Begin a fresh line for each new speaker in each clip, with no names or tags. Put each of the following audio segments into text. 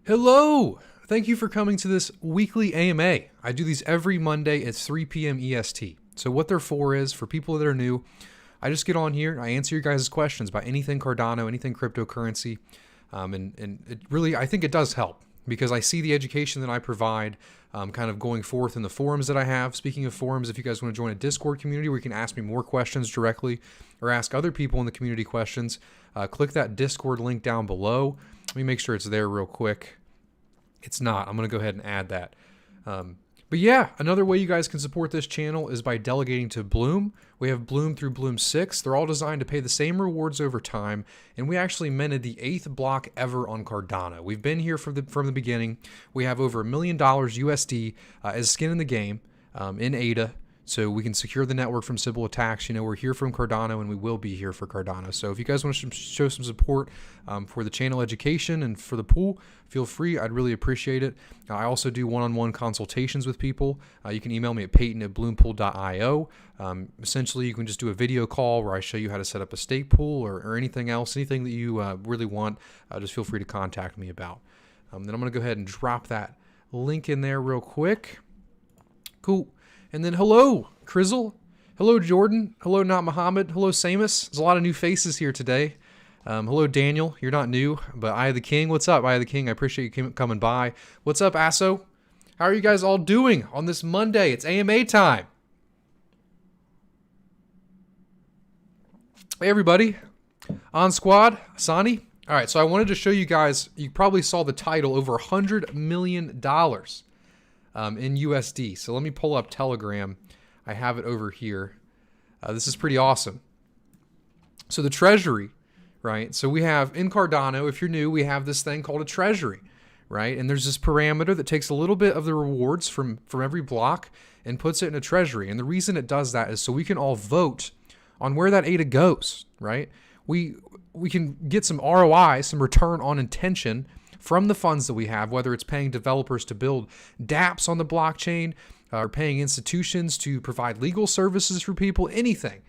Hello! Thank you for coming to this weekly AMA. I do these every Monday at 3 p.m. EST. So what they're for is, for people that are new, I just get on here, I answer your guys' questions about anything Cardano, anything cryptocurrency, and it really, I think it does help because I see the education that I provide kind of going forth in the forums that I have. Speaking of forums, if you guys want to join a Discord community where you can ask me more questions directly or ask other people in the community questions, click that Discord link down below. Let me make sure it's there real quick. It's not. I'm going to go ahead and add that. But yeah, another way you guys can support this channel is by delegating to Bloom. We have Bloom through Bloom 6. They're all designed to pay the same rewards over time, and we actually minted the 8th block ever on Cardano. We've been here from the beginning. We have over $1 million USD as skin in the game in Aydah, so we can secure the network from Sybil attacks. You know, we're here from Cardano, and we will be here for Cardano. So if you guys want to show some support for the channel education and for the pool, feel free. I'd really appreciate it. I also do one-on-one consultations with people. You can email me at peyton@bloompool.io. Essentially, you can just do a video call where I show you how to set up a stake pool or anything else, anything that you really want. Just feel free to contact me about. Then I'm going to go ahead and drop that link in there real quick. Cool. And then hello, Crizzle. Hello, Jordan. Hello, Not Muhammad. Hello, Samus. There's a lot of new faces here today. Hello, Daniel. You're not new, but Aydah the King. What's up, Aydah the King? I appreciate you coming by. What's up, Asso? How are you guys all doing on this Monday? It's AMA time. Hey, everybody. On squad, Asani. All right, so I wanted to show you guys, you probably saw the title, over $100 million in USD. So let me pull up Telegram. I have it over here. This is pretty awesome. So the Treasury, right? So we have in Cardano, if you're new, we have this thing called a Treasury, right? And there's this parameter that takes a little bit of the rewards from every block and puts it in a Treasury. And the reason it does that is so we can all vote on where that Aydah goes, right? We can get some ROI, some return on intention from the funds that we have, whether it's paying developers to build dApps on the blockchain, or paying institutions to provide legal services for people, anything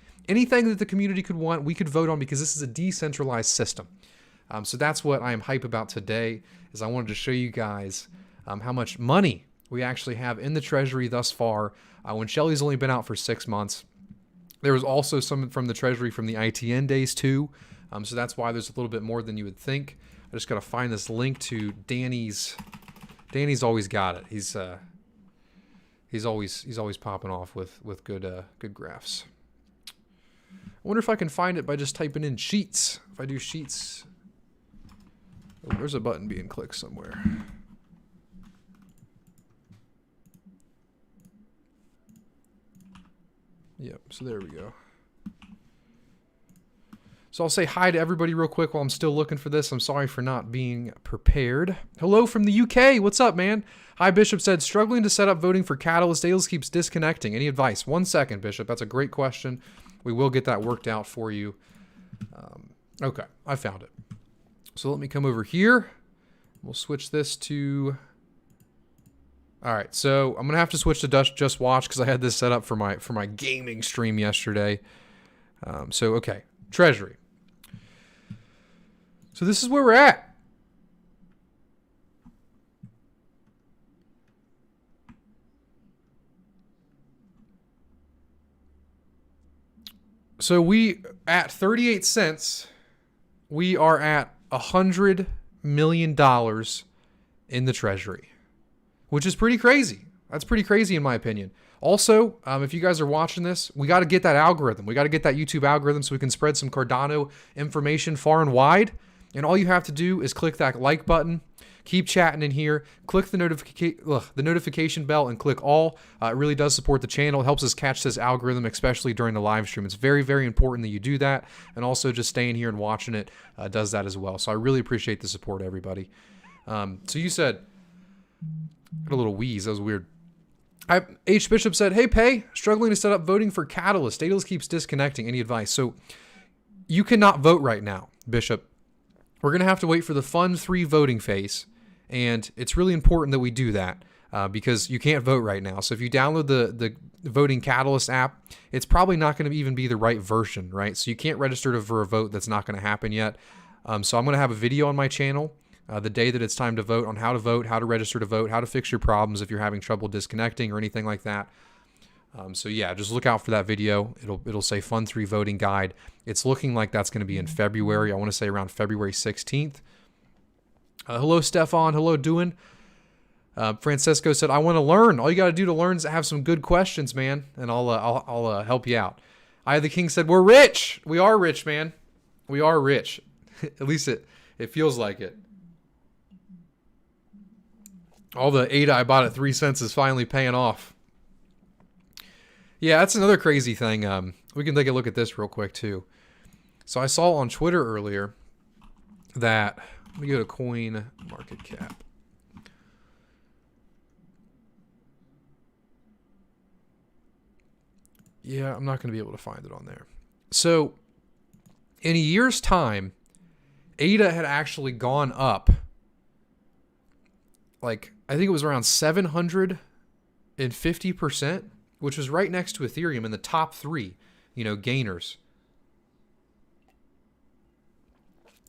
that the community could want, we could vote on because this is a decentralized system. So that's what I am hype about today, is I wanted to show you guys how much money we actually have in the Treasury thus far. When Shelly's only been out for 6 months, there was also some from the Treasury from the ITN days too. So that's why there's a little bit more than you would think. I just got to find this link to Danny's. Danny's always got it. He's always popping off with good graphs. I wonder if I can find it by just typing in sheets. If I do sheets, oh, there's a button being clicked somewhere. Yep. So there we go. So I'll say hi to everybody real quick while I'm still looking for this. I'm sorry for not being prepared. Hello from the UK. What's up, man? Hi, Bishop said, struggling to set up voting for Catalyst. Daedalus keeps disconnecting. Any advice? 1 second, Bishop. That's a great question. We will get that worked out for you. Okay, I found it. So let me come over here. We'll switch this to... All right, so I'm going to have to switch to Just Watch because I had this set up for my gaming stream yesterday. So, okay, Treasury. So this is where we're at. So we, at 38 cents, we are at $100 million in the Treasury, which is pretty crazy. That's pretty crazy in my opinion. Also, if you guys are watching this, we got to get that algorithm. We got to get that YouTube algorithm so we can spread some Cardano information far and wide. And all you have to do is click that like button, keep chatting in here, click the notification bell, and click all. It really does support the channel. It helps us catch this algorithm, especially during the live stream. It's very, very important that you do that. And also just staying here and watching it does that as well. So I really appreciate the support, everybody. So you said, got a little wheeze. That was weird. H. Bishop said, hey, Pay, struggling to set up voting for Catalyst. Daedalus keeps disconnecting. Any advice? So you cannot vote right now, Bishop. We're going to have to wait for the Fund 3 voting phase. And it's really important that we do that because you can't vote right now. So if you download the Voting Catalyst app, it's probably not going to even be the right version, right? So you can't register for a vote that's not going to happen yet. So I'm going to have a video on my channel the day that it's time to vote, on how to vote, how to register to vote, how to fix your problems if you're having trouble disconnecting or anything like that. So yeah, just look out for that video. It'll say Fund 3 voting guide. It's looking like that's going to be in February. I want to say around February 16th. Hello, Stefan. Hello, Duin. Francesco said, I want to learn. All you got to do to learn is have some good questions, man, and I'll help you out. Aydah the King said, we're rich. We are rich, man. We are rich. At least it feels like it. All the Aydah I bought at 3 cents is finally paying off. Yeah, that's another crazy thing. We can take a look at this real quick, too. So I saw on Twitter earlier that, let me go to coin market cap. Yeah, I'm not going to be able to find it on there. So in a year's time, Aydah had actually gone up, like, I think it was around 750%, which was right next to Ethereum in the top 3, gainers.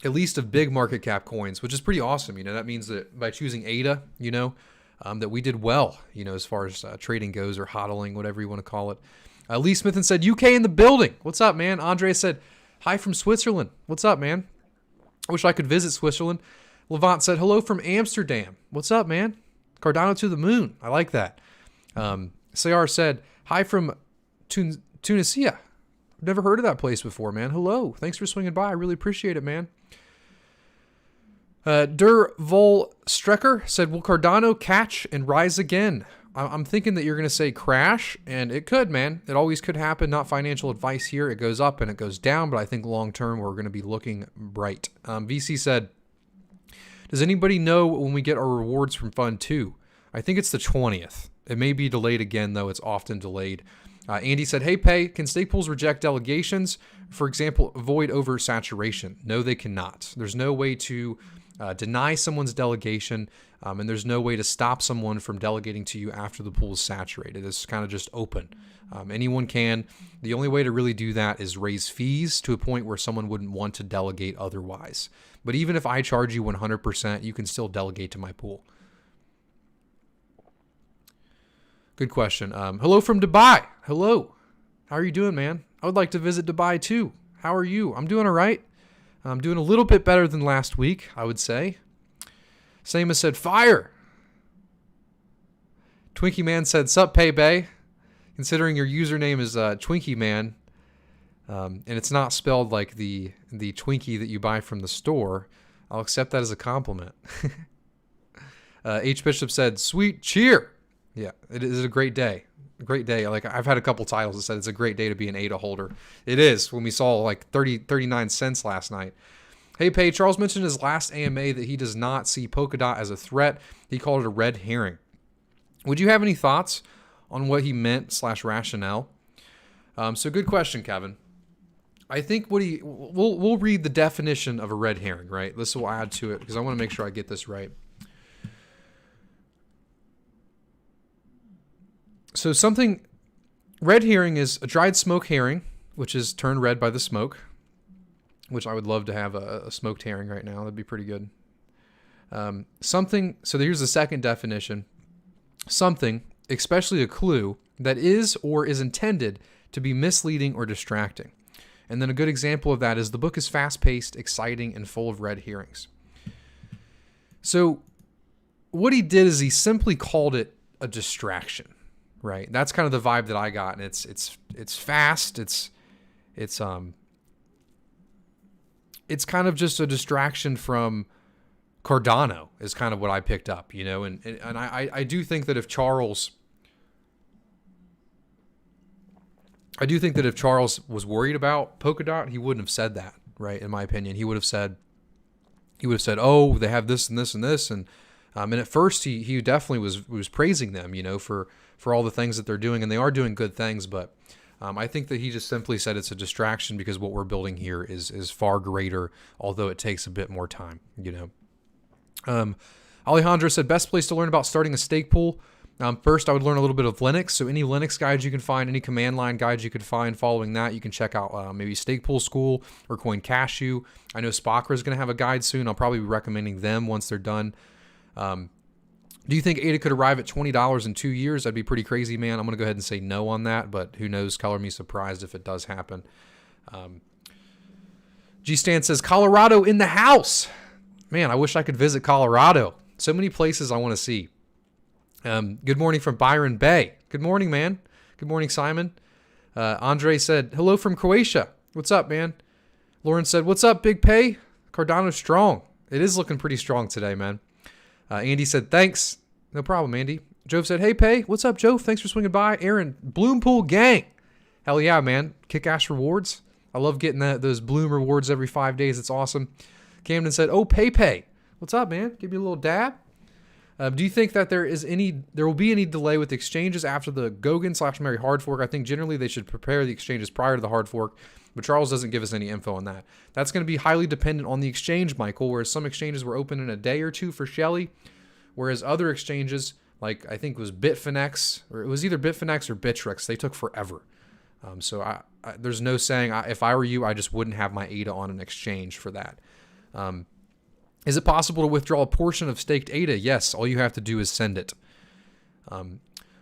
At least of big market cap coins, which is pretty awesome. That means that by choosing Aydah, that we did well, as far as trading goes, or hodling, whatever you want to call it. Lee Smithen said, UK in the building. What's up, man? Andre said, hi from Switzerland. What's up, man? I wish I could visit Switzerland. Levant said, hello from Amsterdam. What's up, man? Cardano to the moon. I like that. Sayar said, hi from Tunisia. I've never heard of that place before, man. Hello. Thanks for swinging by. I really appreciate it, man. Der Vol Strecker said, will Cardano catch and rise again? I'm thinking that you're going to say crash, and it could, man. It always could happen. Not financial advice here. It goes up and it goes down, but I think long term we're going to be looking bright. VC said, does anybody know when we get our rewards from Fund 2? I think it's the 20th. It may be delayed again, though. It's often delayed. Andy said, hey, Pay, can stake pools reject delegations? For example, avoid oversaturation. No, they cannot. There's no way to deny someone's delegation, and there's no way to stop someone from delegating to you after the pool is saturated. It's kind of just open. Anyone can. The only way to really do that is raise fees to a point where someone wouldn't want to delegate otherwise. But even if I charge you 100%, you can still delegate to my pool. Good question. Hello from Dubai. Hello. How are you doing, man? I would like to visit Dubai too. How are you? I'm doing all right. I'm doing a little bit better than last week, I would say. Same as said, fire. Twinkie Man said, sup, Pay Bay. Considering your username is Twinkie Man, and it's not spelled like the Twinkie that you buy from the store, I'll accept that as a compliment. H. Bishop said, sweet cheer. Yeah, it is a great day. A great day. Like, I've had a couple titles that said it's a great day to be an Aydah holder. It is, when we saw like 39 cents last night. Hey, Pay, Charles mentioned in his last AMA that he does not see Polkadot as a threat. He called it a red herring. Would you have any thoughts on what he meant / rationale? So good question, Kevin. I think we'll read the definition of a red herring, right? This will add to it because I want to make sure I get this right. So red herring is a dried smoke herring, which is turned red by the smoke, which I would love to have a smoked herring right now. That'd be pretty good. So here's the second definition. Something, especially a clue, that is or is intended to be misleading or distracting. And then a good example of that is the book is fast-paced, exciting, and full of red herrings. So what he did is he simply called it a distraction. Right, that's kind of the vibe that I got, and it's fast. It's kind of just a distraction from Cardano is kind of what I picked up, and I do think that if Charles was worried about Polkadot, he wouldn't have said that, right? In my opinion, he would have said, oh, they have this and this and this, and at first he definitely was praising them, for all the things that they're doing, and they are doing good things. But I think that he just simply said it's a distraction because what we're building here is far greater, although it takes a bit more time, Alejandro said, best place to learn about starting a stake pool. First, I would learn a little bit of Linux. So any Linux guides you can find, any command line guides you could find following that, you can check out maybe Stake Pool School or Coin Cashew. I know Spokra is going to have a guide soon. I'll probably be recommending them once they're done. Do you think Aydah could arrive at $20 in 2 years? That'd be pretty crazy, man. I'm going to go ahead and say no on that, but who knows? Color me surprised if it does happen. G-Stan says, Colorado in the house. Man, I wish I could visit Colorado. So many places I want to see. Good morning from Byron Bay. Good morning, man. Good morning, Simon. Andre said, hello from Croatia. What's up, man? Lauren said, what's up, Big Pay? Cardano's strong. It is looking pretty strong today, man. Andy said, thanks. No problem, Andy. Jove said, hey, Pay. What's up, Jove? Thanks for swinging by. Aaron, Bloompool Gang. Hell yeah, man. Kick-ass rewards. I love getting those Bloom rewards every 5 days. It's awesome. Camden said, oh, Pay. What's up, man? Give me a little dab. Do you think that there will be any delay with exchanges after the Gogan/Mary hard fork? I think generally they should prepare the exchanges prior to the hard fork, but Charles doesn't give us any info on that. That's going to be highly dependent on the exchange, Michael, whereas some exchanges were open in a day or two for Shelly, whereas other exchanges, like I think it was Bitfinex, or it was either Bitfinex or Bittrex, they took forever. So there's no saying, if I were you, I just wouldn't have my Aydah on an exchange for that. Is it possible to withdraw a portion of staked Aydah? Yes, all you have to do is send it.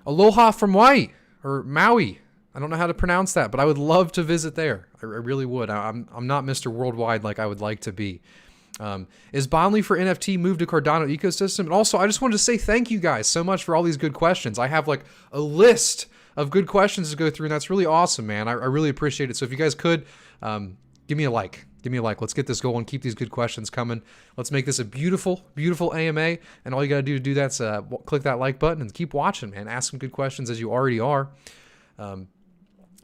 Aloha from Maui, or Maui. I don't know how to pronounce that, but I would love to visit there. I really would. I'm not Mr. Worldwide like I would like to be. Is Bondly for NFT moved to Cardano ecosystem? And also, I just wanted to say thank you guys so much for all these good questions. I have like a list of good questions to go through, and that's really awesome, man. I really appreciate it. So if you guys could, give me a like. Give me a like. Let's get this going. Keep these good questions coming. Let's make this a beautiful, beautiful AMA. And all you got to do that's click that like button and keep watching, man. Ask some good questions as you already are.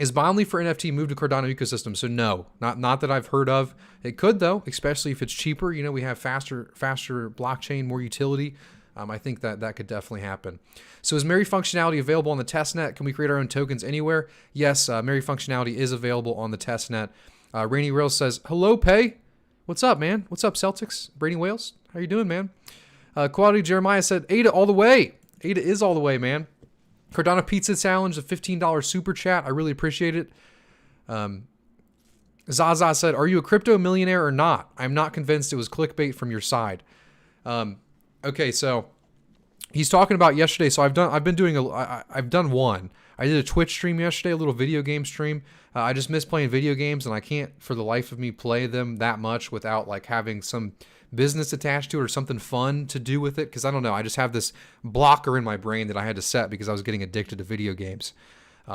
Is Bondly for NFT moved to Cardano ecosystem? So no, not that I've heard of. It could though, especially if it's cheaper. You know, we have faster blockchain, more utility. I think that could definitely happen. So is Mary functionality available on the testnet? Can we create our own tokens anywhere? Yes, Mary functionality is available on the testnet. Rainy Rails says, hello, Pay. What's up, man? What's up, Celtics? Brady Wales? How you doing, man? Quality Jeremiah said, Aydah all the way. Aydah is all the way, man. Cardano Pizza Challenge, a $15 super chat. I really appreciate it. Zaza said, are you a crypto millionaire or not? I'm not convinced it was clickbait from your side. Okay, so he's talking about yesterday. So I've done one. I did a Twitch stream yesterday, a little video game stream. I just miss playing video games, and I can't for the life of me play them that much without like having some business attached to it or something fun to do with it. Because I don't know, I just have this blocker in my brain that I had to set because I was getting addicted to video games.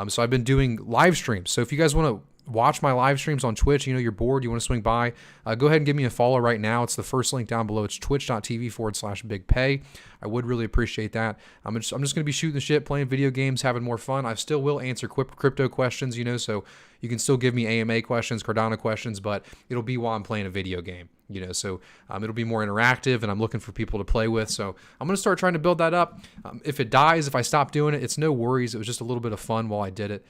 So I've been doing live streams. So if you guys want to watch my live streams on Twitch, you know, you're bored, you want to swing by, go ahead and give me a follow right now. It's the first link down below. It's twitch.tv/bigpay. I would really appreciate that. I'm just going to be shooting the shit, playing video games, having more fun. I still will answer crypto questions, you know, so you can still give me AMA questions, Cardano questions, but it'll be while I'm playing a video game, you know, so it'll be more interactive, and I'm looking for people to play with. So I'm going to start trying to build that up. If it dies, if I stop doing it, it's no worries. It was just a little bit of fun while I did it.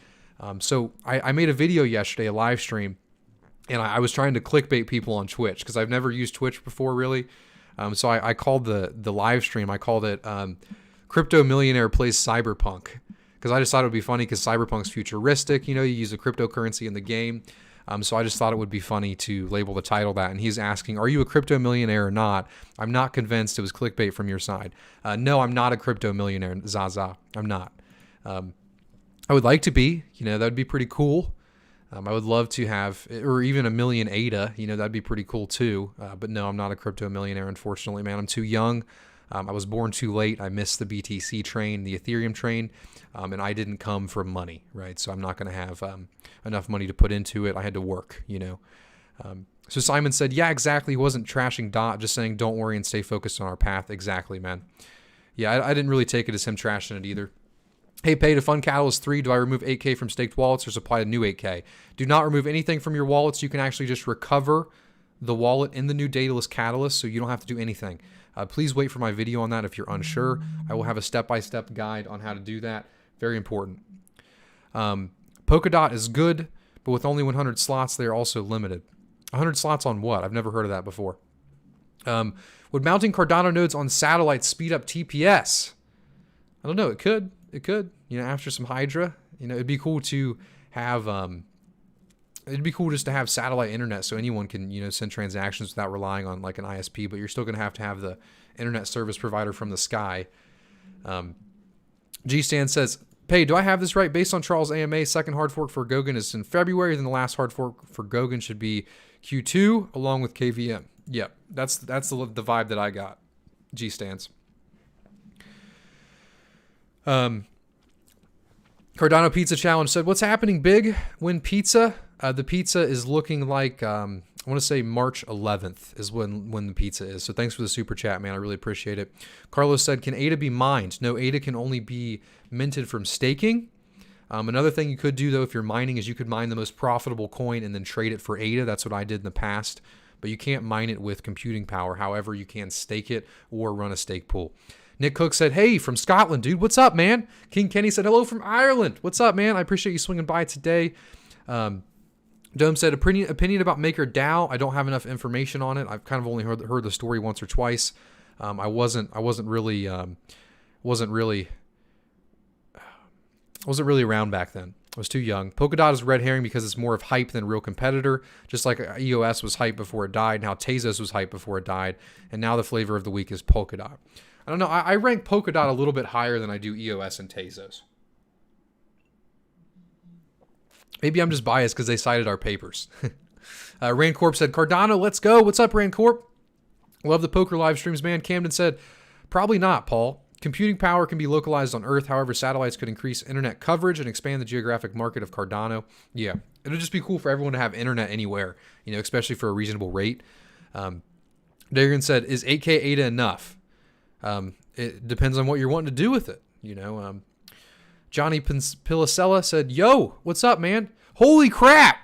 So I made a video yesterday, a live stream, and I was trying to clickbait people on Twitch because I've never used Twitch before, really. So I called the live stream, I called it Crypto Millionaire Plays Cyberpunk, because I just thought it would be funny because Cyberpunk's futuristic. You know, you use a cryptocurrency in the game. So I just thought it would be funny to label the title that. And he's asking, are you a crypto millionaire or not? I'm not convinced it was clickbait from your side. No, I'm not a crypto millionaire, Zaza. I'm not. I would like to be, you know, that would be pretty cool. I would love to have, or even a million Aydah, you know, that'd be pretty cool too. But no, I'm not a crypto millionaire, unfortunately, man. I'm too young. I was born too late. I missed the BTC train, the Ethereum train, and I didn't come from money, right? So I'm not going to have enough money to put into it. I had to work, you know. So Simon said, yeah, exactly. He wasn't trashing Dot, just saying don't worry and stay focused on our path. Exactly, man. Yeah, I didn't really take it as him trashing it either. Hey, Pay to fund Catalyst 3, do I remove 8K from staked wallets or supply a new 8K? Do not remove anything from your wallets. You can actually just recover the wallet in the new Daedalus Catalyst, so you don't have to do anything. Please wait for my video on that if you're unsure. I will have a step-by-step guide on how to do that. Very important. Polkadot is good, but with only 100 slots, they are also limited. 100 slots on what? I've never heard of that before. Would mounting Cardano nodes on satellites speed up TPS? I don't know. It could. It could. You know, after some Hydra, you know, it'd be cool to have. It'd be cool just to have satellite internet so anyone can, you know, send transactions without relying on like an ISP. But you're still going to have the internet service provider from the sky. G Stan says, "Pay, do I have this right? Based on Charles' AMA, second hard fork for Gogan is in February. Then the last hard fork for Gogan should be Q2 along with KVM." Yep, that's the vibe that I got. G Stans. Cardano Pizza Challenge said, "What's happening big when pizza? The pizza is looking like I want to say March 11th is when the pizza is. So thanks for the super chat, man. I really appreciate it." Carlos said, "Can Aydah be mined?" No, Aydah can only be minted from staking. Another thing you could do though, if you're mining, is you could mine the most profitable coin and then trade it for Aydah. That's what I did in the past. But you can't mine it with computing power. However, you can stake it or run a stake pool. Nick Cook said, "Hey, from Scotland, dude. What's up, man?" King Kenny said, "Hello from Ireland. What's up, man? I appreciate you swinging by today." Dome said, opinion about MakerDAO. I don't have enough information on it. I've kind of only heard the story once or twice. I wasn't really around back then. I was too young. Polkadot is red herring because it's more of hype than a real competitor. Just like EOS was hype before it died. Now Tezos was hype before it died. And now the flavor of the week is Polkadot. I don't know. I rank Polkadot a little bit higher than I do EOS and Tezos. Maybe I'm just biased because they cited our papers. Randcorp said, "Cardano, let's go." What's up, Randcorp? Love the poker live streams, man. Camden said, "Probably not, Paul. Computing power can be localized on Earth. However, satellites could increase internet coverage and expand the geographic market of Cardano." Yeah, it'll just be cool for everyone to have internet anywhere, you know, especially for a reasonable rate. Dagan said, "Is 8K Aydah enough?" It depends on what you're wanting to do with it, you know. Johnny Pilicella said, "Yo, what's up, man? Holy crap!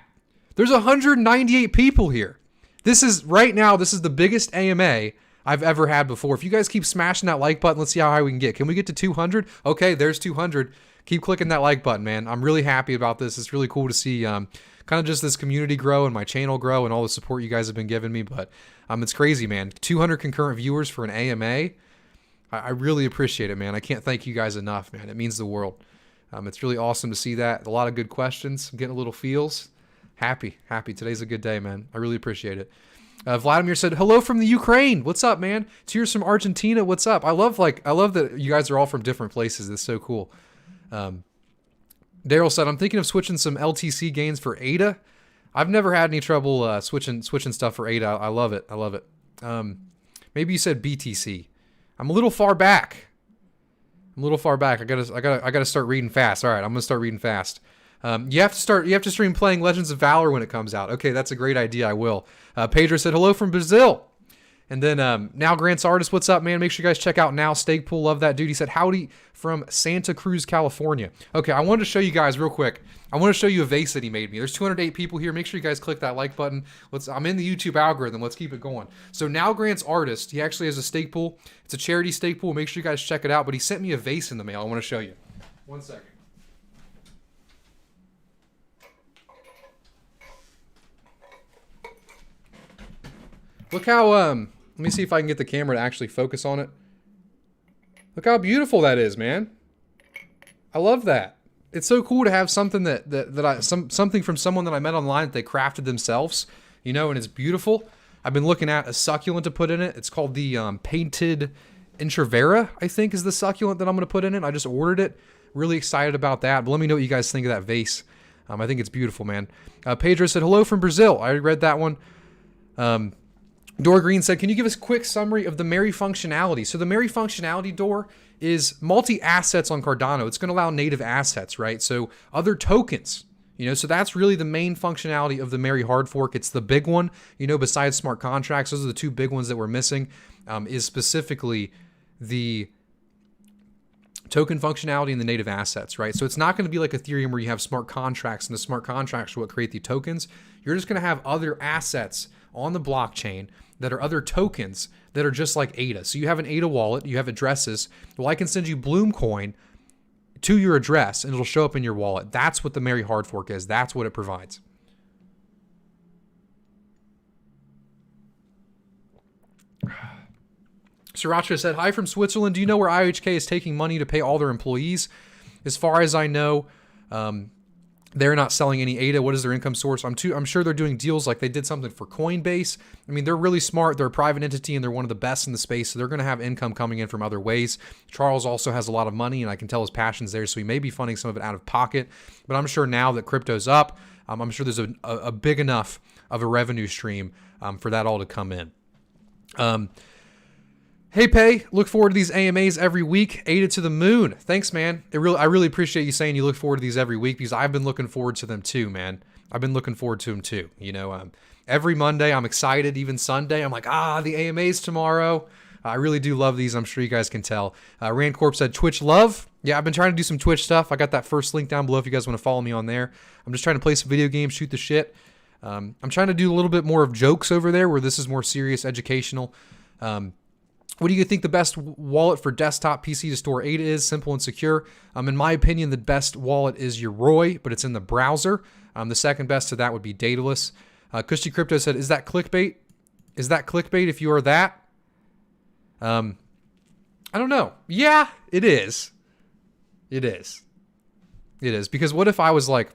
There's 198 people here. This is the biggest AMA I've ever had before. If you guys keep smashing that like button, let's see how high we can get. Can we get to 200? Okay, there's 200. Keep clicking that like button, man. I'm really happy about this. It's really cool to see kind of just this community grow and my channel grow and all the support you guys have been giving me. But it's crazy, man. 200 concurrent viewers for an AMA. I really appreciate it, man. I can't thank you guys enough, man. It means the world. It's really awesome to see that. A lot of good questions. I'm getting a little feels. Happy. Today's a good day, man. I really appreciate it. Vladimir said, "Hello from the Ukraine. What's up, man? Tears from Argentina. What's up?" I love that you guys are all from different places. It's so cool. Daryl said, "I'm thinking of switching some LTC gains for Aydah." I've never had any trouble switching stuff for Aydah. I love it. Maybe you said BTC. I'm a little far back. I gotta start reading fast. All right, I'm gonna start reading fast. You have to stream playing Legends of Valor when it comes out. Okay, that's a great idea. I will. Pedro said, "Hello from Brazil." And then Now Grant's Artist, what's up, man? Make sure you guys check out Now Stake Pool. Love that dude. He said, "Howdy from Santa Cruz, California." Okay, I wanted to show you guys real quick. I want to show you a vase that he made me. There's 208 people here. Make sure you guys click that like button. I'm in the YouTube algorithm. Let's keep it going. So Now Grant's Artist, he actually has a stake pool. It's a charity stake pool. Make sure you guys check it out. But he sent me a vase in the mail. I want to show you. 1 second. Look how, let me see if I can get the camera to actually focus on it. Look how beautiful that is, man. I love that. It's so cool to have something something from someone that I met online that they crafted themselves, you know, and it's beautiful. I've been looking at a succulent to put in it. It's called the Painted Intravera, I think is the succulent that I'm going to put in it. I just ordered it. Really excited about that. But let me know what you guys think of that vase. I think it's beautiful, man. Pedro said, "Hello from Brazil." I already read that one. Door Green said, "Can you give us a quick summary of the Merry functionality?" So the Merry functionality, Door, is multi-assets on Cardano. It's going to allow native assets, right? So other tokens, you know, so that's really the main functionality of the Merry hard fork. It's the big one, you know, besides smart contracts. Those are the two big ones that we're missing, is specifically the token functionality and the native assets, right? So it's not going to be like Ethereum where you have smart contracts and the smart contracts are what create the tokens. You're just going to have other assets on the blockchain that are other tokens that are just like Aydah. So you have an Aydah wallet, you have addresses. Well, I can send you Bloom coin to your address and it'll show up in your wallet. That's what the Merry hard fork is. That's what it provides. Sriracha said, hi from Switzerland. Do you know where IHK is taking money to pay all their employees? As far as I know, they're not selling any Aydah. What is their income source? I'm sure they're doing deals like they did something for Coinbase. I mean, they're really smart. They're a private entity and they're one of the best in the space. So they're going to have income coming in from other ways. Charles also has a lot of money and I can tell his passion's there. So he may be funding some of it out of pocket. But I'm sure now that crypto's up, I'm sure there's a big enough of a revenue stream for that all to come in. Hey, Pay, look forward to these AMAs every week. Aydah to the moon. Thanks, man. I really appreciate you saying you look forward to these every week because I've been looking forward to them too, man. I've been looking forward to them too. You know, every Monday I'm excited. Even Sunday, I'm like, the AMAs tomorrow. I really do love these. I'm sure you guys can tell. Rand Corp said Twitch love. Yeah, I've been trying to do some Twitch stuff. I got that first link down below if you guys want to follow me on there. I'm just trying to play some video games, shoot the shit. I'm trying to do a little bit more of jokes over there where this is more serious, educational. What do you think the best wallet for desktop PC to store Aydah is? Simple and secure. In my opinion, the best wallet is your Roy, but it's in the browser. The second best to that would be Daedalus. Kushti Crypto said, is that clickbait? Is that clickbait if you are that? I don't know. Yeah, it is. It is. It is. Because what if I was like,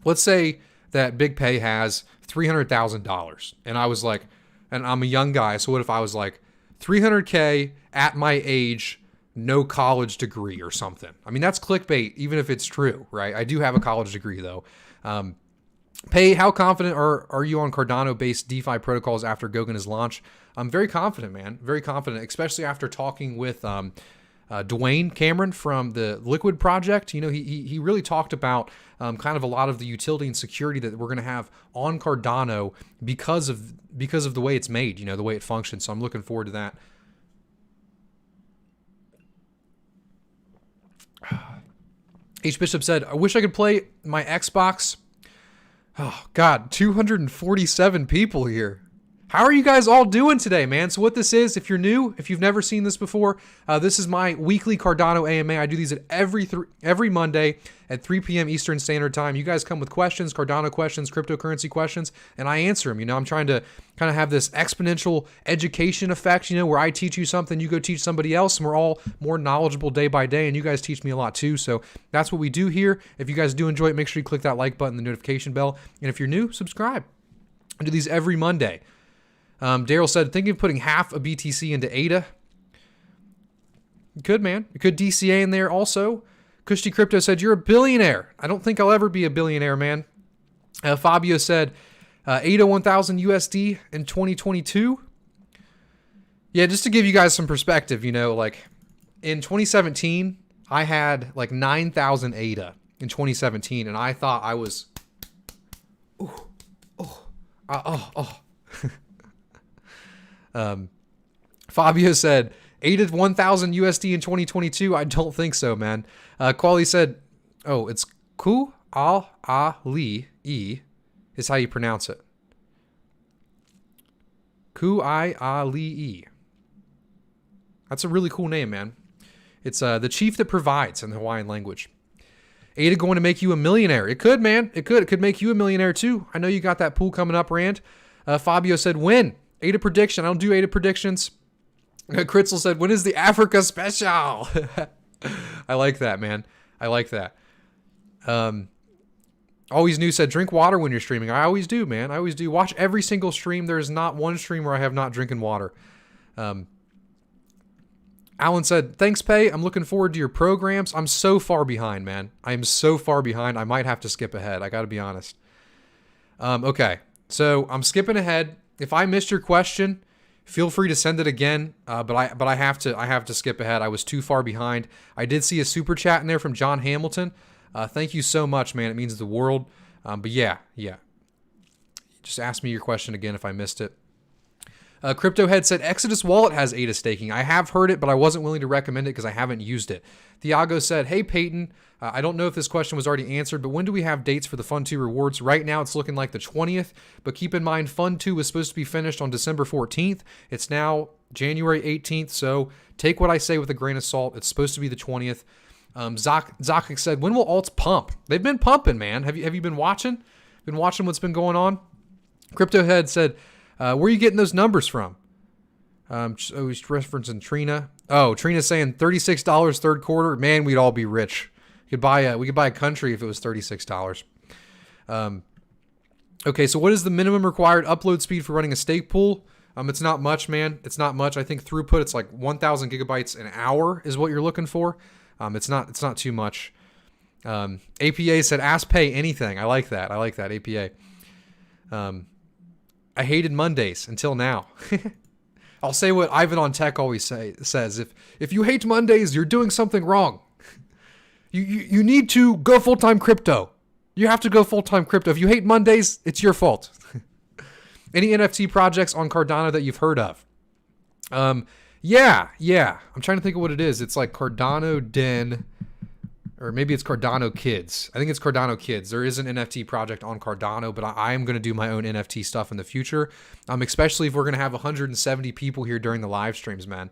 let's say that Big Pay has $300,000 and I was like, and I'm a young guy. So what if I was like, 300K at my age, no college degree or something. I mean, that's clickbait, even if it's true, right? I do have a college degree though. Pay, how confident are you on Cardano-based DeFi protocols after Gogan is launched? I'm very confident, man. Very confident, especially after talking with Dwayne Cameron from the Liquid project. You know, he really talked about kind of a lot of the utility and security that we're going to have on Cardano because of the way it's made, you know, the way it functions. So I'm looking forward to that. H Bishop said, I wish I could play my Xbox. Oh God, 247 people here. How are you guys all doing today, man? So what this is, if you're new, if you've never seen this before, this is my weekly Cardano AMA. I do these at every Monday at 3 p.m. Eastern Standard Time. You guys come with questions, Cardano questions, cryptocurrency questions, and I answer them. You know, I'm trying to kind of have this exponential education effect, you know, where I teach you something, you go teach somebody else, and we're all more knowledgeable day by day, and you guys teach me a lot too. So that's what we do here. If you guys do enjoy it, make sure you click that like button, the notification bell, and if you're new, subscribe. I do these every Monday. Daryl said, thinking of putting half a BTC into Aydah. You could, man. You could DCA in there also. Kushti Crypto said, you're a billionaire. I don't think I'll ever be a billionaire, man. Fabio said, Aydah 1000 USD in 2022. Yeah, just to give you guys some perspective, you know, like in 2017, I had like 9,000 Aydah in 2017, and I thought I was, Fabio said, Aydah 1000 USD in 2022. I don't think so, man. Quali said, oh, it's Ku-I-Ali-E is how you pronounce it. Ku-I-Ali-E. That's a really cool name, man. It's the chief that provides in the Hawaiian language. Aydah going to make you a millionaire. It could, man. It could. It could make you a millionaire too. I know you got that pool coming up, Rand. Fabio said, when? Aydah prediction. I don't do Aydah predictions. Kritzel said, when is the Africa special? I like that, man. I like that. Always New said, drink water when you're streaming. I always do, man. I always do. Watch every single stream. There is not one stream where I have not drinking water. Alan said, thanks, Pay. I'm looking forward to your programs. I'm so far behind, man. I am so far behind. I might have to skip ahead. I got to be honest. Okay. So I'm skipping ahead. If I missed your question, feel free to send it again. But I have to skip ahead. I was too far behind. I did see a super chat in there from John Hamilton. Thank you so much, man. It means the world. But yeah. Just ask me your question again if I missed it. CryptoHead said, Exodus Wallet has Aydah staking. I have heard it, but I wasn't willing to recommend it because I haven't used it. Thiago said, hey, Peyton, I don't know if this question was already answered, but when do we have dates for the Fund 2 rewards? Right now, it's looking like the 20th, but keep in mind, Fund 2 was supposed to be finished on December 14th. It's now January 18th, so take what I say with a grain of salt. It's supposed to be the 20th. Zakik said, when will alts pump? They've been pumping, man. Have you been watching? Been watching what's been going on? CryptoHead said, where are you getting those numbers from? He's referencing Trina. Oh, Trina's saying $36 third quarter. Man, we'd all be rich. We could buy a country if it was $36. Okay, so what is the minimum required upload speed for running a stake pool? It's not much, man. It's not much. I think throughput, it's like 1,000 gigabytes an hour is what you're looking for. It's not too much. APA said, ask pay anything. I like that. APA. I hated Mondays until now. I'll say what Ivan on Tech always says. If you hate Mondays, you're doing something wrong. You need to go full-time crypto. You have to go full-time crypto. If you hate Mondays, it's your fault. Any NFT projects on Cardano that you've heard of? Yeah. I'm trying to think of what it is. It's like Cardano Den, or maybe it's Cardano Kids. I think it's Cardano Kids. There is an NFT project on Cardano, but I am going to do my own NFT stuff in the future. Especially if we're going to have 170 people here during the live streams, man.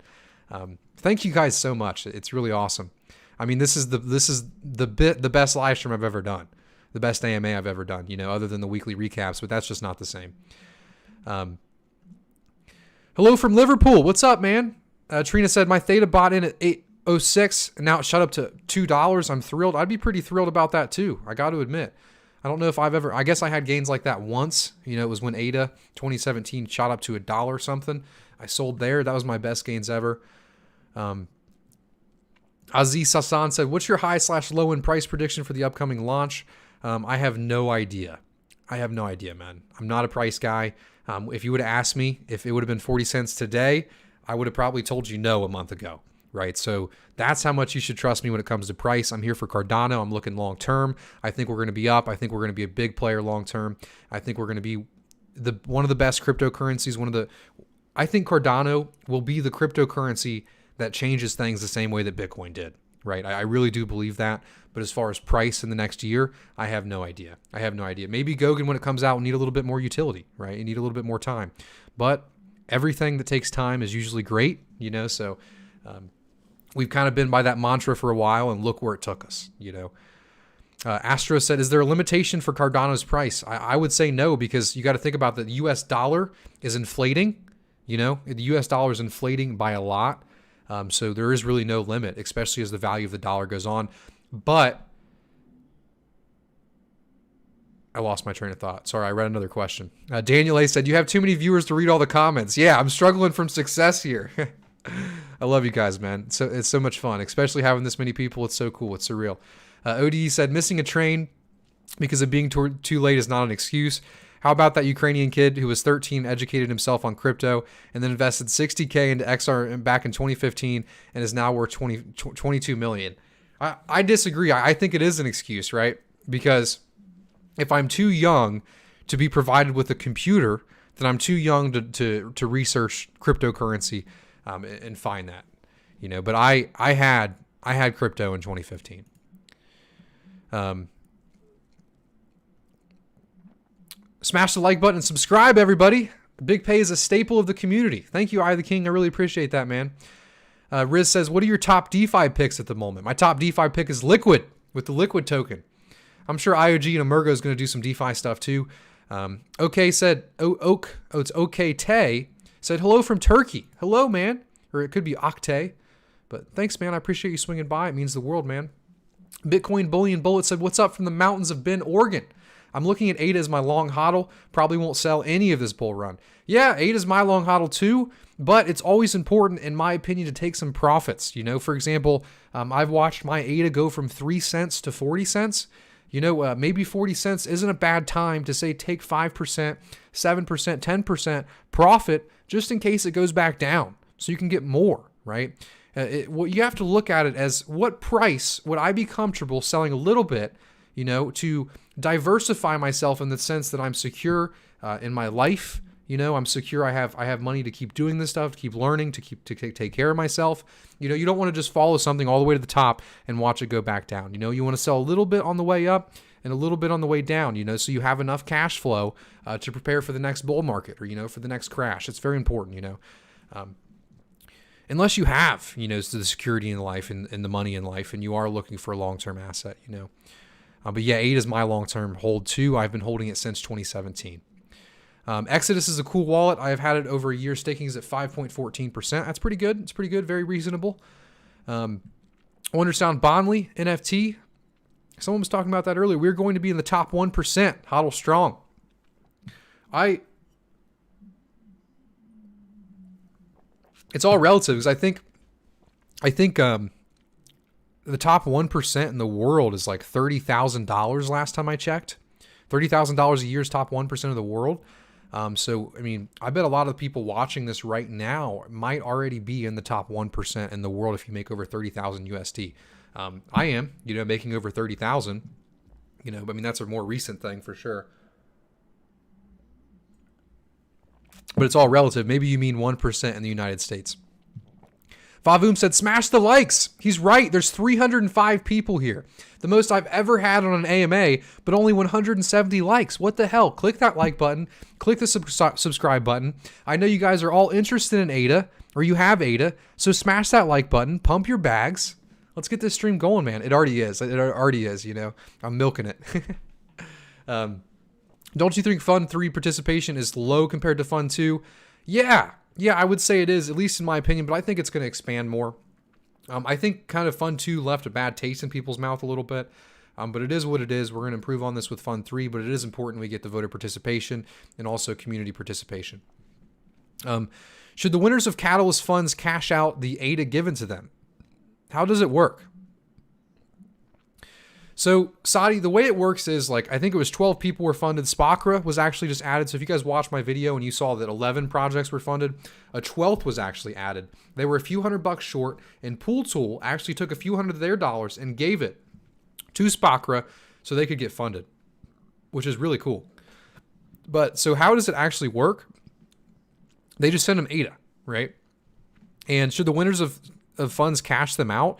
Thank you guys so much. It's really awesome. I mean, this is the best live stream I've ever done. The best AMA I've ever done, other than the weekly recaps, but that's just not the same. Hello from Liverpool. What's up, man? Trina said, my Theta bought in at 8.06 and now it shot up to $2. I'm thrilled. I'd be pretty thrilled about that too. I got to admit. I don't know if I guess I had gains like that once. It was when Aydah 2017 shot up to $1 something. I sold there. That was my best gains ever. Aziz Sassan said, what's your high/low end price prediction for the upcoming launch? I have no idea. Man. I'm not a price guy. If you would have asked me if it would have been 40 cents today, I would have probably told you no a month ago, right? So that's how much you should trust me when it comes to price. I'm here for Cardano. I'm looking long term. I think we're going to be up. I think we're going to be a big player long term. I think we're going to be one of the best cryptocurrencies. I think Cardano will be the cryptocurrency that changes things the same way that Bitcoin did, right? I really do believe that. But as far as price in the next year, I have no idea. Maybe Gogan, when it comes out, will need a little bit more utility, right? You need a little bit more time. But everything that takes time is usually great, So we've kind of been by that mantra for a while, and look where it took us, Astro said, is there a limitation for Cardano's price? I would say no, because you got to think about the US dollar is inflating, the US dollar is inflating by a lot. So there is really no limit, especially as the value of the dollar goes on. But I lost my train of thought. Sorry, I read another question. Daniel A. said, you have too many viewers to read all the comments. Yeah, I'm struggling from success here. I love you guys, man. So it's so much fun, especially having this many people. It's so cool. It's surreal. ODE said, missing a train because of being too late is not an excuse. How about that Ukrainian kid who was 13, educated himself on crypto, and then invested $60K into XR back in 2015 and is now worth 22 million? I disagree. I think it is an excuse, right? Because if I'm too young to be provided with a computer, then I'm too young to research cryptocurrency and find that, But I had crypto in 2015. Smash the like button and subscribe, everybody. Big Pay is a staple of the community. Thank you, I the King. I really appreciate that, man. Riz says, what are your top DeFi picks at the moment? My top DeFi pick is Liquid with the Liquid token. I'm sure IOG and Emergo is going to do some DeFi stuff too. Okay said, it's okay Tay said, hello from Turkey. Hello, man. Or it could be Octay. But thanks, man. I appreciate you swinging by. It means the world, man. Bitcoin Bullion Bullet said, what's up from the mountains of Bend, Oregon? I'm looking at Aydah as my long hodl. Probably won't sell any of this bull run. Yeah, Aydah is my long hodl too, but it's always important, in my opinion, to take some profits. For example, I've watched my Aydah go from 3 cents to 40 cents. Maybe 40 cents isn't a bad time to say take 5%, 7%, 10% profit just in case it goes back down so you can get more, right? What you have to look at it as, what price would I be comfortable selling a little bit, to diversify myself in the sense that I'm secure in my life. I'm secure. I have money to keep doing this stuff, to keep learning, to take care of myself. You don't want to just follow something all the way to the top and watch it go back down. You want to sell a little bit on the way up and a little bit on the way down, so you have enough cash flow to prepare for the next bull market or, for the next crash. It's very important, unless you have, the security in life and the money in life, and you are looking for a long-term asset, But yeah, Aydah is my long-term hold too. I've been holding it since 2017. Exodus is a cool wallet. I have had it over a year. Staking is at 5.14%. That's pretty good. It's pretty good. Very reasonable. Wondersound Bondly NFT. Someone was talking about that earlier. We're going to be in the top 1%. Hodl strong. It's all relative because I think the top 1% in the world is like $30,000 last time I checked. $30,000 a year is top 1% of the world. So, I mean, I bet a lot of the people watching this right now might already be in the top 1% in the world if you make over 30,000 USD. I am, making over 30,000, but I mean, that's a more recent thing for sure. But it's all relative. Maybe you mean 1% in the United States. Vavoom said, smash the likes. He's right. There's 305 people here. The most I've ever had on an AMA, but only 170 likes. What the hell? Click that like button. Click the subscribe button. I know you guys are all interested in Aydah, or you have Aydah, so smash that like button. Pump your bags. Let's get this stream going, man. It already is. It already is, I'm milking it. Don't you think Fund 3 participation is low compared to Fund 2? Yeah, I would say it is, at least in my opinion, but I think it's going to expand more. I think kind of Fund 2 left a bad taste in people's mouth a little bit, but it is what it is. We're going to improve on this with Fund 3, but it is important we get the voter participation and also community participation. Should the winners of Catalyst funds cash out the Aydah given to them? How does it work? So, Sadi, the way it works is, I think it was 12 people were funded. Spakra was actually just added. So if you guys watched my video and you saw that 11 projects were funded, a 12th was actually added. They were a few $100 short, and Pool Tool actually took a few hundred of their dollars and gave it to Spakra so they could get funded, which is really cool. But, so how does it actually work? They just send them Aydah, right? And should the winners of funds cash them out?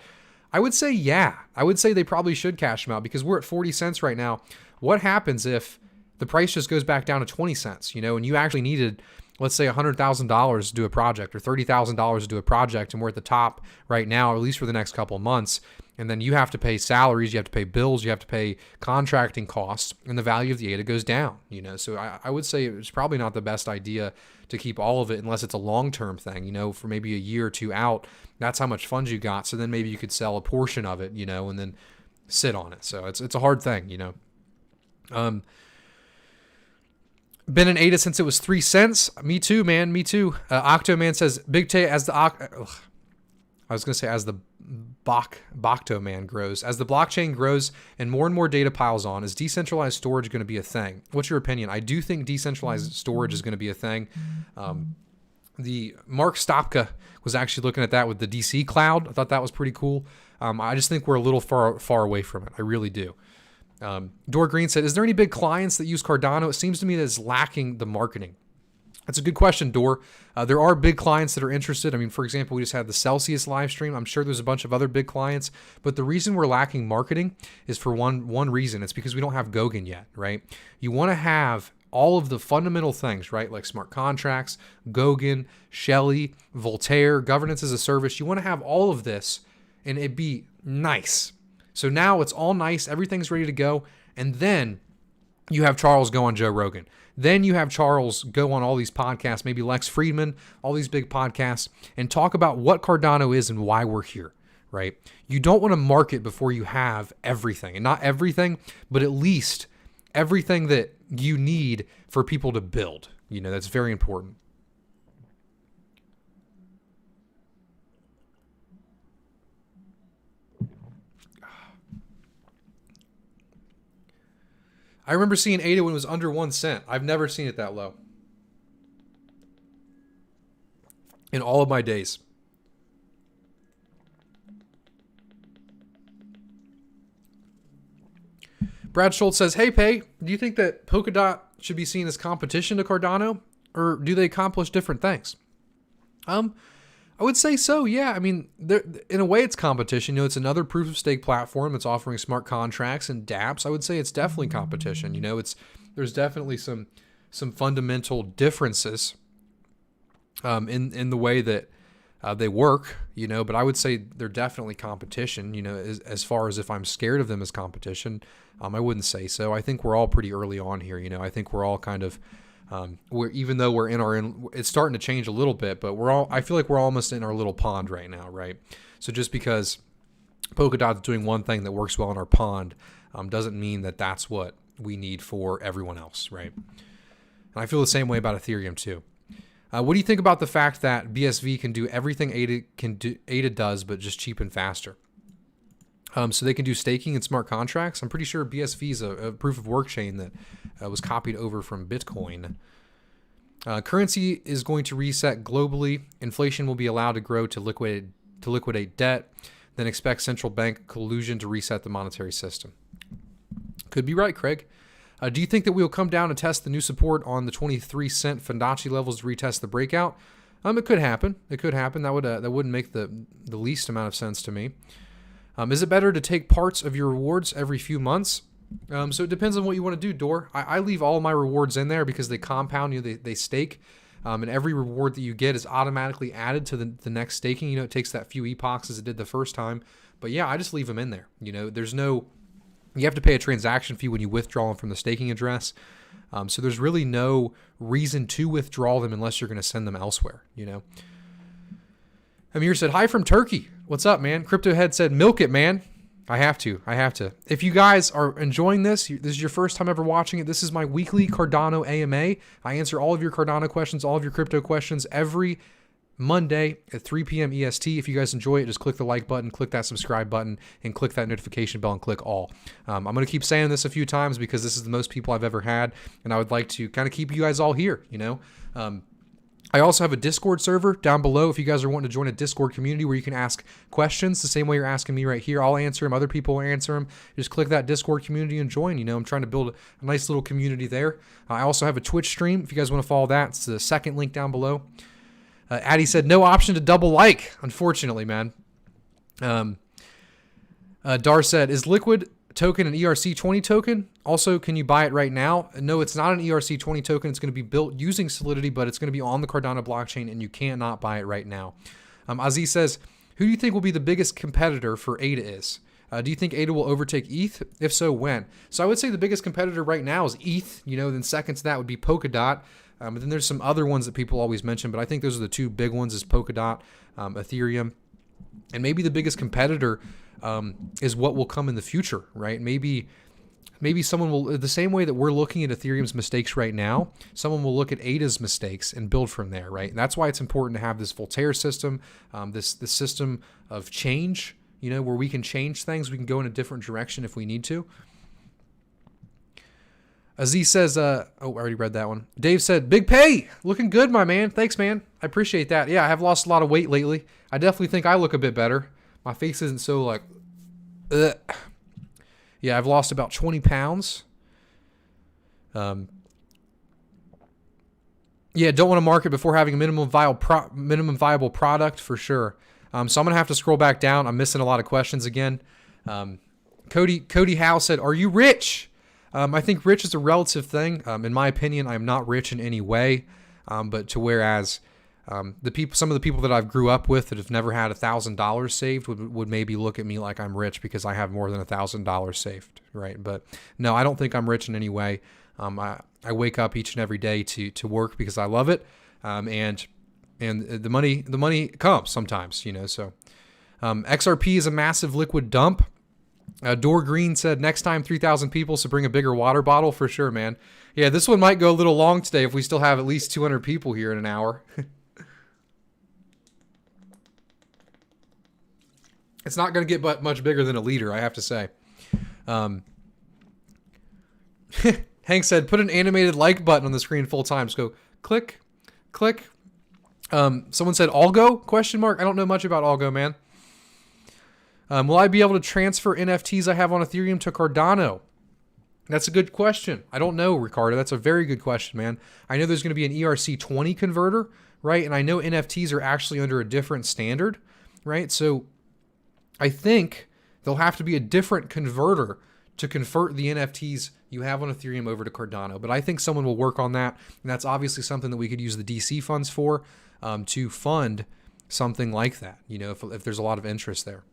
I would say, yeah. I would say they probably should cash them out because we're at 40 cents right now. What happens if the price just goes back down to 20 cents, and you actually needed, let's say, $100,000 to do a project or $30,000 to do a project, and we're at the top right now, at least for the next couple of months, and then you have to pay salaries, you have to pay bills, you have to pay contracting costs, and the value of the Aydah goes down, So I would say it's probably not the best idea to keep all of it unless it's a long-term thing, for maybe a year or two out. That's how much funds you got. So then maybe you could sell a portion of it, and then sit on it. So it's a hard thing, Been in Aydah since it was 3 cents. Me too, man. Me too. Octoman says, Big Tay as the Bocto man grows. As the blockchain grows and more data piles on, is decentralized storage going to be a thing? What's your opinion? I do think decentralized storage is going to be a thing. The Mark Stopka was actually looking at that with the DC cloud. I thought that was pretty cool. I just think we're a little far away from it. I really do. Dor Green said, is there any big clients that use Cardano? It seems to me that it's lacking the marketing. That's a good question, Dor. There are big clients that are interested. I mean, for example, we just had the Celsius live stream. I'm sure there's a bunch of other big clients, but the reason we're lacking marketing is for one reason. It's because we don't have Gogan yet, right? You want to have all of the fundamental things, right? Like smart contracts, Gogen, Shelley, Voltaire, governance as a service. You want to have all of this and it be nice. So now it's all nice. Everything's ready to go. And then you have Charles go on Joe Rogan. Then you have Charles go on all these podcasts, maybe Lex Friedman, all these big podcasts, and talk about what Cardano is and why we're here, right? You don't want to market before you have everything. And not everything, but at least everything that you need for people to build. That's very important. I remember seeing Aydah when it was under 1 cent. I've never seen it that low in all of my days. Brad Schultz says, hey, Pay, do you think that Polkadot should be seen as competition to Cardano, or do they accomplish different things? I would say so, yeah. I mean, in a way, it's competition. It's another proof of stake platform that's offering smart contracts and dApps. I would say it's definitely competition. There's definitely some fundamental differences in the way that they work, but I would say they're definitely competition, as far as if I'm scared of them as competition, I wouldn't say so. I think we're all pretty early on here, I think we're all kind of Even though it's starting to change a little bit, but I feel like we're almost in our little pond right now, right? So just because Polkadot's doing one thing that works well in our pond doesn't mean that that's what we need for everyone else, right? And I feel the same way about Ethereum too. What do you think about the fact that BSV can do everything Aydah does, but just cheap and faster? So they can do staking and smart contracts. I'm pretty sure BSV is a proof of work chain that was copied over from Bitcoin. Currency is going to reset globally. Inflation will be allowed to grow to liquidate debt. Then expect central bank collusion to reset the monetary system. Could be right, Craig. Do you think that we will come down and test the new support on the 23-cent Fibonacci levels to retest the breakout? It could happen. It could happen. That wouldn't make the least amount of sense to me. Is it better to take parts of your rewards every few months? So it depends on what you want to do, Dor. I leave all my rewards in there because they compound. They stake, and every reward that you get is automatically added to the next staking. It takes that few epochs as it did the first time. But yeah, I just leave them in there. You have to pay a transaction fee when you withdraw them from the staking address. So there's really no reason to withdraw them unless you're going to send them elsewhere. Amir said, hi from Turkey. What's up, man? CryptoHead said, milk it, man. I have to. If you guys are enjoying this is your first time ever watching it. This is my weekly Cardano AMA. I answer all of your Cardano questions, all of your crypto questions every Monday at 3 p.m. EST. If you guys enjoy it, just click the like button, click that subscribe button, and click that notification bell and click all. I'm going to keep saying this a few times because this is the most people I've ever had, and I would like to kind of keep you guys all here, I also have a Discord server down below if you guys are wanting to join a Discord community where you can ask questions the same way you're asking me right here. I'll answer them. Other people will answer them. Just click that Discord community and join. I'm trying to build a nice little community there. I also have a Twitch stream if you guys want to follow that. It's the second link down below. Addy said, no option to double like, unfortunately, man. Dar said, is Liquid token an ERC20 token? Also, can you buy it right now? No, it's not an ERC20 token. It's going to be built using Solidity, but it's going to be on the Cardano blockchain, and you cannot buy it right now. Aziz says, who do you think will be the biggest competitor for Aydah is? Do you think Aydah will overtake Eth? If so, when? So I would say the biggest competitor right now is Eth. Then second to that would be Polkadot. But then there's some other ones that people always mention, but I think those are the two big ones is Polkadot, Ethereum. And maybe the biggest competitor is what will come in the future, right? Maybe someone will, the same way that we're looking at Ethereum's mistakes right now, someone will look at Aydah's mistakes and build from there, right? And that's why it's important to have this Voltaire system, this system of change, where we can change things. We can go in a different direction if we need to. Aziz says, I already read that one. Dave said, big pay, looking good, my man. Thanks, man. I appreciate that. Yeah, I have lost a lot of weight lately. I definitely think I look a bit better. My face isn't so like, ugh. Yeah, I've lost about 20 pounds. Yeah, don't want to market before having a minimum viable product for sure. So I'm going to have to scroll back down. I'm missing a lot of questions again. Cody Howe said, are you rich? I think rich is a relative thing. In my opinion, I am not rich in any way. But to whereas some of the people that I've grew up with that have never had $1,000 saved would maybe look at me like I'm rich because I have more than $1,000 saved, right? But no, I don't think I'm rich in any way. I wake up each and every day to work because I love it, and the money comes sometimes, So XRP is a massive liquid dump. Dor Green said, next time 3,000 people, so bring a bigger water bottle for sure, man. Yeah, this one might go a little long today if we still have at least 200 people here in an hour. It's not going to get much bigger than a liter, I have to say. Hank said, put an animated like button on the screen full time. Just go click, click. Someone said, Algo? Question mark. I don't know much about Algo, man. Will I be able to transfer NFTs I have on Ethereum to Cardano? That's a good question. I don't know, Ricardo. That's a very good question, man. I know there's going to be an ERC20 converter, right? And I know NFTs are actually under a different standard, right? So I think there'll have to be a different converter to convert the NFTs you have on Ethereum over to Cardano. But I think someone will work on that. And that's obviously something that we could use the DC funds for, to fund something like that, if there's a lot of interest there.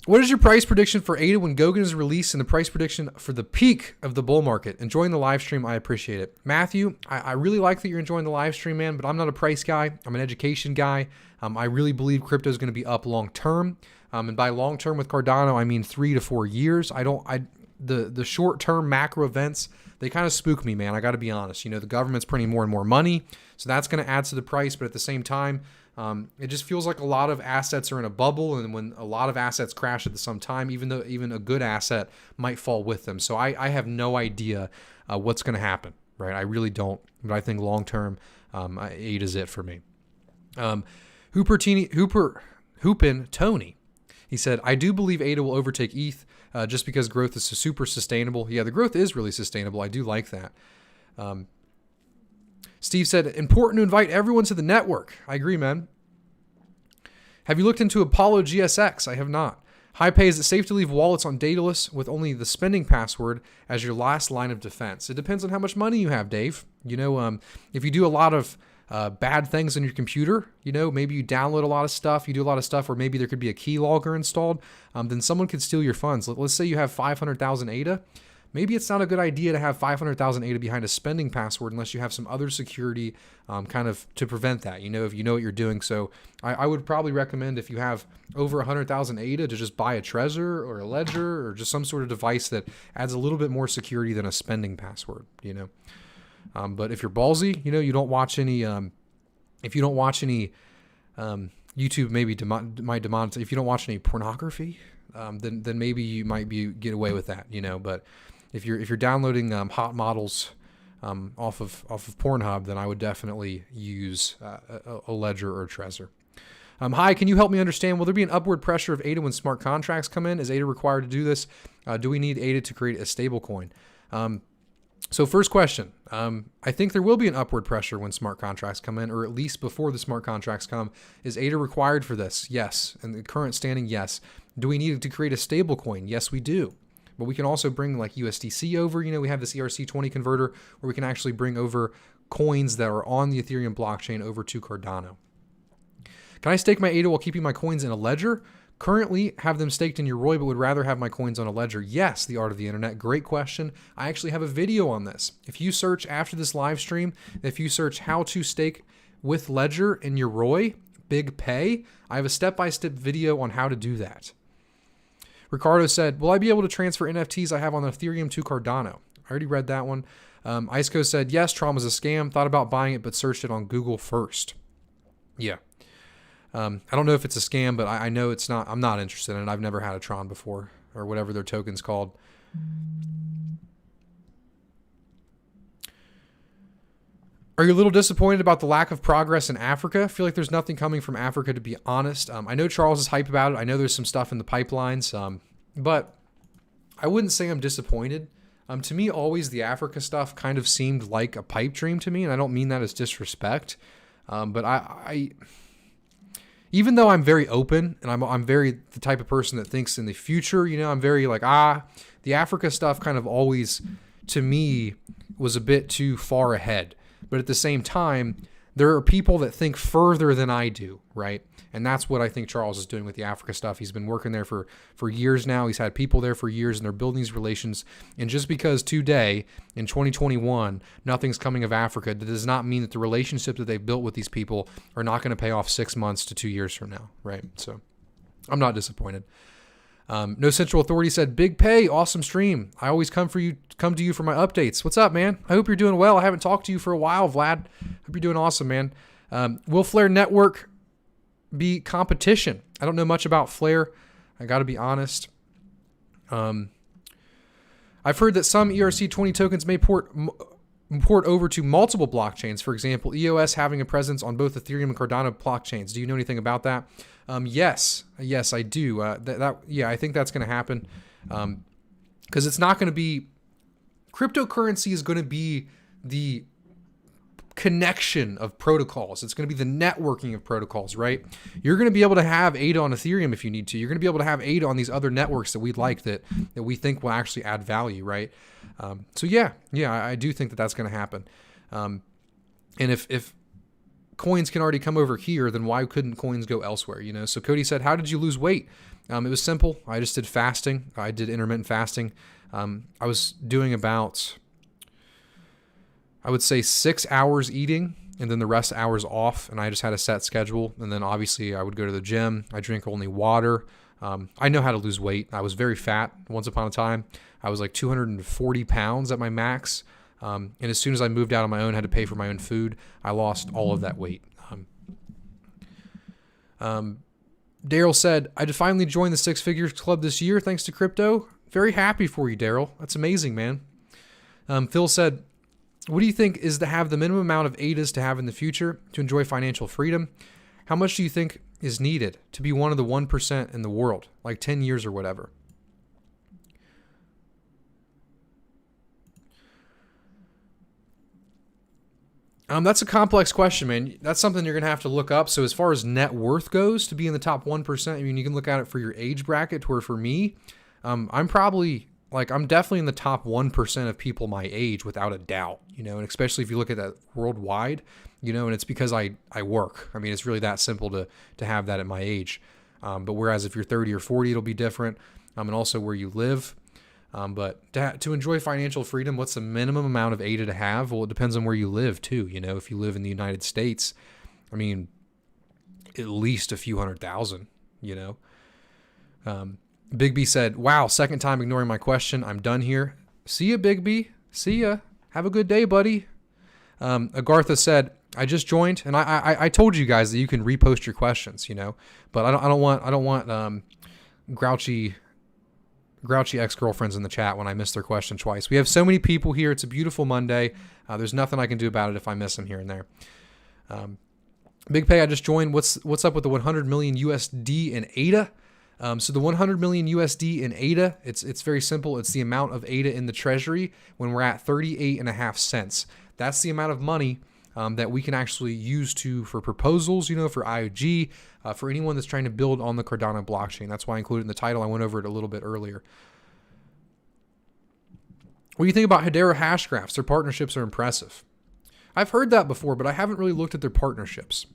What is your price prediction for Aydah when Gogan is released and the price prediction for the peak of the bull market? Enjoying the live stream. I appreciate it. Matthew, I really like that you're enjoying the live stream, man, but I'm not a price guy. I'm an education guy. I really believe crypto is going to be up long term. And by long term with Cardano, I mean 3 to 4 years. The short term macro events, they kind of spook me, man. I got to be honest. The government's printing more and more money, so that's going to add to the price. But at the same time, it just feels like a lot of assets are in a bubble, and when a lot of assets crash at the same time, even a good asset might fall with them. So I have no idea what's going to happen, right? I really don't, but I think long term, Aydah is it for me. Hoopin Tony, he said, I do believe Aydah will overtake ETH just because growth is super sustainable. Yeah, the growth is really sustainable. I do like that. Steve said, important to invite everyone to the network. I agree, man. Have you looked into Apollo GSX? I have not. HiPay, is it safe to leave wallets on Daedalus with only the spending password as your last line of defense? It depends on how much money you have, Dave. If you do a lot of bad things on your computer, maybe you download a lot of stuff, you do a lot of stuff, or maybe there could be a keylogger installed, then someone could steal your funds. Let's say you have 500,000 Aydah. Maybe it's not a good idea to have 500,000 Aydah behind a spending password unless you have some other security kind of to prevent that, if you know what you're doing. So I would probably recommend, if you have over 100,000 Aydah, to just buy a Treasury or a Ledger or just some sort of device that adds a little bit more security than a spending password, But if you're ballsy, you don't watch any, if you don't watch any, YouTube maybe might demonetize. If you don't watch any pornography, then maybe you might get away with that, But if you're downloading hot models off of Pornhub, then I would definitely use a Ledger or a Trezor. Hi, can you help me understand? Will there be an upward pressure of Aydah when smart contracts come in? Is Aydah required to do this? Do we need Aydah to create a stable coin? So first question, I think there will be an upward pressure when smart contracts come in, or at least before the smart contracts come. Is Aydah required for this? Yes. And the current standing, yes. Do we need to create a stable coin? Yes, we do. But we can also bring like USDC over. We have this ERC20 converter where we can actually bring over coins that are on the Ethereum blockchain over to Cardano. Can I stake my Aydah while keeping my coins in a ledger? Currently have them staked in your Roy, but would rather have my coins on a ledger. Yes, the art of the internet. Great question. I actually have a video on this. If you search after this live stream, if you search how to stake with ledger in your Roy, Big Pay, I have a step-by-step video on how to do that. Ricardo said, will I be able to transfer NFTs I have on Ethereum to Cardano? I already read that one. Iceco said, yes, Tron was a scam. Thought about buying it, but searched it on Google first. Yeah. I don't know if it's a scam, but I know it's not. I'm not interested in it. I've never had a Tron before, or whatever their token's called. Are you a little disappointed about the lack of progress in Africa? I feel like there's nothing coming from Africa, to be honest. I know Charles is hype about it. I know there's some stuff in the pipelines, but I wouldn't say I'm disappointed. To me, always the Africa stuff kind of seemed like a pipe dream to me, and I don't mean that as disrespect. But I even though I'm very open and I'm very the type of person that thinks in the future, I'm very like, the Africa stuff kind of always, to me, was a bit too far ahead. But at the same time, there are people that think further than I do, right? And that's what I think Charles is doing with the Africa stuff. He's been working there for years now. He's had people there for years, and they're building these relations. And just because today, in 2021, nothing's coming of Africa, that does not mean that the relationships that they've built with these people are not going to pay off 6 months to 2 years from now, right? So I'm not disappointed. No Central Authority said, Big Pay, awesome stream. I always come to you for my updates. What's up, man? I hope you're doing well. I haven't talked to you for a while, Vlad. Hope you're doing awesome, man. Will Flare Network be competition? I don't know much about Flare. I got to be honest. I've heard that some ERC20 tokens may port over to multiple blockchains. For example, EOS having a presence on both Ethereum and Cardano blockchains. Do you know anything about that? Yes, I do. Yeah, I think that's going to happen. Because it's not going to be, cryptocurrency is going to be the connection of protocols. It's going to be the networking of protocols, right? You're going to be able to have Aydah on Ethereum if you need to. You're going to be able to have Aydah on these other networks that we like, that we think will actually add value, right? So yeah, I do think that that's going to happen. And if coins can already come over here, then why couldn't coins go elsewhere? You know. So Cody said, how did you lose weight? It was simple. I just did fasting. I did intermittent fasting. I was doing about, I would say 6 hours eating and then the rest hours off. And I just had a set schedule. And then obviously I would go to the gym. I drink only water. I know how to lose weight. I was very fat once upon a time. I was like 240 pounds at my max. And as soon as I moved out on my own, had to pay for my own food, I lost all of that weight. Daryl said, I did finally join the Six Figures Club this year thanks to crypto. Very happy for you, Daryl. That's amazing, man. Phil said, what do you think is to have the minimum amount of Aydas to have in the future to enjoy financial freedom? How much do you think is needed to be one of the 1% in the world, like 10 years or whatever? That's a complex question, man. That's something you're going to have to look up. So as far as net worth goes, to be in the top 1%, I mean, you can look at it for your age bracket, to where for me, I'm definitely in the top 1% of people my age without a doubt, you know, and especially if you look at that worldwide, you know, and it's because I work. I mean, it's really that simple to have that at my age. But whereas if you're 30 or 40, it'll be different. And also where you live. But to enjoy financial freedom, what's the minimum amount of Aydah to have? Well, it depends on where you live too. You know, if you live in the United States, I mean, at least a few 100,000, you know. Big B said, wow, second time ignoring my question. I'm done here. See ya, Big B. See ya. Have a good day, buddy. Agartha said, I just joined, and I told you guys that you can repost your questions, you know, but I don't want grouchy ex-girlfriends in the chat when I miss their question twice. We have so many people here. It's a beautiful Monday. There's nothing I can do about it if I miss them here and there. Big Pay, I just joined. What's up with the 100 million USD in Aydah? So the 100 million USD in Aydah, it's very simple. It's the amount of Aydah in the Treasury when we're at 38.5 cents. That's the amount of money that we can actually use for proposals, you know, for IOG, for anyone that's trying to build on the Cardano blockchain. That's why I included it in the title. I went over it a little bit earlier. What do you think about Hedera hash graphs? Their partnerships are impressive. I've heard that before, but I haven't really looked at their partnerships.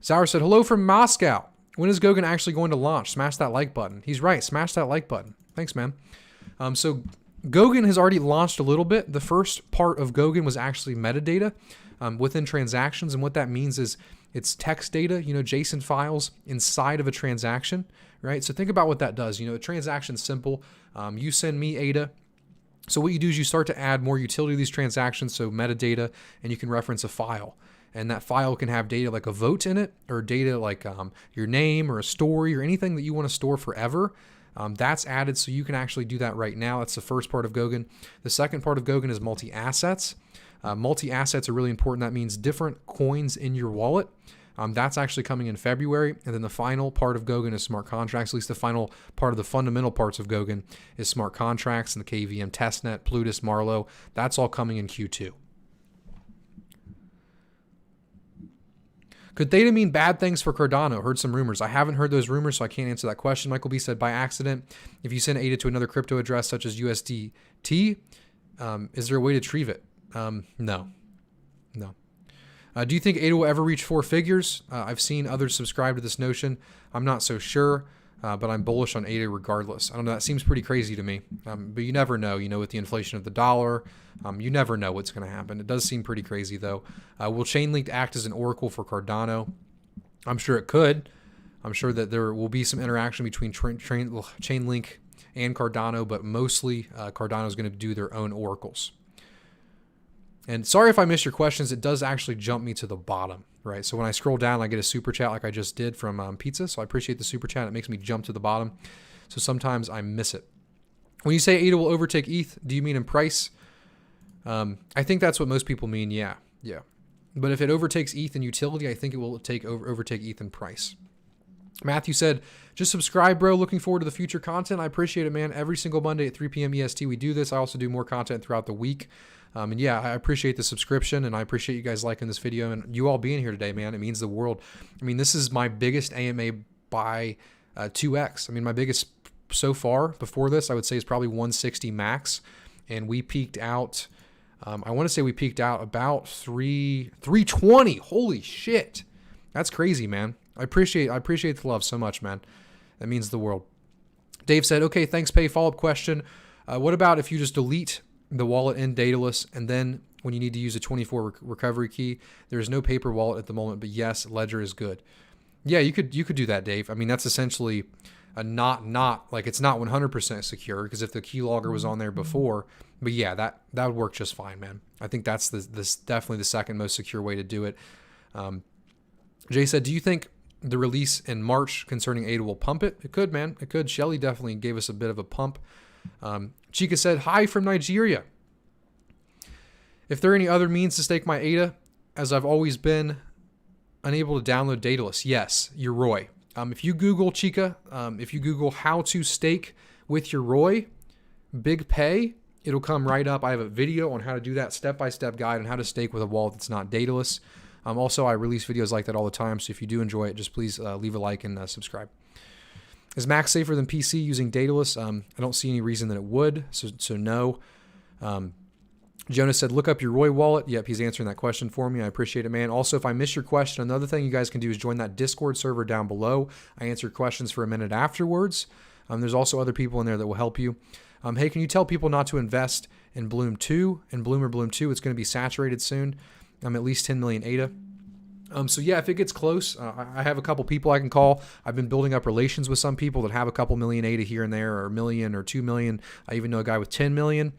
Sauer said, hello from Moscow. When is Gogan actually going to launch? Smash that like button. He's right. Smash that like button. Thanks, man. So Gogan has already launched a little bit. The first part of Gogan was actually metadata within transactions. And what that means is it's text data, you know, JSON files inside of a transaction, right? So think about what that does. You know, a transaction's simple. You send me Aydah. So what you do is you start to add more utility to these transactions, so metadata, and you can reference a file. And that file can have data like a vote in it, or data like your name or a story or anything that you want to store forever. That's added, so you can actually do that right now. That's the first part of Gogan. The second part of Gogan is multi-assets. Multi-assets are really important. That means different coins in your wallet. That's actually coming in February. And then the final part of Gogan is smart contracts. At least the final part of the fundamental parts of Gogan is smart contracts and the KVM testnet, Plutus, Marlowe. That's all coming in Q2. Could Theta mean bad things for Cardano? Heard some rumors. I haven't heard those rumors, so I can't answer that question. Michael B said, by accident, if you send Aydah to another crypto address such as USDT, is there a way to retrieve it? No. Do you think Aydah will ever reach 4 figures? I've seen others subscribe to this notion. I'm not so sure, but I'm bullish on Aydah regardless. I don't know. That seems pretty crazy to me. But you never know, you know, with the inflation of the dollar, you never know what's going to happen. It does seem pretty crazy, though. Will Chainlink act as an oracle for Cardano? I'm sure it could. I'm sure that there will be some interaction between Chainlink and Cardano, but mostly Cardano is going to do their own oracles. And sorry if I missed your questions. It does actually jump me to the bottom, right? So when I scroll down, I get a super chat like I just did from Pizza. So I appreciate the super chat. It makes me jump to the bottom. So sometimes I miss it. When you say Aydah will overtake ETH, do you mean in price? I think that's what most people mean. Yeah. But if it overtakes ETH in utility, I think it will overtake ETH in price. Matthew said, just subscribe, bro. Looking forward to the future content. I appreciate it, man. Every single Monday at 3 p.m. EST, we do this. I also do more content throughout the week. And yeah, I appreciate the subscription, and I appreciate you guys liking this video and you all being here today, man. It means the world. I mean, this is my biggest AMA by 2x. I mean, my biggest so far before this, I would say, is probably 160 max. And we peaked out I want to say we peaked out about 320. Holy shit. That's crazy, man. I appreciate the love so much, man. That means the world. Dave said, okay, thanks, Pay. Follow-up question. What about if you just delete the wallet in Daedalus, and then when you need to use a 24 recovery key, there is no paper wallet at the moment, but yes, Ledger is good. Yeah, you could do that, Dave. I mean, that's essentially a not like it's not 100% secure, because if the keylogger was on there before, but yeah, that would work just fine, man. I think that's this definitely the second most secure way to do it. Jay said, do you think the release in March concerning Aydah will pump it? It could, man. It could. Shelly definitely gave us a bit of a pump. Chica said, hi from Nigeria. If there are any other means to stake my Aydah, as I've always been unable to download Daedalus. Yes, your Roy. If you Google Chica, if you Google how to stake with your Roy, Big Pay, it'll come right up. I have a video on how to do that, step-by-step guide on how to stake with a wallet that's not Daedalus. Also, I release videos like that all the time, so if you do enjoy it, just please leave a like and subscribe. Is Max safer than PC using Daedalus? I don't see any reason that it would, so no. Jonas said, look up your Roy wallet. Yep, he's answering that question for me. I appreciate it, man. Also, if I miss your question, another thing you guys can do is join that Discord server down below. I answer questions for a minute afterwards. There's also other people in there that will help you. Hey, can you tell people not to invest in Bloom 2? In Bloom or Bloom 2, it's going to be saturated soon. At least 10 million Aydah. So yeah, if it gets close, I have a couple people I can call. I've been building up relations with some people that have a couple million Aydah here and there, or a million or 2 million. I even know a guy with 10 million.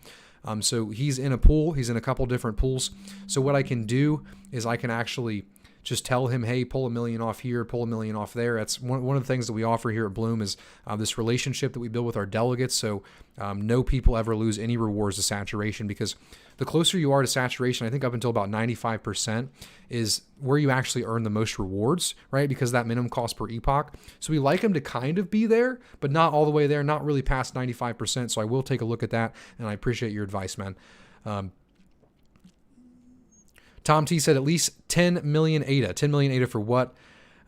So he's in a pool. He's in a couple different pools. So what I can do is I can actually just tell him, hey, pull $1 million off here, pull $1 million off there. That's one of the things that we offer here at Bloom is this relationship that we build with our delegates. So no people ever lose any rewards to saturation, because the closer you are to saturation, I think up until about 95% is where you actually earn the most rewards, right? Because that minimum cost per epoch. So we like them to kind of be there, but not all the way there, not really past 95%. So I will take a look at that, and I appreciate your advice, man. Tom T said at least 10 million Aydah. 10 million Aydah for what?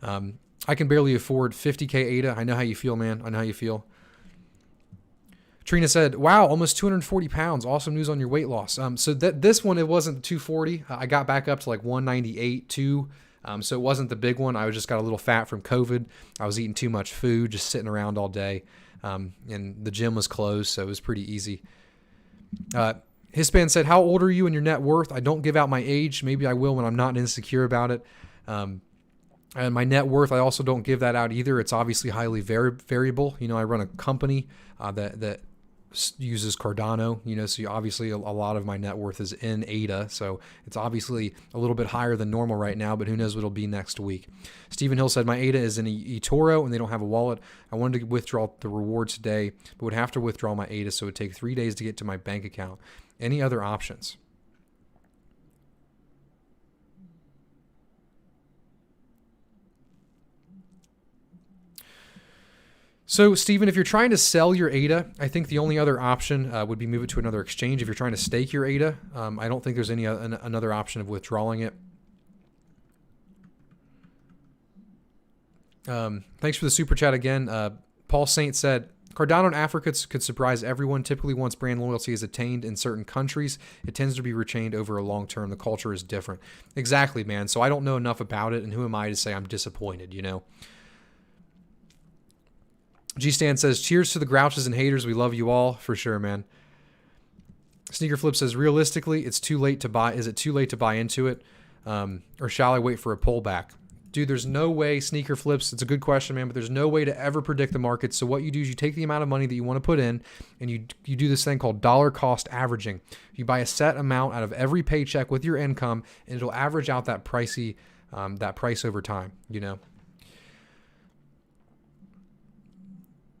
I can barely afford 50K Aydah. I know how you feel, man. I know how you feel. Trina said, wow, almost 240 pounds. Awesome news on your weight loss. So this one, it wasn't 240. I got back up to like 198, 2. So it wasn't the big one. I just got a little fat from COVID. I was eating too much food, just sitting around all day. And the gym was closed, so it was pretty easy. Hispan said, how old are you and your net worth? I don't give out my age. Maybe I will when I'm not insecure about it. And my net worth, I also don't give that out either. It's obviously highly variable. You know, I run a company that uses Cardano, you know, so obviously a lot of my net worth is in Aydah. So it's obviously a little bit higher than normal right now, but who knows what it'll be next week. Stephen Hill said, my Aydah is in eToro and they don't have a wallet. I wanted to withdraw the reward today, but would have to withdraw my Aydah, so it would take 3 days to get to my bank account. Any other options? So, Stephen, if you're trying to sell your Aydah, I think the only other option would be move it to another exchange. If you're trying to stake your Aydah, I don't think there's any another option of withdrawing it. Thanks for the super chat again. Paul Saint said, Cardano in Africa could surprise everyone. Typically, once brand loyalty is attained in certain countries, it tends to be retained over a long term. The culture is different. Exactly, man. So I don't know enough about it, and who am I to say I'm disappointed, you know? G-Stan says, cheers to the grouches and haters. We love you all. For sure, man. Sneaker Flip says, realistically, it's too late to buy. Is it too late to buy into it? Or shall I wait for a pullback? Dude, there's no way, Sneaker Flips, it's a good question, man, but there's no way to ever predict the market. So what you do is you take the amount of money that you want to put in, and you do this thing called dollar cost averaging. You buy a set amount out of every paycheck with your income, and it'll average out that price over time, you know?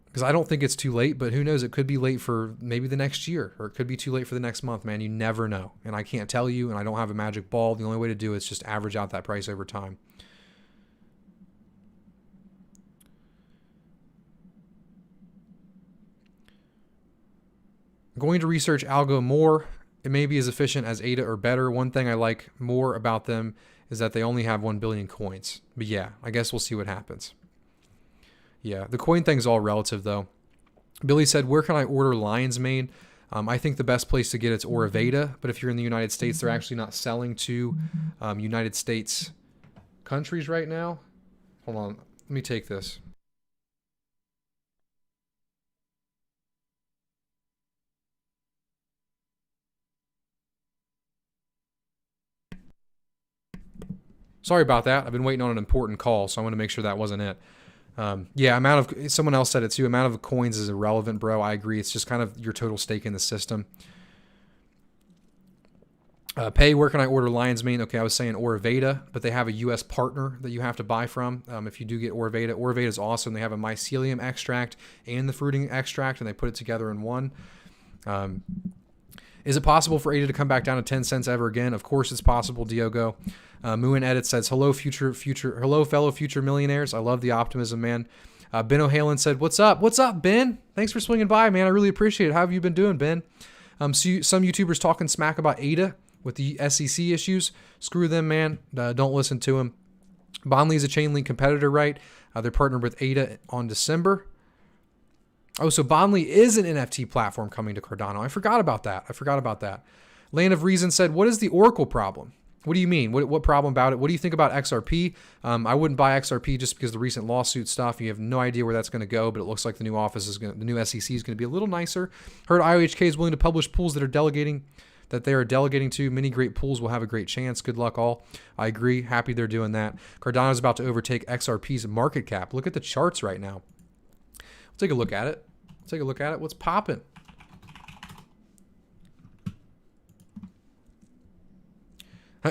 Because I don't think it's too late, but who knows? It could be late for maybe the next year, or it could be too late for the next month, man. You never know. And I can't tell you, and I don't have a magic ball. The only way to do it is just average out that price over time. I'm going to research Algo more. It may be as efficient as Aydah or better. One thing I like more about them is that they only have 1 billion coins. But yeah, I guess we'll see what happens. Yeah, the coin thing's all relative, though. Billy said, where can I order lion's mane? I think the best place to get it's Aydah, but if you're in the United States, they're actually not selling to United States countries right now. Hold on, let me take this. Sorry about that. I've been waiting on an important call, so I want to make sure that wasn't it. Yeah, someone else said it too. Amount of coins is irrelevant, bro. I agree. It's just kind of your total stake in the system. Pay, where can I order lion's mane? Okay, I was saying Aydah, but they have a U.S. partner that you have to buy from. If you do get Aydah, Aydah is awesome. They have a mycelium extract and the fruiting extract, and they put it together in one. Is it possible for Aydah to come back down to 10 cents ever again? Of course it's possible, Diogo. Muin Edit says, hello, hello, fellow future millionaires. I love the optimism, man. Ben O'Halen said, what's up? What's up, Ben? Thanks for swinging by, man. I really appreciate it. How have you been doing, Ben? Some YouTubers talking smack about Aydah with the SEC issues. Screw them, man. Don't listen to them. Bondly's a Chainlink competitor, right? They're partnered with Aydah on December. Oh, so Bondly is an NFT platform coming to Cardano. I forgot about that. Land of Reason said, what is the Oracle problem? What do you mean? What problem about it? What do you think about XRP? I wouldn't buy XRP just because of the recent lawsuit stuff. You have no idea where that's going to go, but it looks like the new the new SEC is going to be a little nicer. Heard IOHK is willing to publish pools that they are delegating to. Many great pools will have a great chance. Good luck all. I agree. Happy they're doing that. Cardano is about to overtake XRP's market cap. Look at the charts right now. Take a look at it. What's popping?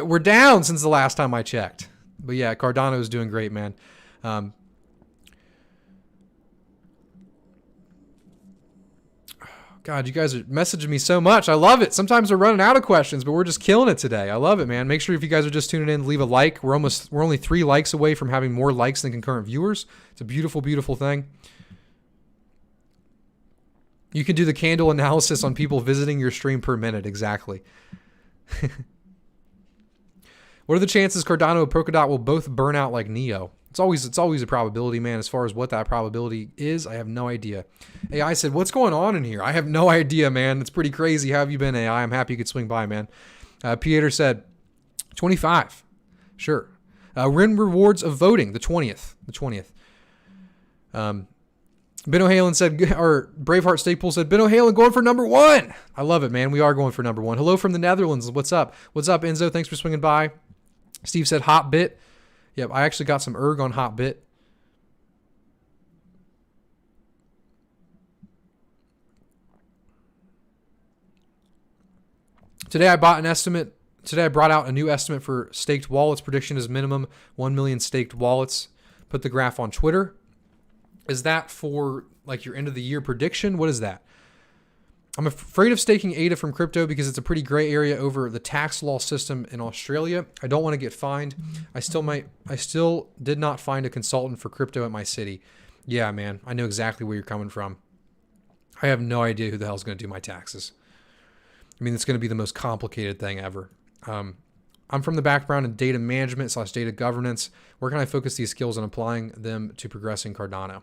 We're down since the last time I checked. But yeah, Cardano is doing great, man. God, you guys are messaging me so much. I love it. Sometimes we're running out of questions, but we're just killing it today. I love it, man. Make sure if you guys are just tuning in, leave a like. We're only 3 likes away from having more likes than concurrent viewers. It's a beautiful, beautiful thing. You can do the candle analysis on people visiting your stream per minute. Exactly. What are the chances Cardano and Polkadot will both burn out like Neo? It's always a probability, man. As far as what that probability is, I have no idea. AI said, what's going on in here? I have no idea, man. It's pretty crazy. How have you been, AI? I'm happy you could swing by, man. Pieter said, 25. Sure. Win rewards of voting, the 20th. Ben O'Halen said, or Braveheart Staple said, Ben O'Halen going for number 1. I love it, man. We are going for number 1. Hello from the Netherlands. What's up? What's up, Enzo? Thanks for swinging by. Steve said, Hotbit. Yep, I actually got some erg on Hotbit. Today I brought out a new estimate for staked wallets. Prediction is minimum 1 million staked wallets. Put the graph on Twitter. Is that for like your end of the year prediction? What is that? I'm afraid of staking Aydah from crypto because it's a pretty gray area over the tax law system in Australia. I don't want to get fined. I still did not find a consultant for crypto at my city. Yeah, man, I know exactly where you're coming from. I have no idea who the hell is going to do my taxes. I mean, it's going to be the most complicated thing ever. I'm from the background in data management / data governance. Where can I focus these skills and applying them to progressing Cardano?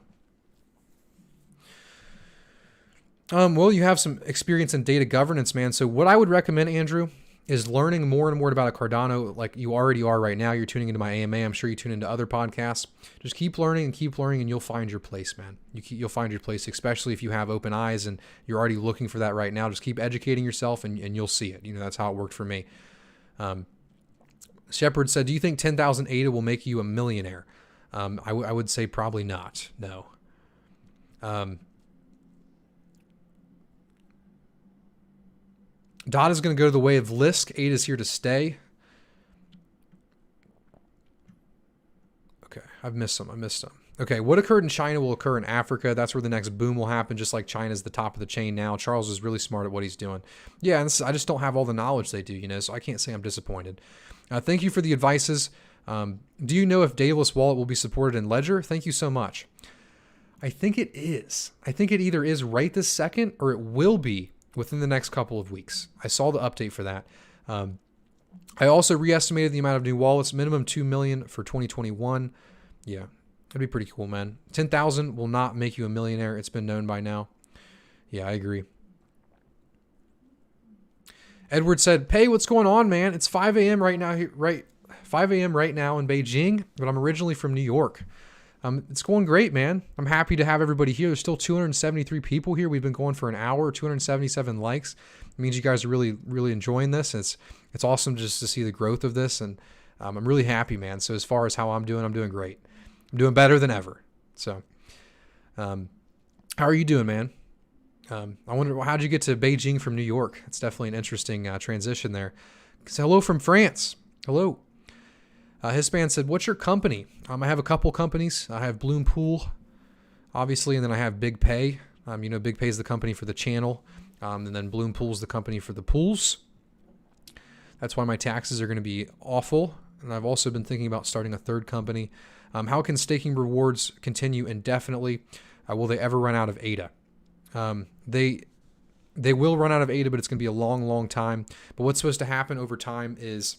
Well, you have some experience in data governance, man. So what I would recommend, Andrew, is learning more and more about a Cardano like you already are right now. You're tuning into my AMA. I'm sure you tune into other podcasts. Just keep learning, and you'll find your place, man. You'll find your place, especially if you have open eyes and you're already looking for that right now. Just keep educating yourself, and you'll see it. You know, that's how it worked for me. Shepard said, do you think 10,000 Aydah will make you a millionaire? I would say probably not. No. DOT is going to go the way of Lisk. Aydah is here to stay. Okay, I've missed some. Okay, what occurred in China will occur in Africa. That's where the next boom will happen, just like China's the top of the chain now. Charles is really smart at what he's doing. Yeah, and I just don't have all the knowledge they do, so I can't say I'm disappointed. Thank you for the advices. Do you know if Daedalus wallet will be supported in Ledger? Thank you so much. I think it is. I think it either is right this second or it will be within the next couple of weeks. I saw the update for that. I also re-estimated the amount of new wallets, minimum 2 million for 2021. Yeah, that'd be pretty cool, man. 10,000 will not make you a millionaire. It's been known by now. Yeah, I agree. Edward said, "Pay, what's going on, man? It's 5 a.m. right now, 5 a.m. right now in Beijing, but I'm originally from New York. It's going great, man. I'm happy to have everybody here. There's still 273 people here. We've been going for an hour, 277 likes. It means you guys are really, really enjoying this. It's awesome just to see the growth of this, and I'm really happy, man. So as far as how I'm doing great. I'm doing better than ever. So, how are you doing, man? I wonder, how'd you get to Beijing from New York? It's definitely an interesting transition there. So hello from France. Hello. Hispan said, "What's your company?" I have a couple companies. I have Bloom Pool, obviously, and then I have Big Pay. Big Pay is the company for the channel, and then Bloom Pool is the company for the pools. That's why my taxes are going to be awful. And I've also been thinking about starting a third company. How can staking rewards continue indefinitely? Will they ever run out of Aydah? They will run out of Aydah, but it's going to be a long, long time. But what's supposed to happen over time is,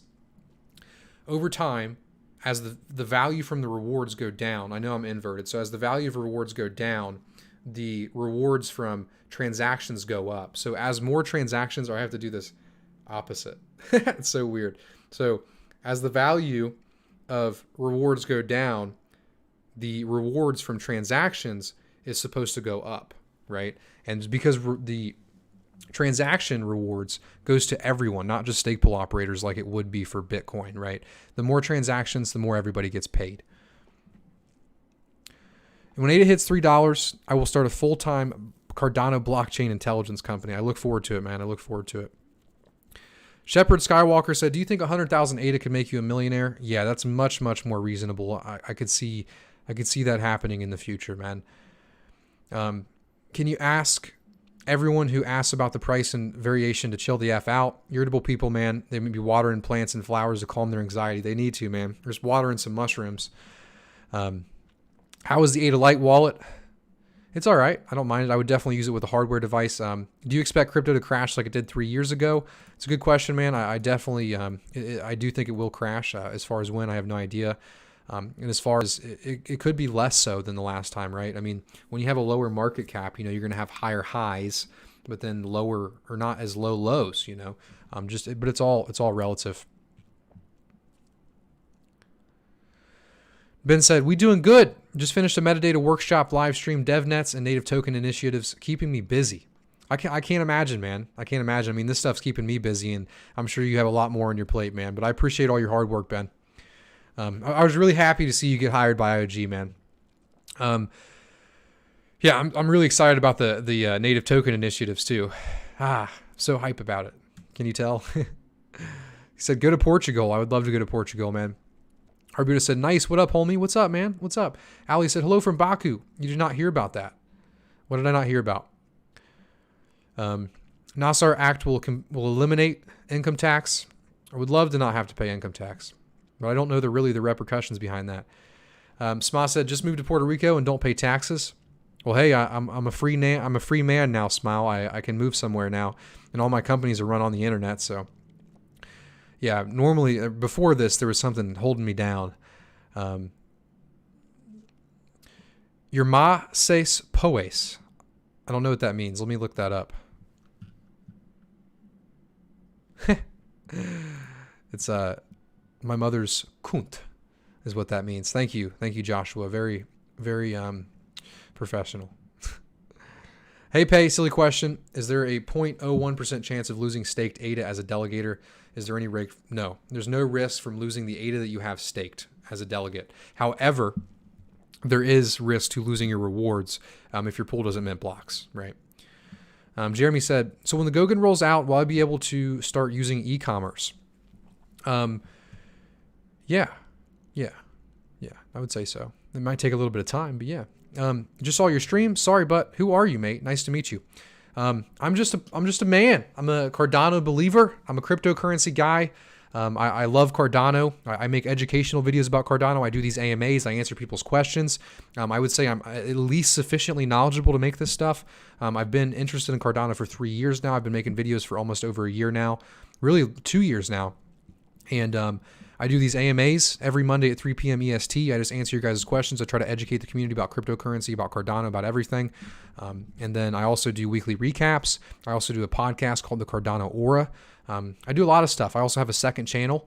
over time, as the value from the rewards go down, I know I'm inverted, so as the value of rewards go down, the rewards from transactions go up. So as more transactions, or I have to do this opposite. It's so weird. So as the value of rewards go down, the rewards from transactions is supposed to go up, right? And because the transaction rewards goes to everyone, not just stake pool operators like it would be for Bitcoin, right? The more transactions, the more everybody gets paid. And when Aydah hits $3, I will start a full-time Cardano blockchain intelligence company. I look forward to it, man. I look forward to it. Shepard Skywalker said, "Do you think 100,000 Aydah could make you a millionaire?" Yeah, that's much, much more reasonable. I could see that happening in the future, man. Can you ask everyone who asks about the price and variation to chill the F out? Irritable people, man, they may be watering plants and flowers to calm their anxiety. They need to, man. There's water and some mushrooms. How is the Aydah Lite wallet? It's all right. I don't mind it. I would definitely use it with a hardware device. Do you expect crypto to crash like it did 3 years ago? It's a good question, man. I definitely, I do think it will crash. As far as when, I have no idea. And as far as it could be less so than the last time, right? I mean, when you have a lower market cap, you're going to have higher highs, but then lower or not as low lows, but it's all relative. Ben said, "We doing good. Just finished a metadata workshop, live stream, DevNets, and native token initiatives, keeping me busy." I can't imagine, man. I can't imagine. I mean, this stuff's keeping me busy, and I'm sure you have a lot more on your plate, man. But I appreciate all your hard work, Ben. I was really happy to see you get hired by IOG, man. Yeah, I'm really excited about the native token initiatives too. So hype about it. Can you tell? He said, "Go to Portugal." I would love to go to Portugal, man. Arbuda said, "Nice. What up, homie? What's up, man? What's up?" Ali said, "Hello from Baku." You did not hear about that. What did I not hear about? Nassar Act will eliminate income tax. I would love to not have to pay income tax, but I don't know the repercussions behind that. Sma said, "Just move to Puerto Rico and don't pay taxes." Well, hey, I'm a free man now, Smile. I can move somewhere now, and all my companies are run on the internet. So, yeah, normally before this there was something holding me down. Your ma ses poes. I don't know what that means. Let me look that up. It's my mother's kunt is what that means. Thank you, Joshua. Very, very professional. Hey, Pay, silly question. Is there a 0.01% chance of losing staked Aydah as a delegator? Is there any risk? No, there's no risk from losing the Aydah that you have staked as a delegate. However, there is risk to losing your rewards if your pool doesn't mint blocks, right? Jeremy said, "So when the Gogan rolls out, will I be able to start using e-commerce?" Yeah, I would say so. It might take a little bit of time, but yeah. Just saw your stream. Sorry, but who are you, mate? Nice to meet you. I'm just a man. I'm a Cardano believer. I'm a cryptocurrency guy. I love Cardano. I make educational videos about Cardano. I do these AMAs. I answer people's questions. I would say I'm at least sufficiently knowledgeable to make this stuff. I've been interested in Cardano for 3 years now. I've been making videos for almost over a year now, really 2 years now. And I do these AMAs every Monday at 3 p.m. EST. I just answer your guys' questions. I try to educate the community about cryptocurrency, about Cardano, about everything. And then I also do weekly recaps. I also do a podcast called the Cardano Aura. I do a lot of stuff. I also have a second channel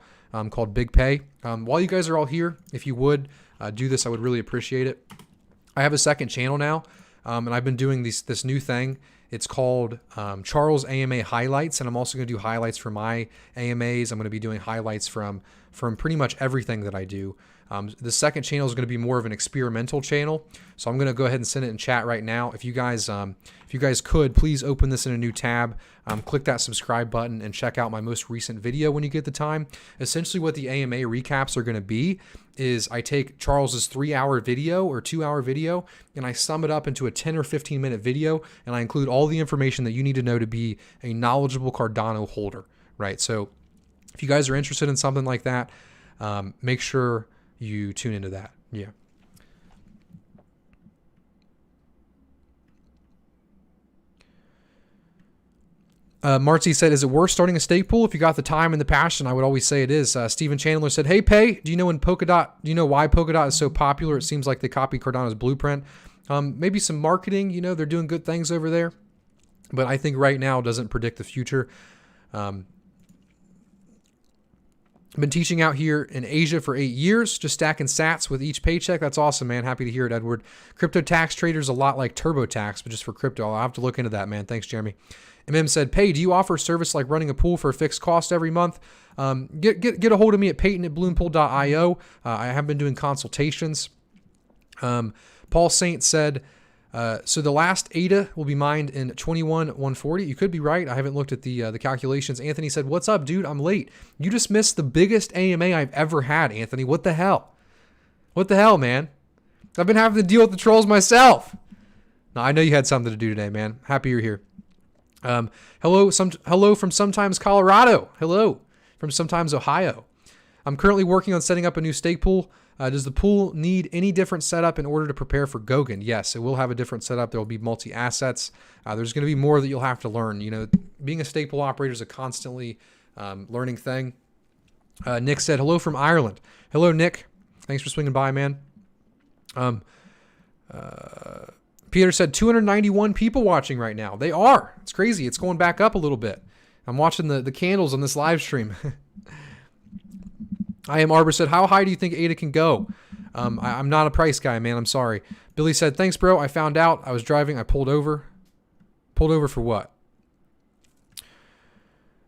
called Big Pay. While you guys are all here, if you would do this, I would really appreciate it. I have a second channel now, and I've been doing this new thing. It's called Charles AMA Highlights, and I'm also going to do highlights for my AMAs. I'm going to be doing highlights from pretty much everything that I do. The second channel is going to be more of an experimental channel, so I'm going to go ahead and send it in chat right now. If you guys could, please open this in a new tab, click that subscribe button, and check out my most recent video when you get the time. Essentially, what the AMA recaps are going to be is I take Charles's 3-hour video or 2-hour video, and I sum it up into a 10 or 15-minute video, and I include all the information that you need to know to be a knowledgeable Cardano holder, right? So if you guys are interested in something like that, make sure you tune into that. Yeah. Marty said, is it worth starting a stake pool? If you got the time and the passion, I would always say it is. Steven Chandler said, hey, Pay, do you know why Polkadot is so popular? It seems like they copied Cardano's blueprint. Maybe some marketing, they're doing good things over there. But I think right now doesn't predict the future. I've been teaching out here in Asia for 8 years, just stacking sats with each paycheck. That's awesome, man. Happy to hear it, Edward. Crypto tax traders a lot like TurboTax, but just for crypto. I'll have to look into that, man. Thanks, Jeremy. MM said, Pay, do you offer service like running a pool for a fixed cost every month? Get a hold of me at peyton@bloompool.io. I have been doing consultations. Paul Saint said, so the last Aydah will be mined in 21,140. You could be right. I haven't looked at the calculations. Anthony said, what's up, dude? I'm late. You just missed the biggest AMA I've ever had, Anthony. What the hell? What the hell, man? I've been having to deal with the trolls myself. No, I know you had something to do today, man. Happy you're here. Hello from Sometimes Colorado. Hello from Sometimes Ohio. I'm currently working on setting up a new stake pool. Does the pool need any different setup in order to prepare for Gogan? Yes, it will have a different setup. There will be multi-assets. There's going to be more that you'll have to learn. Being a stake pool operator is a constantly learning thing. Nick said, hello from Ireland. Hello, Nick. Thanks for swinging by, man. Peter said 291 people watching right now. They are. It's crazy. It's going back up a little bit. I'm watching the candles on this live stream. I am Arbor said, how high do you think Aydah can go? I'm not a price guy, man. I'm sorry. Billy said, thanks, bro. I found out. I was driving. I pulled over. Pulled over for what?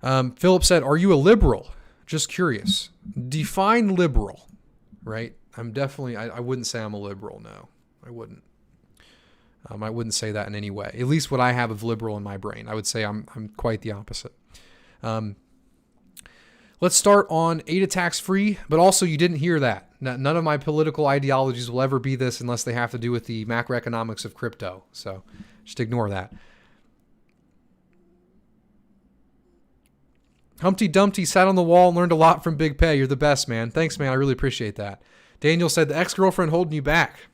Philip said, are you a liberal? Just curious. Define liberal, right? I'm definitely, I wouldn't say I'm a liberal. No, I wouldn't. I wouldn't say that in any way. At least what I have of liberal in my brain. I would say I'm quite the opposite. Let's start on Aydah tax-free, but also you didn't hear that. None of my political ideologies will ever be this unless they have to do with the macroeconomics of crypto. So just ignore that. Humpty Dumpty sat on the wall and learned a lot from Big Pay. You're the best, man. Thanks, man. I really appreciate that. Daniel said, the ex-girlfriend holding you back.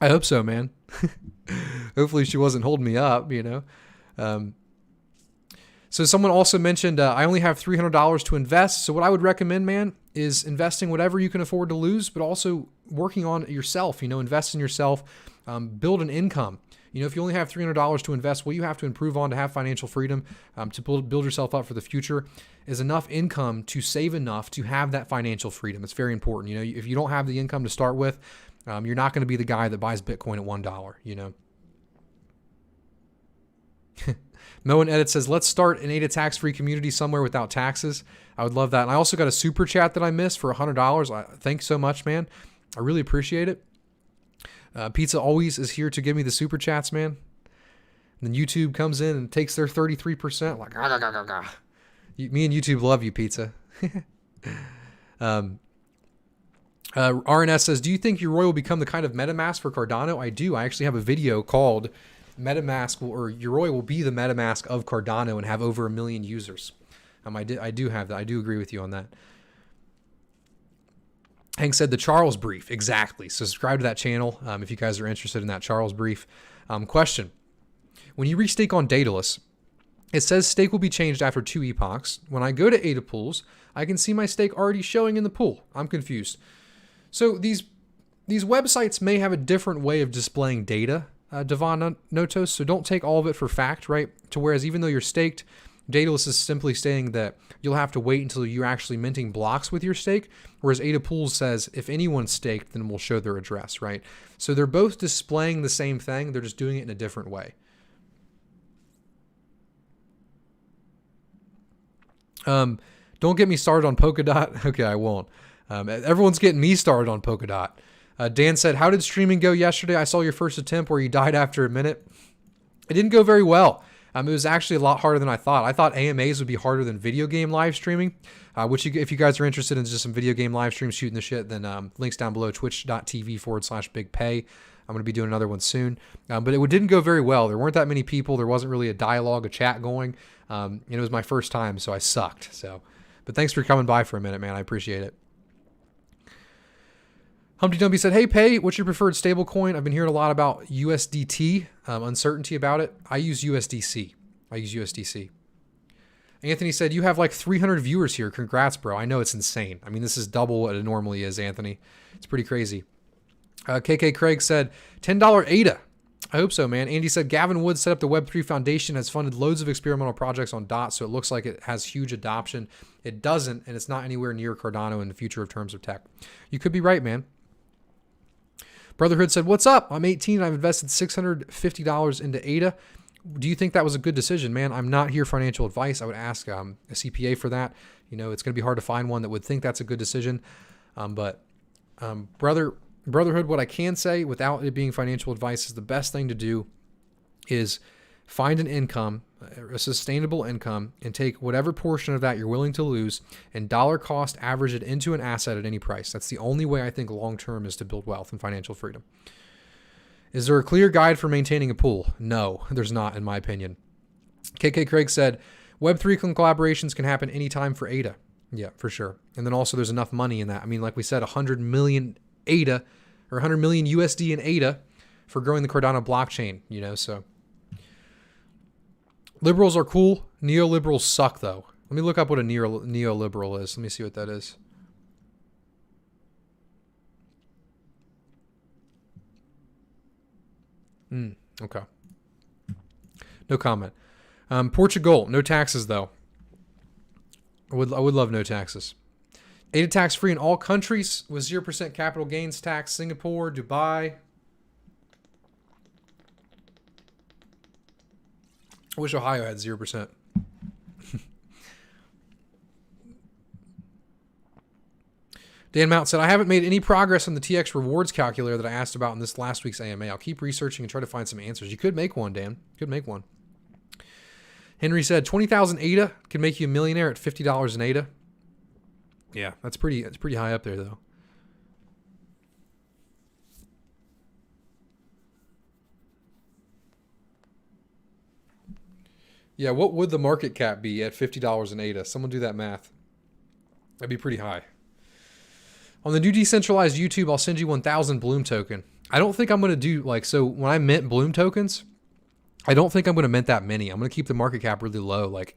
I hope so, man. Hopefully she wasn't holding me up, So someone also mentioned, I only have $300 to invest. So what I would recommend, man, is investing whatever you can afford to lose, but also working on yourself, invest in yourself, build an income. If you only have $300 to invest, what you have to improve on to have financial freedom, to build yourself up for the future, is enough income to save enough to have that financial freedom. It's very important. If you don't have the income to start with, you're not going to be the guy that buys Bitcoin at $1, Moen Edit says, let's start an Aydah tax-free community somewhere without taxes. I would love that. And I also got a super chat that I missed for $100. Thanks so much, man. I really appreciate it. Pizza always is here to give me the super chats, man. And then YouTube comes in and takes their 33%. Like, me and YouTube love you, Pizza. RNS says, do you think Yoroi will become the kind of MetaMask for Cardano? I do. I actually have a video called Yoroi will be the MetaMask of Cardano and have over 1 million users. I do have that. I do agree with you on that. Hank said the Charles brief. Exactly. So subscribe to that channel if you guys are interested in that Charles brief. Question. When you restake on Daedalus, It says stake will be changed after 2 epochs. When I go to Aydah pools, I can see my stake already showing in the pool. I'm confused. So these websites may have a different way of displaying data, Devon Notos, so don't take all of it for fact, right? To whereas even though you're staked, Daedalus is simply saying that you'll have to wait until you're actually minting blocks with your stake, whereas Aydah Pools says if anyone's staked, then we'll show their address, right? So they're both displaying the same thing, they're just doing it in a different way. Don't get me started on Polkadot. Okay, I won't. Everyone's getting me started on Polkadot. Dan said, how did streaming go yesterday? I saw your first attempt where you died after a minute. It didn't go very well. It was actually a lot harder than I thought. I thought AMAs would be harder than video game live streaming, which if you guys are interested in just some video game live streams shooting the shit, then links down below, twitch.tv/bigpay. I'm going to be doing another one soon. But it didn't go very well. There weren't that many people. There wasn't really a dialogue, a chat going. It was my first time, so I sucked. But thanks for coming by for a minute, man. I appreciate it. Humpty Dumpty said, hey, Pay, what's your preferred stablecoin? I've been hearing a lot about USDT, uncertainty about it. I use USDC. Anthony said, you have like 300 viewers here. Congrats, bro. I know it's insane. I mean, this is double what it normally is, Anthony. It's pretty crazy. KK Craig said, $10 Aydah. I hope so, man. Andy said, Gavin Wood set up the Web3 Foundation, has funded loads of experimental projects on DOT, so it looks like it has huge adoption. It doesn't, and it's not anywhere near Cardano in the future of terms of tech. You could be right, man. Brotherhood said, what's up? I'm 18 and I've invested $650 into Aydah. Do you think that was a good decision, man? I'm not here for financial advice. I would ask a CPA for that. You know, it's going to be hard to find one that would think that's a good decision. Brotherhood, what I can say without it being financial advice is the best thing to do is find an income, a sustainable income, and take whatever portion of that you're willing to lose and dollar cost average it into an asset at any price. That's the only way I think long-term is to build wealth and financial freedom. Is there a clear guide for maintaining a pool? No, there's not, in my opinion. KK Craig said, Web3 collaborations can happen anytime for Aydah. Yeah, for sure. And then also there's enough money in that. I mean, like we said, 100 million Aydah or 100 million USD in Aydah for growing the Cardano blockchain, you know, so. Liberals are cool. Neoliberals suck, though. Let me look up what a neoliberal is. Let me see what that is. Okay. No comment. Portugal, no taxes, though. I would love no taxes. Aydah tax free in all countries with 0% capital gains tax. Singapore, Dubai. I wish Ohio had 0%. Dan Mount said, I haven't made any progress on the TX rewards calculator that I asked about in this last week's AMA. I'll keep researching and try to find some answers. You could make one, Dan. You could make one. Henry said, 20,000 Aydah can make you a millionaire at $50 in Aydah. Yeah, that's pretty high up there, though. Yeah, what would the market cap be at $50 in Aydah? Someone do that math. That'd be pretty high. On the new decentralized YouTube, I'll send you 1,000 Bloom token. I don't think I'm going to do, like, so when I mint Bloom tokens, I don't think I'm going to mint that many. I'm going to keep the market cap really low, like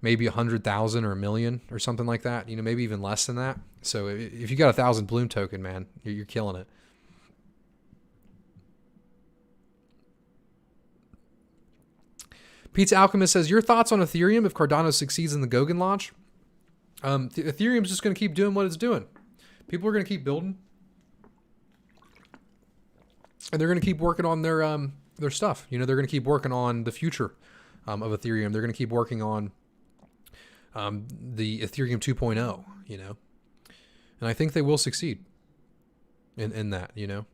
maybe 100,000 or a million or something like that. You know, maybe even less than that. So if you got 1,000 Bloom token, man, you're killing it. Pizza Alchemist says, your thoughts on Ethereum if Cardano succeeds in the Gogan launch? Ethereum's just going to keep doing what it's doing. People are going to keep building. And they're going to keep working on their stuff. You know, they're going to keep working on the future of Ethereum. They're going to keep working on the Ethereum 2.0, you know. And I think they will succeed in that, you know.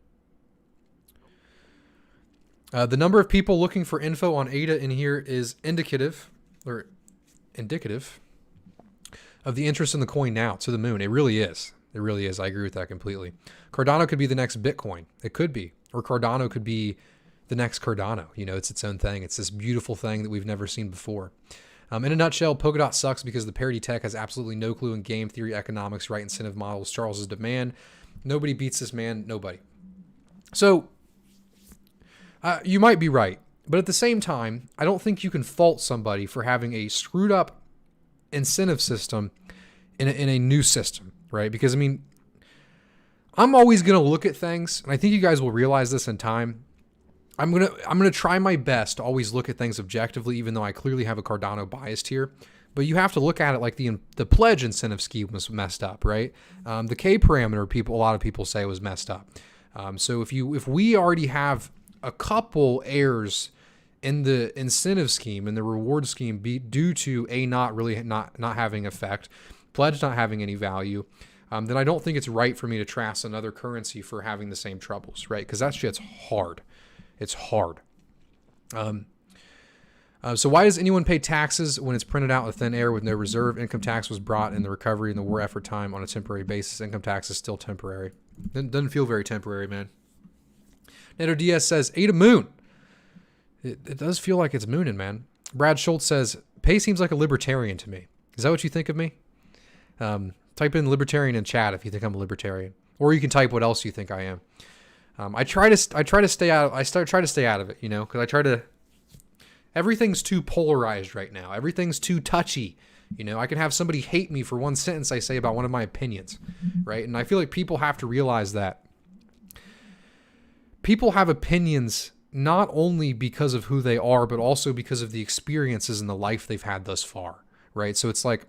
The number of people looking for info on Aydah in here is indicative of the interest in the coin now to the moon. It really is. It really is. I agree with that completely. Cardano could be the next Bitcoin. It could be. Or Cardano could be the next Cardano. You know, it's its own thing. It's this beautiful thing that we've never seen before. In a nutshell, Polkadot sucks because the parity tech has absolutely no clue in game theory, economics, right incentive models, Charles's demand. Nobody beats this man. Nobody. So, you might be right. But at the same time, I don't think you can fault somebody for having a screwed up incentive system in a new system, right? Because I mean, I'm always going to look at things, and I think you guys will realize this in time. I'm gonna try my best to always look at things objectively, even though I clearly have a Cardano bias here. But you have to look at it like the pledge incentive scheme was messed up, right? The K parameter, a lot of people say was messed up. So if we already have a couple errors in the incentive scheme and the reward scheme due to not having effect, pledge not having any value, then I don't think it's right for me to trust another currency for having the same troubles, right? Because that shit's hard. It's hard. So why does anyone pay taxes when it's printed out in thin air with no reserve? Income tax was brought in the recovery and the war effort time on a temporary basis. Income tax is still temporary. Doesn't feel very temporary, man. Neto Diaz says, Aydah moon. It does feel like it's mooning, man. Brad Schultz says, Pay seems like a libertarian to me. Is that what you think of me? Type in libertarian in chat if you think I'm a libertarian. Or you can type what else you think I am. I try to stay out of it, you know, because everything's too polarized right now. Everything's too touchy. You know, I can have somebody hate me for one sentence I say about one of my opinions, right? And I feel like people have to realize that people have opinions not only because of who they are, but also because of the experiences and the life they've had thus far, right? So it's like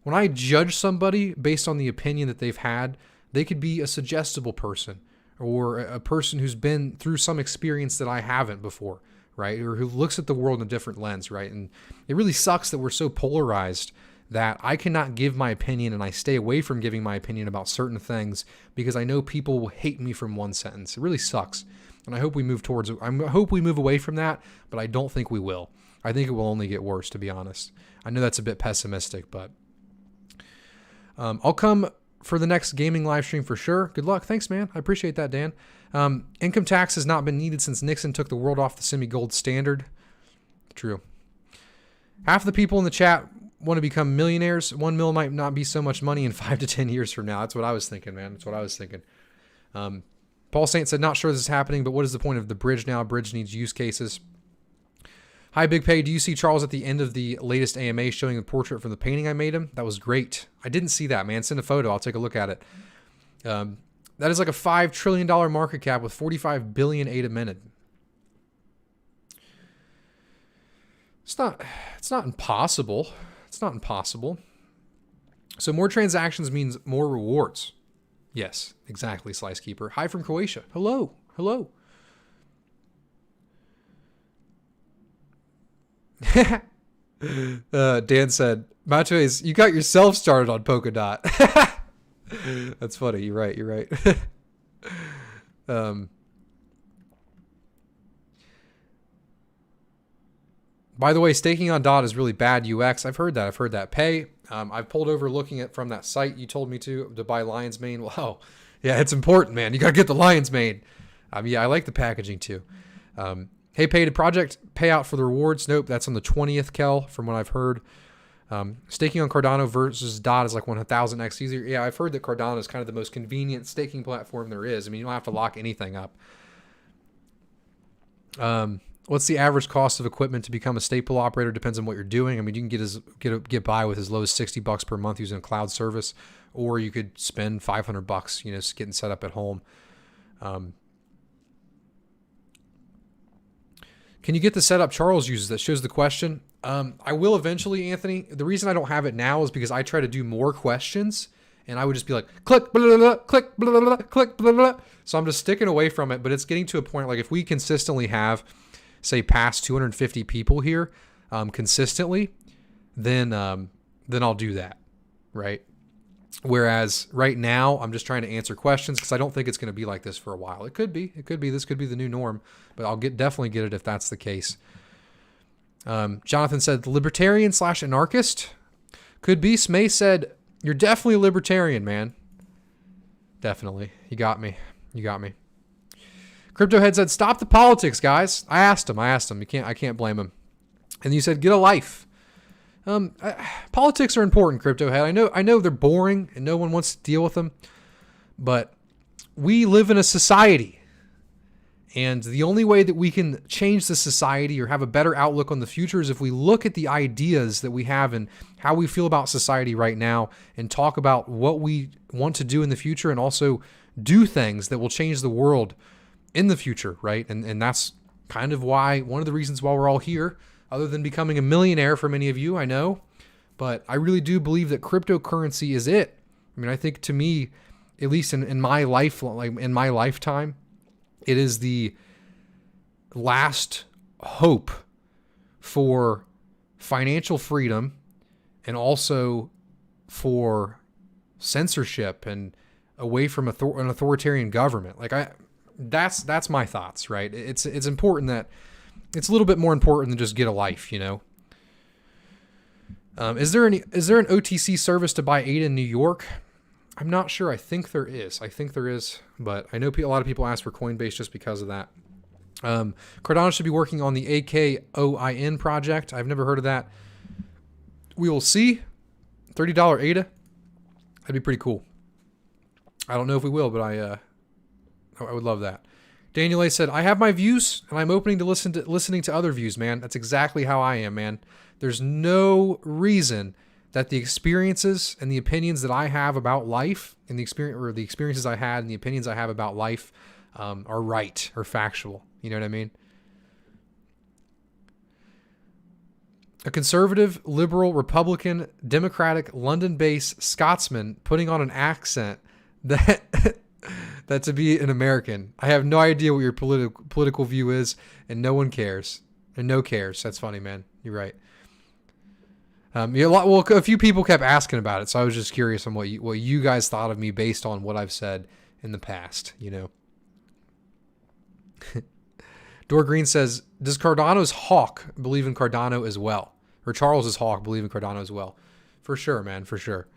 when I judge somebody based on the opinion that they've had, they could be a suggestible person or a person who's been through some experience that I haven't before, right? Or who looks at the world in a different lens, right? And it really sucks that we're so polarized that I cannot give my opinion, and I stay away from giving my opinion about certain things because I know people will hate me from one sentence. It really sucks. And I hope we move away from that, but I don't think we will. I think it will only get worse, to be honest. I know that's a bit pessimistic, but I'll come for the next gaming live stream for sure. Good luck. Thanks, man. I appreciate that, Dan. Income tax has not been needed since Nixon took the world off the semi-gold standard. True. Half the people in the chat want to become millionaires. 1 mil might not be so much money in 5 to 10 years from now. That's what I was thinking, man. That's what I was thinking. Paul Saint said, not sure this is happening, but what is the point of the bridge now? Bridge needs use cases. Hi, Big Pay. Do you see Charles at the end of the latest AMA showing the portrait from the painting I made him? That was great. I didn't see that, man. Send a photo. I'll take a look at it. That is like a $5 trillion market cap with 45 billion Aydah minted. It's not impossible. It's not impossible. So more transactions means more rewards. Yes, exactly, Slice Keeper. Hi from Croatia. Hello. Hello. Dan said, Machoes, you got yourself started on Polkadot. That's funny. You're right. You're right. By the way, staking on DOT is really bad UX. I've heard that. Pay. I've pulled over looking at from that site you told me to buy Lion's Mane. Wow. Yeah, it's important, man. You got to get the Lion's Mane. Yeah, I like the packaging too. Hey, Pay, did project payout for the rewards? Nope, that's on the 20th, Kel, from what I've heard. Staking on Cardano versus DOT is like 1,000x easier. Yeah, I've heard that Cardano is kind of the most convenient staking platform there is. I mean, you don't have to lock anything up. What's the average cost of equipment to become a staple operator? Depends on what you're doing. I mean, you can get by with as low as $60 per month using a cloud service, or you could spend $500, you know, getting set up at home. Can you get the setup Charles uses that shows the question? I will eventually, Anthony. The reason I don't have it now is because I try to do more questions, and I would just be like, click, blah, blah, blah, click, blah, blah, blah, click, blah, blah. So I'm just sticking away from it, but it's getting to a point, like if we consistently have, say, past 250 people here consistently, then I'll do that, right? Whereas right now, I'm just trying to answer questions because I don't think it's going to be like this for a while. It could be. This could be the new norm, but I'll definitely get it if that's the case. Jonathan said, libertarian / anarchist? Could be. Smay said, you're definitely a libertarian, man. Definitely. You got me. Cryptohead said, stop the politics, guys. I asked him. I can't blame him. And you said, get a life. Politics are important, Cryptohead. I know they're boring and no one wants to deal with them, but we live in a society, And the only way that we can change the society or have a better outlook on the future is if we look at the ideas that we have and how we feel about society right now and talk about what we want to do in the future and also do things that will change the world in the future, right? And that's kind of why, one of the reasons why we're all here, other than becoming a millionaire for many of you, I know. But I really do believe that cryptocurrency is it. I mean, I think to me, at least in my life, like in my lifetime, it is the last hope for financial freedom and also for censorship and away from an authoritarian government. Like that's my thoughts, right? It's important that it's a little bit more important than just get a life, you know. Is there an OTC service to buy Aydah in New York? I'm not sure. I think there is. But I know a lot of people ask for Coinbase just because of that. Cardano should be working on the AKOIN project. I've never heard of that. We will see. $30 Aydah. That'd be pretty cool. I don't know if we will, but I would love that. Daniel A said, I have my views and I'm opening to listening to other views, man. That's exactly how I am, man. There's no reason that the experiences and the opinions that I have about life and the experiences I had and the opinions I have about life are right or factual. You know what I mean? A conservative, liberal, Republican, Democratic, London-based Scotsman putting on an accent that to be an American. I have no idea what your political view is, and no one cares. And no cares. That's funny, man. You're right. A few people kept asking about it, so I was just curious on what you guys thought of me based on what I've said in the past, you know. Dor Green says, does Cardano's hawk believe in Cardano as well? Or Charles's hawk believe in Cardano as well? For sure, man, for sure.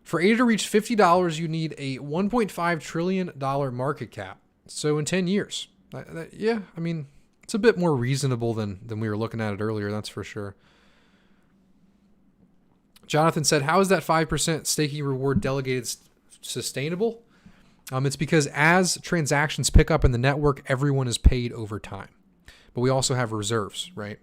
For Aydah to reach $50, you need a $1.5 trillion market cap. So in 10 years. Yeah, I mean, it's a bit more reasonable than we were looking at it earlier, that's for sure. Jonathan said, how is that 5% staking reward delegated sustainable? It's because as transactions pick up in the network, everyone is paid over time. But we also have reserves, right?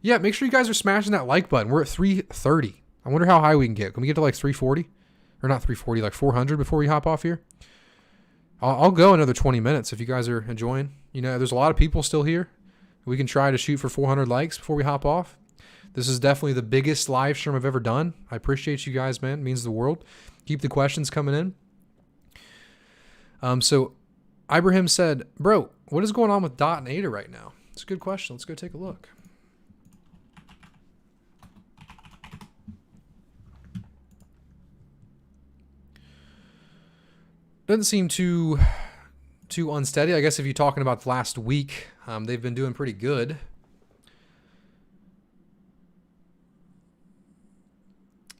Yeah, make sure you guys are smashing that like button. We're at 330. I wonder how high we can get. Can we get to like 340? Or not 340, like 400 before we hop off here? I'll go another 20 minutes if you guys are enjoying. You know, there's a lot of people still here. We can try to shoot for 400 likes before we hop off. This is definitely the biggest live stream I've ever done. I appreciate you guys, man. It means the world. Keep the questions coming in. So Ibrahim said, bro, what is going on with DOT and Aydah right now? It's a good question. Let's go take a look. Doesn't seem too unsteady. I guess if you're talking about the last week, they've been doing pretty good.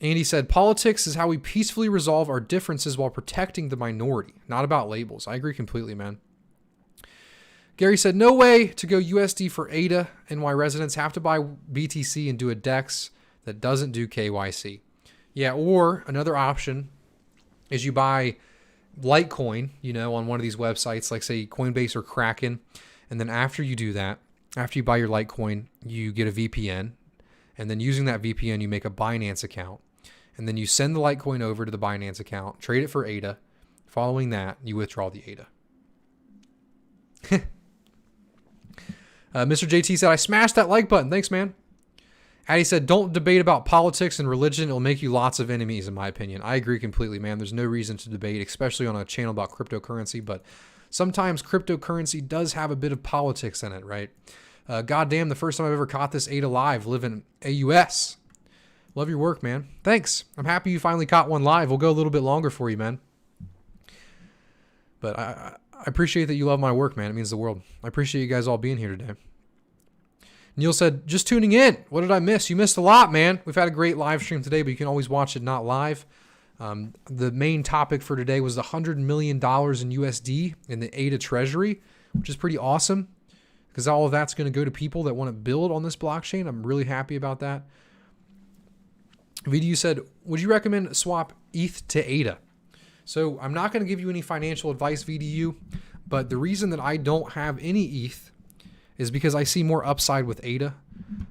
Andy said, politics is how we peacefully resolve our differences while protecting the minority. Not about labels. I agree completely, man. Gary said, no way to go USD for Aydah. NY residents have to buy BTC and do a DEX that doesn't do KYC. Yeah, or another option is you buy Litecoin, you know, on one of these websites, like say Coinbase or Kraken. And then after you do that, after you buy your Litecoin, you get a VPN. And then using that VPN, you make a Binance account. And then you send the Litecoin over to the Binance account, trade it for Aydah. Following that, you withdraw the Aydah. Mr. JT said, I smashed that like button. Thanks, man. Addie said, don't debate about politics and religion. It'll make you lots of enemies, in my opinion. I agree completely, man. There's no reason to debate, especially on a channel about cryptocurrency. But sometimes cryptocurrency does have a bit of politics in it, right? Goddamn, the first time I've ever caught this Aydah live, living AUS. Love your work, man. Thanks. I'm happy you finally caught one live. We'll go a little bit longer for you, man. But I appreciate that you love my work, man. It means the world. I appreciate you guys all being here today. Neil said, just tuning in. What did I miss? You missed a lot, man. We've had a great live stream today, but you can always watch it not live. The main topic for today was the $100 million in USD in the Aydah Treasury, which is pretty awesome because all of that's going to go to people that want to build on this blockchain. I'm really happy about that. VDU said, would you recommend swap ETH to Aydah. So I'm not going to give you any financial advice, VDU, but the reason that I don't have any ETH is because I see more upside with Aydah.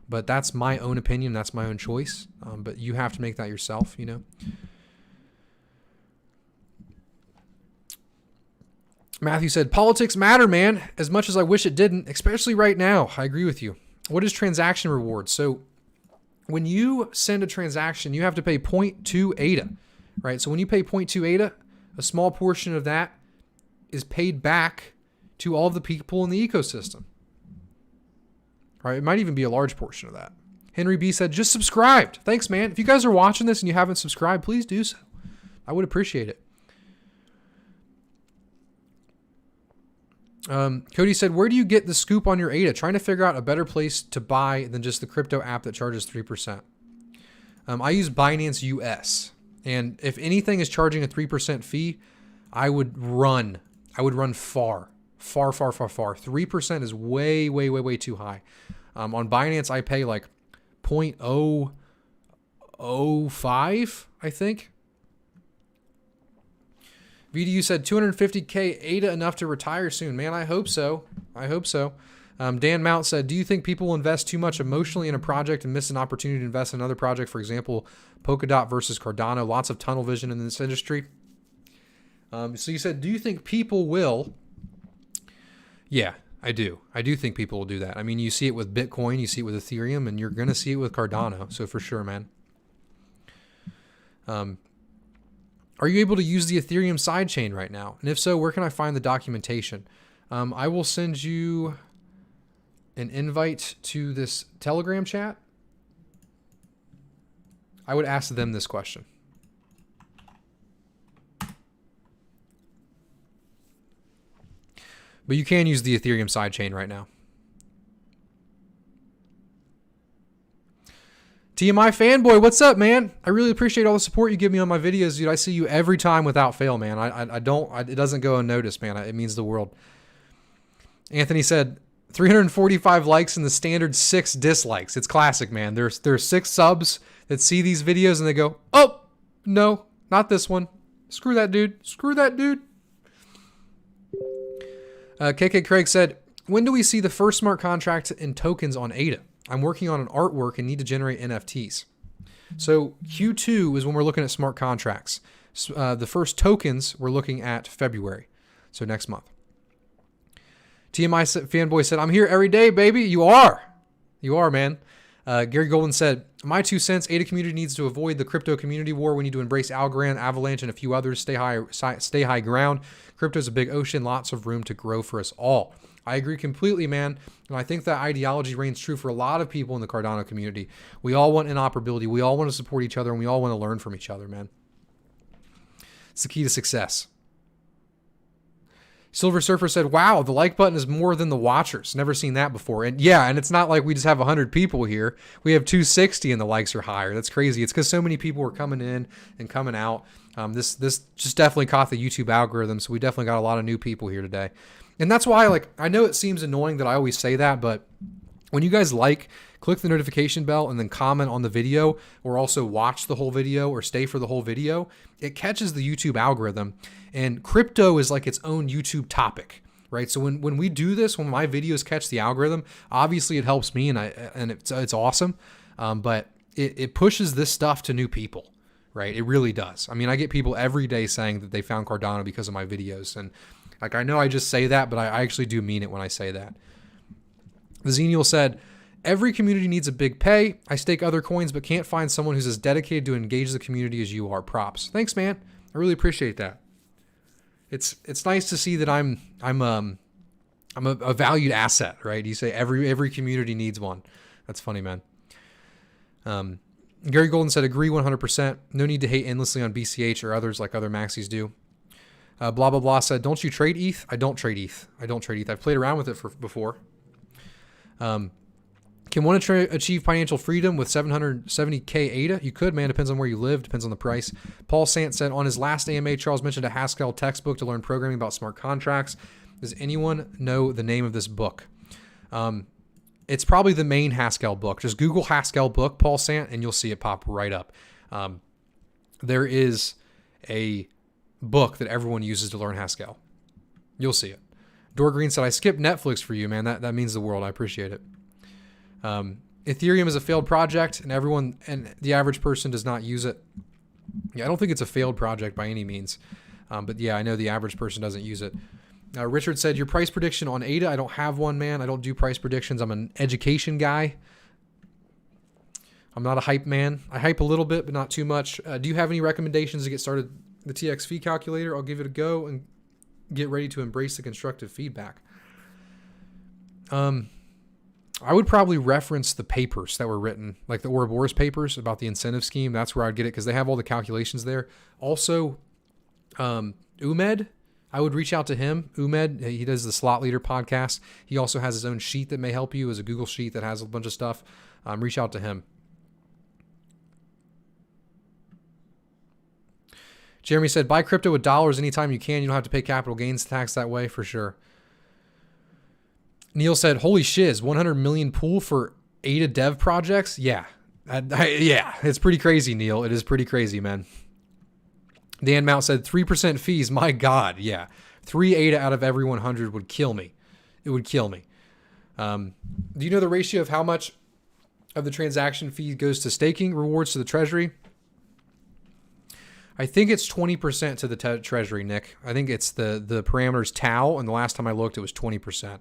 But that's my own opinion. That's my own choice. But you have to make that yourself, you know. Matthew said, politics matter, man, as much as I wish it didn't, especially right now. I agree with you. What is transaction reward? So when you send a transaction, you have to pay 0.2 Aydah, right? So when you pay 0.2 Aydah, a small portion of that is paid back to all of the people in the ecosystem. Right? It might even be a large portion of that. Henry B said, just subscribed. Thanks, man. If you guys are watching this and you haven't subscribed, please do so. I would appreciate it. Cody said, where do you get the scoop on your Aydah? Trying to figure out a better place to buy than just the crypto app that charges 3%. I use Binance US. And if anything is charging a 3% fee, I would run far. 3% is way too high. On Binance, I pay like 0.005, I think. VDU said 250K Aydah enough to retire soon. Man, I hope so. Dan Mount said, do you think people will invest too much emotionally in a project and miss an opportunity to invest in another project? For example, Polkadot versus Cardano. Lots of tunnel vision in this industry. So you said, do you think people will? Yeah, I do. I do think people will do that. I mean, you see it with Bitcoin, you see it with Ethereum, and you're going to see it with Cardano. So for sure, man. Are you able to use the Ethereum sidechain right now? And if so, where can I find the documentation? I will send you an invite to this Telegram chat. I would ask them this question. But you can use the Ethereum sidechain right now. TMI fanboy, what's up, man? I really appreciate all the support you give me on my videos, dude. I see you every time without fail, man. It doesn't go unnoticed, man. It means the world. Anthony said 345 likes and the standard 6 dislikes. It's classic, man. There's 6 subs that see these videos and they go, oh, no, not this one. Screw that dude. KK Craig said, when do we see the first smart contract and tokens on Aydah? I'm working on an artwork and need to generate NFTs. So Q2 is when we're looking at smart contracts. The first tokens we're looking at February. So next month. TMI fanboy said, I'm here every day, baby. You are, man. Gary Golden said, my 2 cents, Aydah community needs to avoid the crypto community war. We need to embrace Algorand, Avalanche, and a few others. Stay high ground. Crypto's a big ocean, lots of room to grow for us all. I agree completely, man. And I think that ideology reigns true for a lot of people in the Cardano community. We all want interoperability. We all want to support each other, and we all want to learn from each other, man. It's the key to success. Silver Surfer said, wow, the like button is more than the watchers. Never seen that before. And yeah, and it's not like we just have 100 people here. We have 260 and the likes are higher. That's crazy. It's because so many people were coming in and coming out. This just definitely caught the YouTube algorithm, so we definitely got a lot of new people here today. And that's why, like, I know it seems annoying that I always say that, but when you guys click the notification bell and then comment on the video, or also watch the whole video or stay for the whole video, it catches the YouTube algorithm. And crypto is like its own YouTube topic, right? So when we do this, when my videos catch the algorithm, obviously it helps me and it's awesome. But it pushes this stuff to new people, right? It really does. I mean, I get people every day saying that they found Cardano because of my videos. And like, I know I just say that, but I actually do mean it when I say that. The Xenial said, every community needs a big pay. I stake other coins, but can't find someone who's as dedicated to engage the community as you are. Props. Thanks, man. I really appreciate that. It's nice to see that I'm a valued asset, right? You say every community needs one. That's funny, man. Gary Golden said, agree 100%. No need to hate endlessly on BCH or others like other maxis do. Blah, blah, blah said, don't you trade ETH? I don't trade ETH. I've played around with it before. Can one achieve financial freedom with 770K Aydah? You could, man. Depends on where you live. Depends on the price. Paul Sant said, on his last AMA, Charles mentioned a Haskell textbook to learn programming about smart contracts. Does anyone know the name of this book? It's probably the main Haskell book. Just Google Haskell book, Paul Sant, and you'll see it pop right up. There is a book that everyone uses to learn Haskell. You'll see it. Door Green said, I skipped Netflix for you, man. That means the world. I appreciate it. Ethereum is a failed project, and the average person does not use it. Yeah, I don't think it's a failed project by any means. But yeah, I know the average person doesn't use it. Richard said, your price prediction on Aydah. I don't have one, man. I don't do price predictions. I'm an education guy. I'm not a hype man. I hype a little bit, but not too much. Do you have any recommendations to get started the TX fee calculator? I'll give it a go and get ready to embrace the constructive feedback. I would probably reference the papers that were written, like the Ouroboros papers about the incentive scheme. That's where I'd get it because they have all the calculations there. Also, Umed, I would reach out to him. Umed, he does the Slot Leader podcast. He also has his own sheet that may help you as a Google sheet that has a bunch of stuff. Reach out to him. Jeremy said, buy crypto with dollars anytime you can. You don't have to pay capital gains tax that way, for sure. Neil said, holy shiz, 100 million pool for Aydah dev projects? Yeah. Yeah, it's pretty crazy, Neil. It is pretty crazy, man. Dan Mount said, 3% fees. My God, yeah. 3 Aydah out of every 100 would kill me. It would kill me. Do you know the ratio of how much of the transaction fee goes to staking rewards to the Treasury? I think it's 20% to the Treasury, Nick. I think it's the parameters tau, and the last time I looked, it was 20%.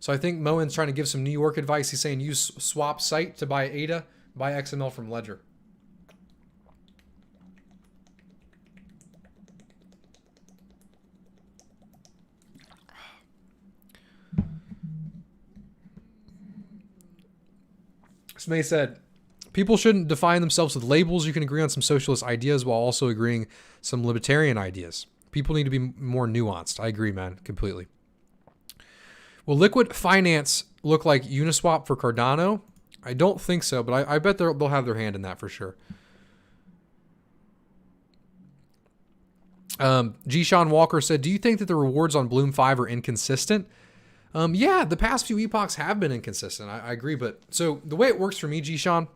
So I think Moen's trying to give some New York advice. He's saying use swap site to buy Aydah, buy XML from Ledger. Smay said, people shouldn't define themselves with labels. You can agree on some socialist ideas while also agreeing some libertarian ideas. People need to be more nuanced. I agree, man, completely. Will Liquid Finance look like Uniswap for Cardano? I don't think so, but I bet they'll have their hand in that for sure. G. Sean Walker said, do you think that the rewards on Bloom 5 are inconsistent? Yeah, the past few epochs have been inconsistent. I agree, but so the way it works for me, G. Sean,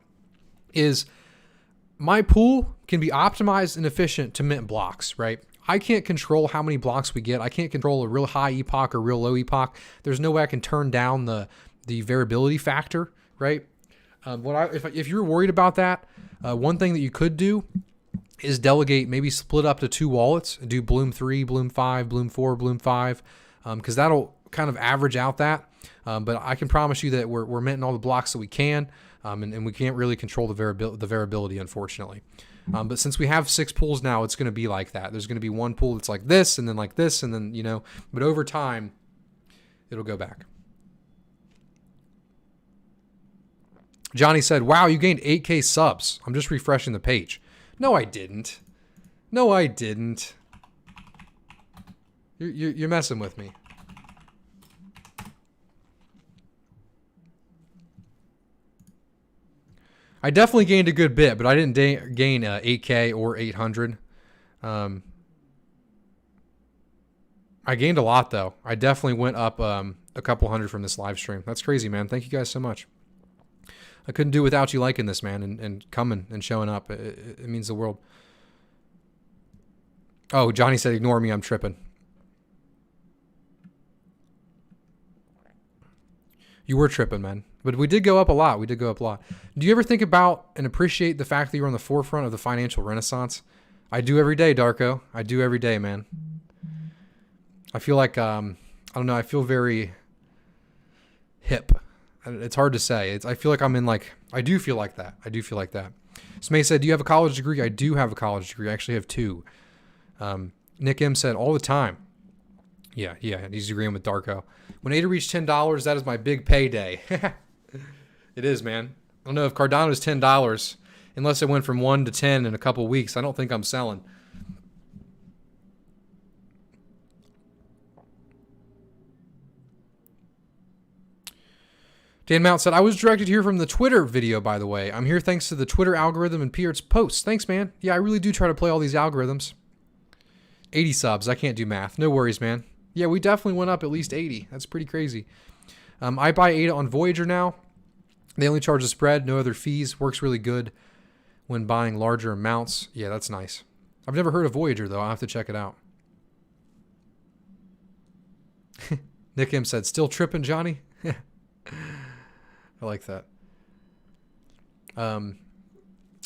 is my pool can be optimized and efficient to mint blocks, right? I can't control how many blocks we get. I can't control a real high epoch or real low epoch. There's no way I can turn down the variability factor, right? If you're worried about that, one thing that you could do is delegate, maybe split up to 2 wallets, do Bloom 3, Bloom 5, Bloom 4, Bloom 5, because that'll kind of average out that. But I can promise you that we're minting all the blocks that we can, and we can't really control the variability, unfortunately. But since we have 6 pools now, it's going to be like that. There's going to be one pool that's like this, and then like this, and then, but over time, it'll go back. Johnny said, wow, you gained 8K subs. I'm just refreshing the page. No, I didn't. No, I didn't. You're messing with me. I definitely gained a good bit, but I didn't gain 8K or 800. I gained a lot, though. I definitely went up a couple hundred from this live stream. That's crazy, man. Thank you guys so much. I couldn't do without you liking this, man, and coming and showing up. It means the world. Oh, Johnny said, ignore me. I'm tripping. You were tripping, man. But we did go up a lot. Do you ever think about and appreciate the fact that you're on the forefront of the financial renaissance? I do every day, Darko. I do every day, man. I feel like, I don't know, I feel very hip. It's hard to say. I feel like I'm in like, I do feel like that. Smay said, do you have a college degree? I do have a college degree. I actually have 2. Nick M said, all the time. Yeah, he's agreeing with Darko. When Aydah reached $10, that is my big payday. It is, man. I don't know if Cardano is $10, unless it went from 1 to 10 in a couple weeks. I don't think I'm selling. Dan Mount said, I was directed here from the Twitter video, by the way. I'm here thanks to the Twitter algorithm and Pierre's posts. Thanks, man. Yeah, I really do try to play all these algorithms. 80 subs. I can't do math. No worries, man. Yeah, we definitely went up at least 80. That's pretty crazy. I buy Aydah on Voyager now. They only charge a spread, no other fees. Works really good when buying larger amounts. Yeah, that's nice. I've never heard of Voyager, though. I'll have to check it out. Nick M said, still tripping, Johnny? I like that. What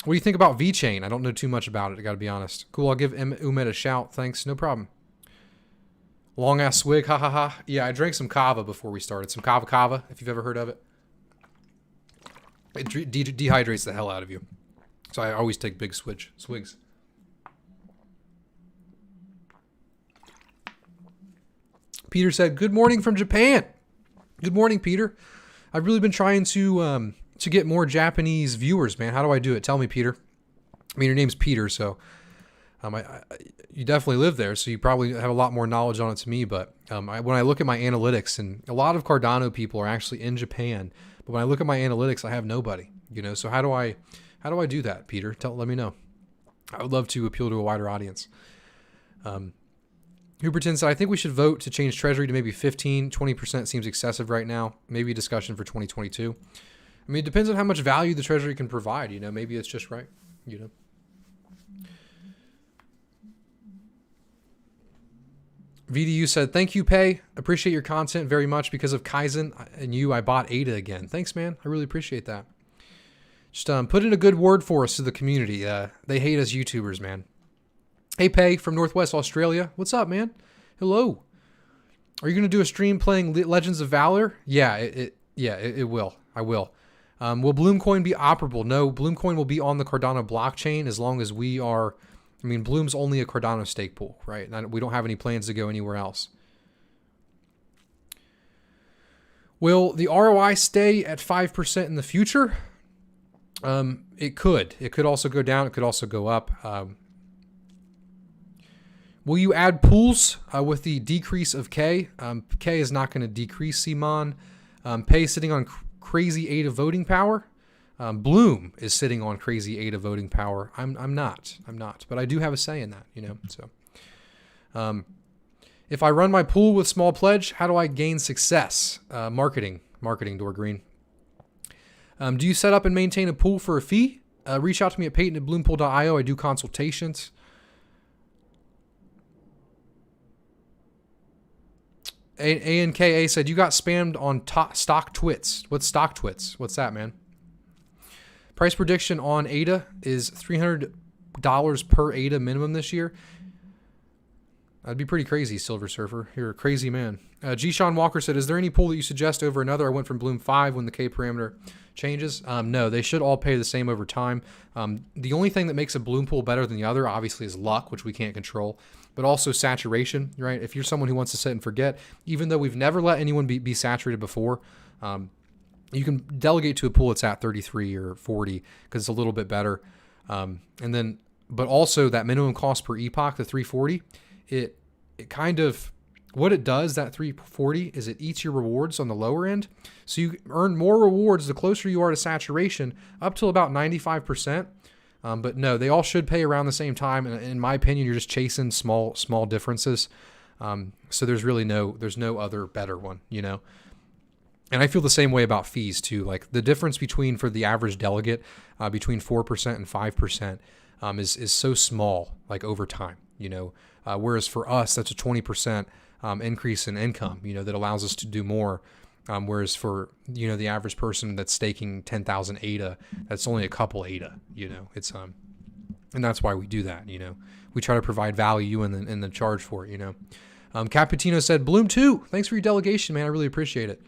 do you think about VeChain? I don't know too much about it, I gotta be honest. Cool, I'll give Umed a shout. Thanks, no problem. Long ass swig, ha ha ha. Yeah, I drank some kava before we started. Some kava, if you've ever heard of it. It dehydrates the hell out of you. So I always take big swigs. Peter said, good morning from Japan. Good morning, Peter. I've really been trying to get more Japanese viewers, man. How do I do it? Tell me, Peter. I mean, your name's Peter, so you definitely live there, so you probably have a lot more knowledge on it to me. But when I look at my analytics, and a lot of Cardano people are actually in Japan, but when I look at my analytics, I have nobody. So how do I do that, Peter? Let me know. I would love to appeal to a wider audience. Huberton said, I think we should vote to change Treasury to maybe 20% seems excessive right now. Maybe a discussion for 2022. I mean, it depends on how much value the Treasury can provide. Maybe it's just right. VDU said, thank you, Pay. Appreciate your content very much. Because of Kaizen and you, I bought Aydah again. Thanks, man. I really appreciate that. Just put in a good word for us to the community. They hate us YouTubers, man. Hey, Pay from Northwest Australia. What's up, man? Hello. Are you going to do a stream playing Legends of Valor? Yeah, it will. I will. Will Bloomcoin be operable? No, Bloomcoin will be on the Cardano blockchain as long as we are... I mean, Bloom's only a Cardano stake pool, right? We don't have any plans to go anywhere else. Will the ROI stay at 5% in the future? It could. It could also go down. It could also go up. Will you add pools with the decrease of K? K is not going to decrease, Simon. Pay is sitting on crazy Aydah voting power. Bloom is sitting on crazy Aydah voting power. I'm not. But I do have a say in that, So, if I run my pool with small pledge, how do I gain success? Marketing, Dorgreen. Do you set up and maintain a pool for a fee? Reach out to me at peyton@bloompool.io. I do consultations. ANKA said, you got spammed on stock twits. What's stock twits? What's that, man? Price prediction on Aydah is $300 per Aydah minimum this year. That'd be pretty crazy, Silver Surfer. You're a crazy man. G. Sean Walker said, is there any pool that you suggest over another? I went from Bloom 5 when the K parameter changes. No, they should all pay the same over time. The only thing that makes a Bloom pool better than the other, obviously, is luck, which we can't control, but also saturation, right? If you're someone who wants to sit and forget, even though we've never let anyone be saturated before, you can delegate to a pool that's at 33 or 40 because it's a little bit better. But also that minimum cost per epoch, the 340, it kind of, what it does, that 340, is it eats your rewards on the lower end. So you earn more rewards the closer you are to saturation, up to about 95%. But no, they all should pay around the same time. And in my opinion, you're just chasing small differences. So there's no other better one, And I feel the same way about fees too. Like the difference between, for the average delegate, between 4% and 5% is so small, like over time, whereas for us, that's a 20% increase in income, that allows us to do more. Whereas for, the average person that's staking 10,000 Aydah, that's only a couple Aydah, it's, and that's why we do that, we try to provide value and then charge for it, Cappuccino said, Bloom 2, thanks for your delegation, man. I really appreciate it.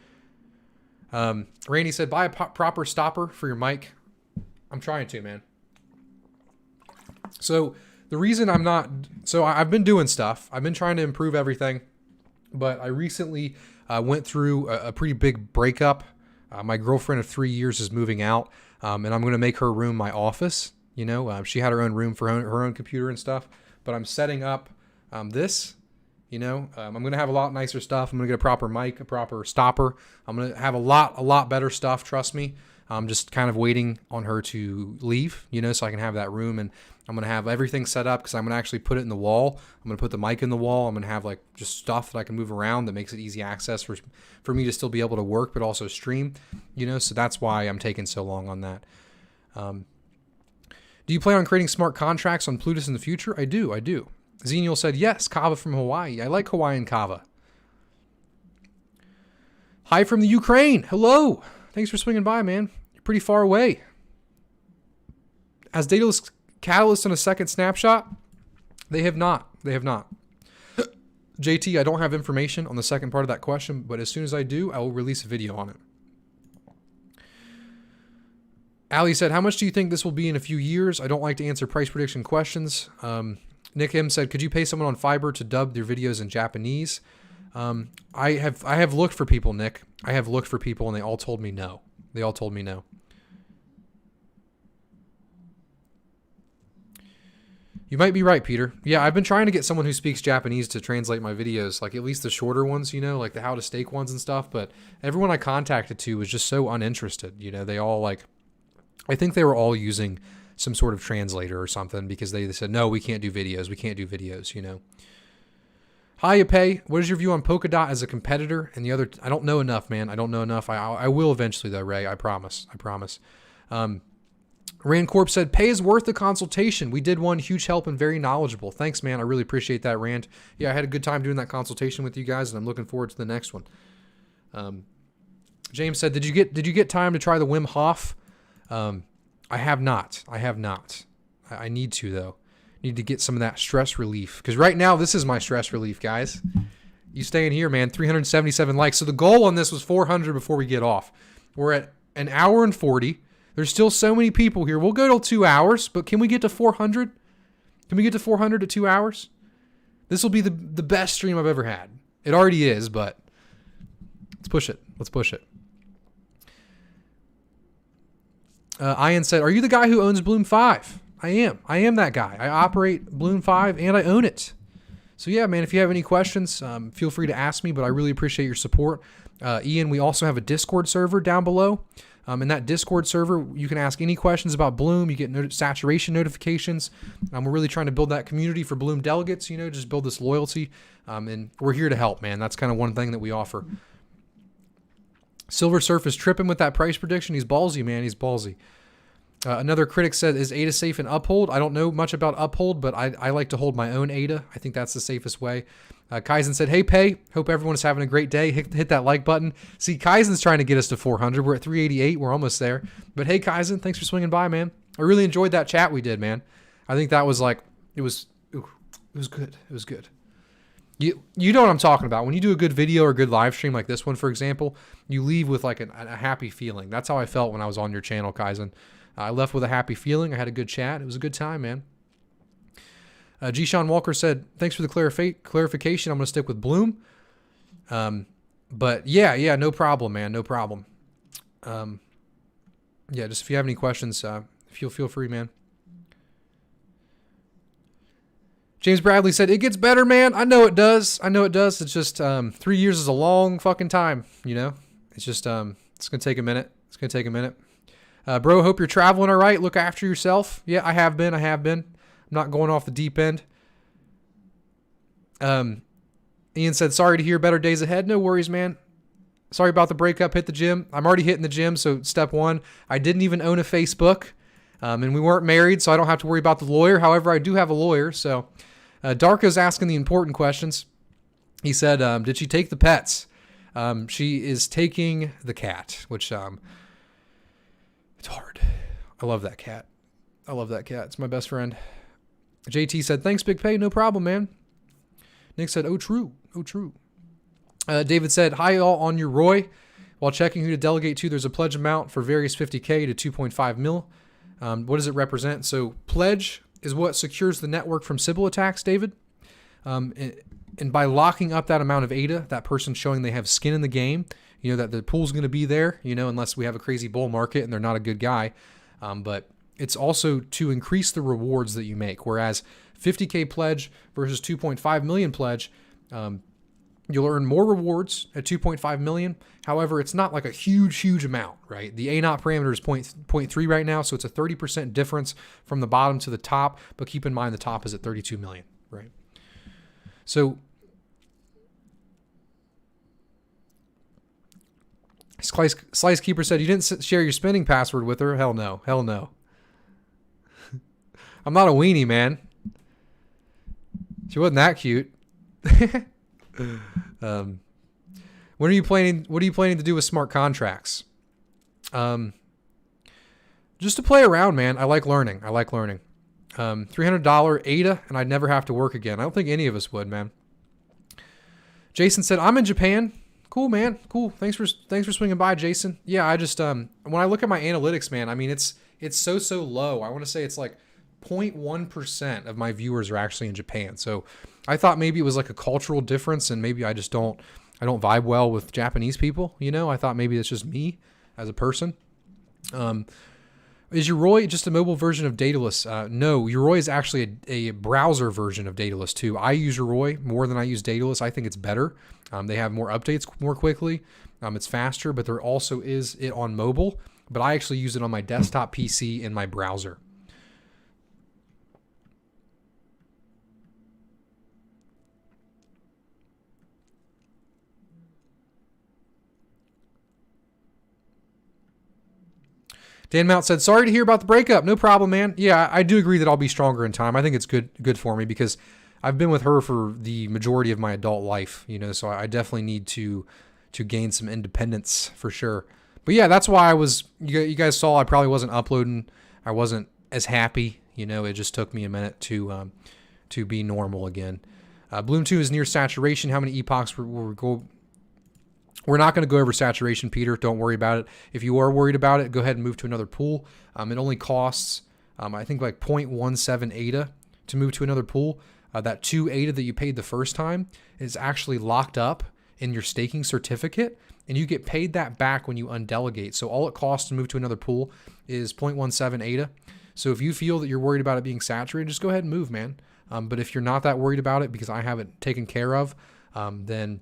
Randy said, buy a proper stopper for your mic. I'm trying to, man. So the reason I've been doing stuff. I've been trying to improve everything, but I recently went through a pretty big breakup. My girlfriend of 3 years is moving out, and I'm going to make her room my office. She had her own room for her own computer and stuff, but I'm setting up this. I'm going to have a lot nicer stuff. I'm going to get a proper mic, a proper stopper. I'm going to have a lot better stuff. Trust me. I'm just kind of waiting on her to leave, so I can have that room, and I'm going to have everything set up because I'm going to actually put it in the wall. I'm going to put the mic in the wall. I'm going to have like just stuff that I can move around that makes it easy access for me to still be able to work, but also stream, so that's why I'm taking so long on that. Do you plan on creating smart contracts on Plutus in the future? I do. Xenial said, yes, Kava from Hawaii. I like Hawaiian Kava. Hi from the Ukraine. Hello. Thanks for swinging by, man. You're pretty far away. Has Daedalus Catalyst in a second snapshot? They have not. JT, I don't have information on the second part of that question, but as soon as I do, I will release a video on it. Ali said, how much do you think this will be in a few years? I don't like to answer price prediction questions. Nick M said, could you pay someone on Fiverr to dub their videos in Japanese? I have looked for people, Nick. I have looked for people, and they all told me no. You might be right, Peter. Yeah, I've been trying to get someone who speaks Japanese to translate my videos, like at least the shorter ones, like the how to stake ones and stuff. But everyone I contacted to was just so uninterested. They all I think they were all using some sort of translator or something because they said, no, we can't do videos. Hi, Pay. What is your view on Polkadot as a competitor? And the other, I don't know enough, man. I don't know enough. I will eventually, though, Ray. I promise. Rand Corp said, Pay is worth the consultation. We did one. Huge help and very knowledgeable. Thanks, man. I really appreciate that, Rand. Yeah, I had a good time doing that consultation with you guys, and I'm looking forward to the next one. James said, did you get time to try the Wim Hof? I have not. I need to, though. Need to get some of that stress relief. Because right now, this is my stress relief, guys. You staying here, man. 377 likes. So the goal on this was 400 before we get off. We're at an hour and 40. There's still so many people here. We'll go till 2 hours, but can we get to 400? Can we get to 400 to 2 hours? This will be the best stream I've ever had. It already is, but let's push it. Ian said, are you the guy who owns Bloom 5? I am that guy. I operate Bloom 5 and I own it. So yeah, man, if you have any questions, feel free to ask me, but I really appreciate your support. Ian, we also have a Discord server down below. In that Discord server, you can ask any questions about Bloom. You get saturation notifications. We're really trying to build that community for Bloom delegates, just build this loyalty. And we're here to help, man. That's kind of one thing that we offer. Silver Surf is tripping with that price prediction. He's ballsy, man. He's ballsy. Another critic said, is Aydah safe in Uphold? I don't know much about Uphold, but I like to hold my own Aydah. I think that's the safest way. Kaizen said, hey, Pay. Hope everyone is having a great day. Hit that like button. See, Kaizen's trying to get us to 400. We're at 388. We're almost there. But hey, Kaizen, thanks for swinging by, man. I really enjoyed that chat we did, man. I think that was it was good. It was good. You know what I'm talking about. When you do a good video or a good live stream like this one, for example, you leave with a happy feeling. That's how I felt when I was on your channel, Kaizen. I left with a happy feeling. I had a good chat. It was a good time, man. G. Walker said, thanks for the clarification. I'm going to stick with Bloom. But yeah, no problem, man. No problem. Yeah, just if you have any questions, feel free, man. James Bradley said, it gets better, man. I know it does. It's just 3 years is a long fucking time, It's just, it's going to take a minute. Bro, hope you're traveling all right. Look after yourself. Yeah, I have been. I'm not going off the deep end. Ian said, sorry to hear better days ahead. No worries, man. Sorry about the breakup. Hit the gym. I'm already hitting the gym. So step one, I didn't even own a Facebook. And we weren't married, so I don't have to worry about the lawyer. However, I do have a lawyer. So Darko's asking the important questions. He said, did she take the pets? She is taking the cat, which it's hard. I love that cat. It's my best friend. JT said, thanks, Big Pay. No problem, man. Nick said, oh, true. David said, hi, all on your Roy. While checking who to delegate to, there's a pledge amount for various 50K to 2.5 mil. What does it represent? So pledge is what secures the network from Sybil attacks, David. And by locking up that amount of Aydah, that person showing they have skin in the game, that the pool's going to be there, unless we have a crazy bull market and they're not a good guy. But it's also to increase the rewards that you make. Whereas 50K pledge versus 2.5 million pledge, You'll earn more rewards at 2.5 million. However, it's not like a huge amount, right? The A0 parameter is 0.3 right now, so it's a 30% difference from the bottom to the top, but keep in mind the top is at 32 million, right? So Slice Keeper said, you didn't share your spending password with her? Hell no. Hell no. I'm not a weenie, man. She wasn't that cute. What are you planning to do with smart contracts? Just to play around, man. I like learning. $300 Aydah, and I'd never have to work again. I don't think any of us would, man. Jason said, I'm in Japan. Cool, man. Cool. Thanks for swinging by, Jason. Yeah, I just when I look at my analytics, man, I mean it's so low. I want to say it's like 0.1% of my viewers are actually in Japan. So I thought maybe it was like a cultural difference, and maybe I don't vibe well with Japanese people. You know, I thought maybe it's just me as a person. Is Yoroi just a mobile version of Daedalus? No, Yoroi is actually a browser version of Daedalus too. I use Yoroi more than I use Daedalus. I think it's better. They have more updates more quickly. It's faster, but there also is it on mobile. But I actually use it on my desktop PC in my browser. Dan Mount said, sorry to hear about the breakup. No problem, man. Yeah, I do agree that I'll be stronger in time. I think it's good for me because I've been with her for the majority of my adult life, you know, so I definitely need to gain some independence for sure. But yeah, that's why you guys saw I probably wasn't uploading. I wasn't as happy, you know, it just took me a minute to be normal again. Bloom 2 is near saturation. How many epochs will we go? We're not going to go over saturation, Peter. Don't worry about it. If you are worried about it, go ahead and move to another pool. It only costs, I think, like 0.17 Aydah to move to another pool. That 2 Aydah that you paid the first time is actually locked up in your staking certificate, and you get paid that back when you undelegate. So all it costs to move to another pool is 0.17 Aydah. So if you feel that you're worried about it being saturated, just go ahead and move, man. But if you're not that worried about it because I have it taken care of, then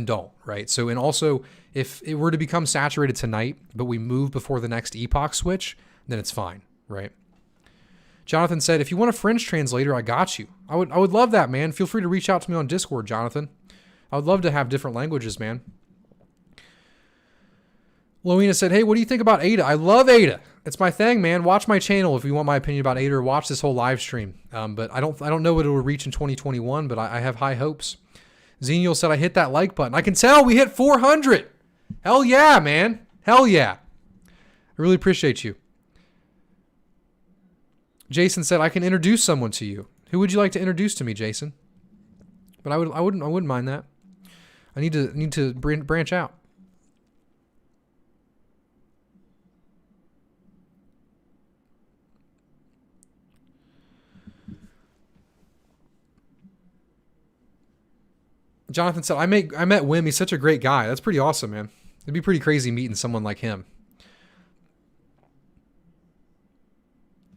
don't, right? So, and also, if it were to become saturated tonight, but we move before the next epoch switch, then it's fine, right? Jonathan said, if you want a French translator, I got you. I would love that, man. Feel free to reach out to me on Discord, Jonathan. I would love to have different languages, man. Loina said, hey, what do you think about Aydah? I love Aydah. It's my thing, man. Watch my channel if you want my opinion about Aydah, or watch this whole live stream. But I don't know what it will reach in 2021, but I have high hopes. Xenial said, I hit that like button. I can tell we hit 400. Hell yeah, man. Hell yeah. I really appreciate you. Jason said, I can introduce someone to you. Who would you like to introduce to me, Jason? But I wouldn't mind that. I need to branch out. Jonathan said, I met Wim. He's such a great guy. That's pretty awesome, man. It'd be pretty crazy meeting someone like him.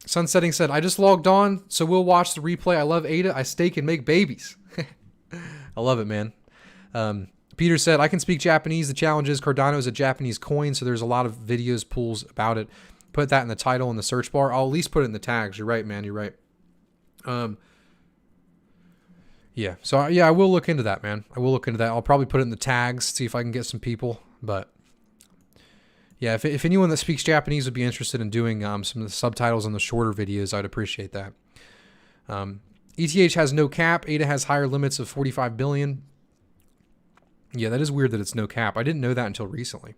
Sunsetting said, I just logged on, so we'll watch the replay. I love Aydah. I stake and make babies. I love it, man. Peter said, I can speak Japanese. The challenge is Cardano is a Japanese coin, so there's a lot of videos, pools about it. Put that in the title in the search bar. I'll at least put it in the tags. You're right, man. You're right. Yeah, so yeah, I will look into that, man. I will look into that. I'll probably put it in the tags, see if I can get some people. But yeah, if anyone that speaks Japanese would be interested in doing some of the subtitles on the shorter videos, I'd appreciate that. ETH has no cap. Aydah has higher limits of 45 billion. Yeah, that is weird that it's no cap. I didn't know that until recently.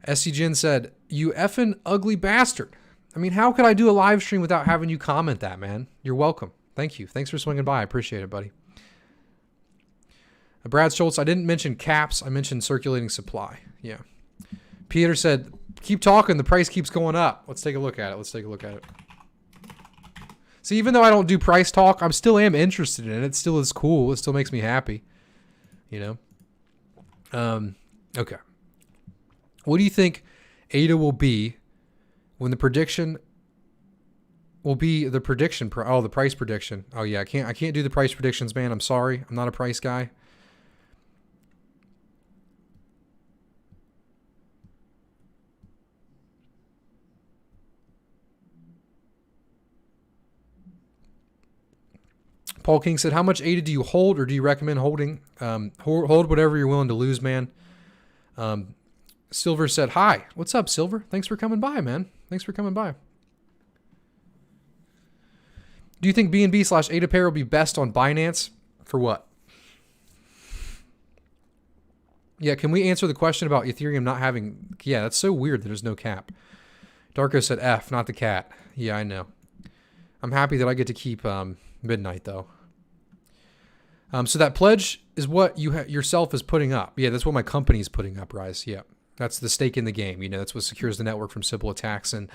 SCGen said, you effing ugly bastard. I mean, how could I do a live stream without having you comment that, man? You're welcome. Thank you. Thanks for swinging by. I appreciate it, buddy. Brad Schultz, I didn't mention caps. I mentioned circulating supply. Yeah. Peter said, keep talking. The price keeps going up. Let's take a look at it. See, even though I don't do price talk, I still am interested in it. It still is cool. It still makes me happy. You know? Okay. What do you think Aydah will be when the prediction will be the prediction. The price prediction. Oh yeah, I can't do the price predictions, man. I'm sorry. I'm not a price guy. Paul King said, how much Aydah do you hold, or do you recommend holding? Hold whatever you're willing to lose, man. Silver said, hi. What's up, Silver? Thanks for coming by, man. Thanks for coming by. Do you think BNB/Aydah pair will be best on Binance? For what? Yeah, can we answer the question about Ethereum not having... Yeah, that's so weird that there's no cap. Darko said F, not the cat. Yeah, I know. I'm happy that I get to keep Midnight, though. So that pledge is what you yourself is putting up. Yeah, that's what my company is putting up, Rise. Yeah, that's the stake in the game. You know, that's what secures the network from simple attacks. And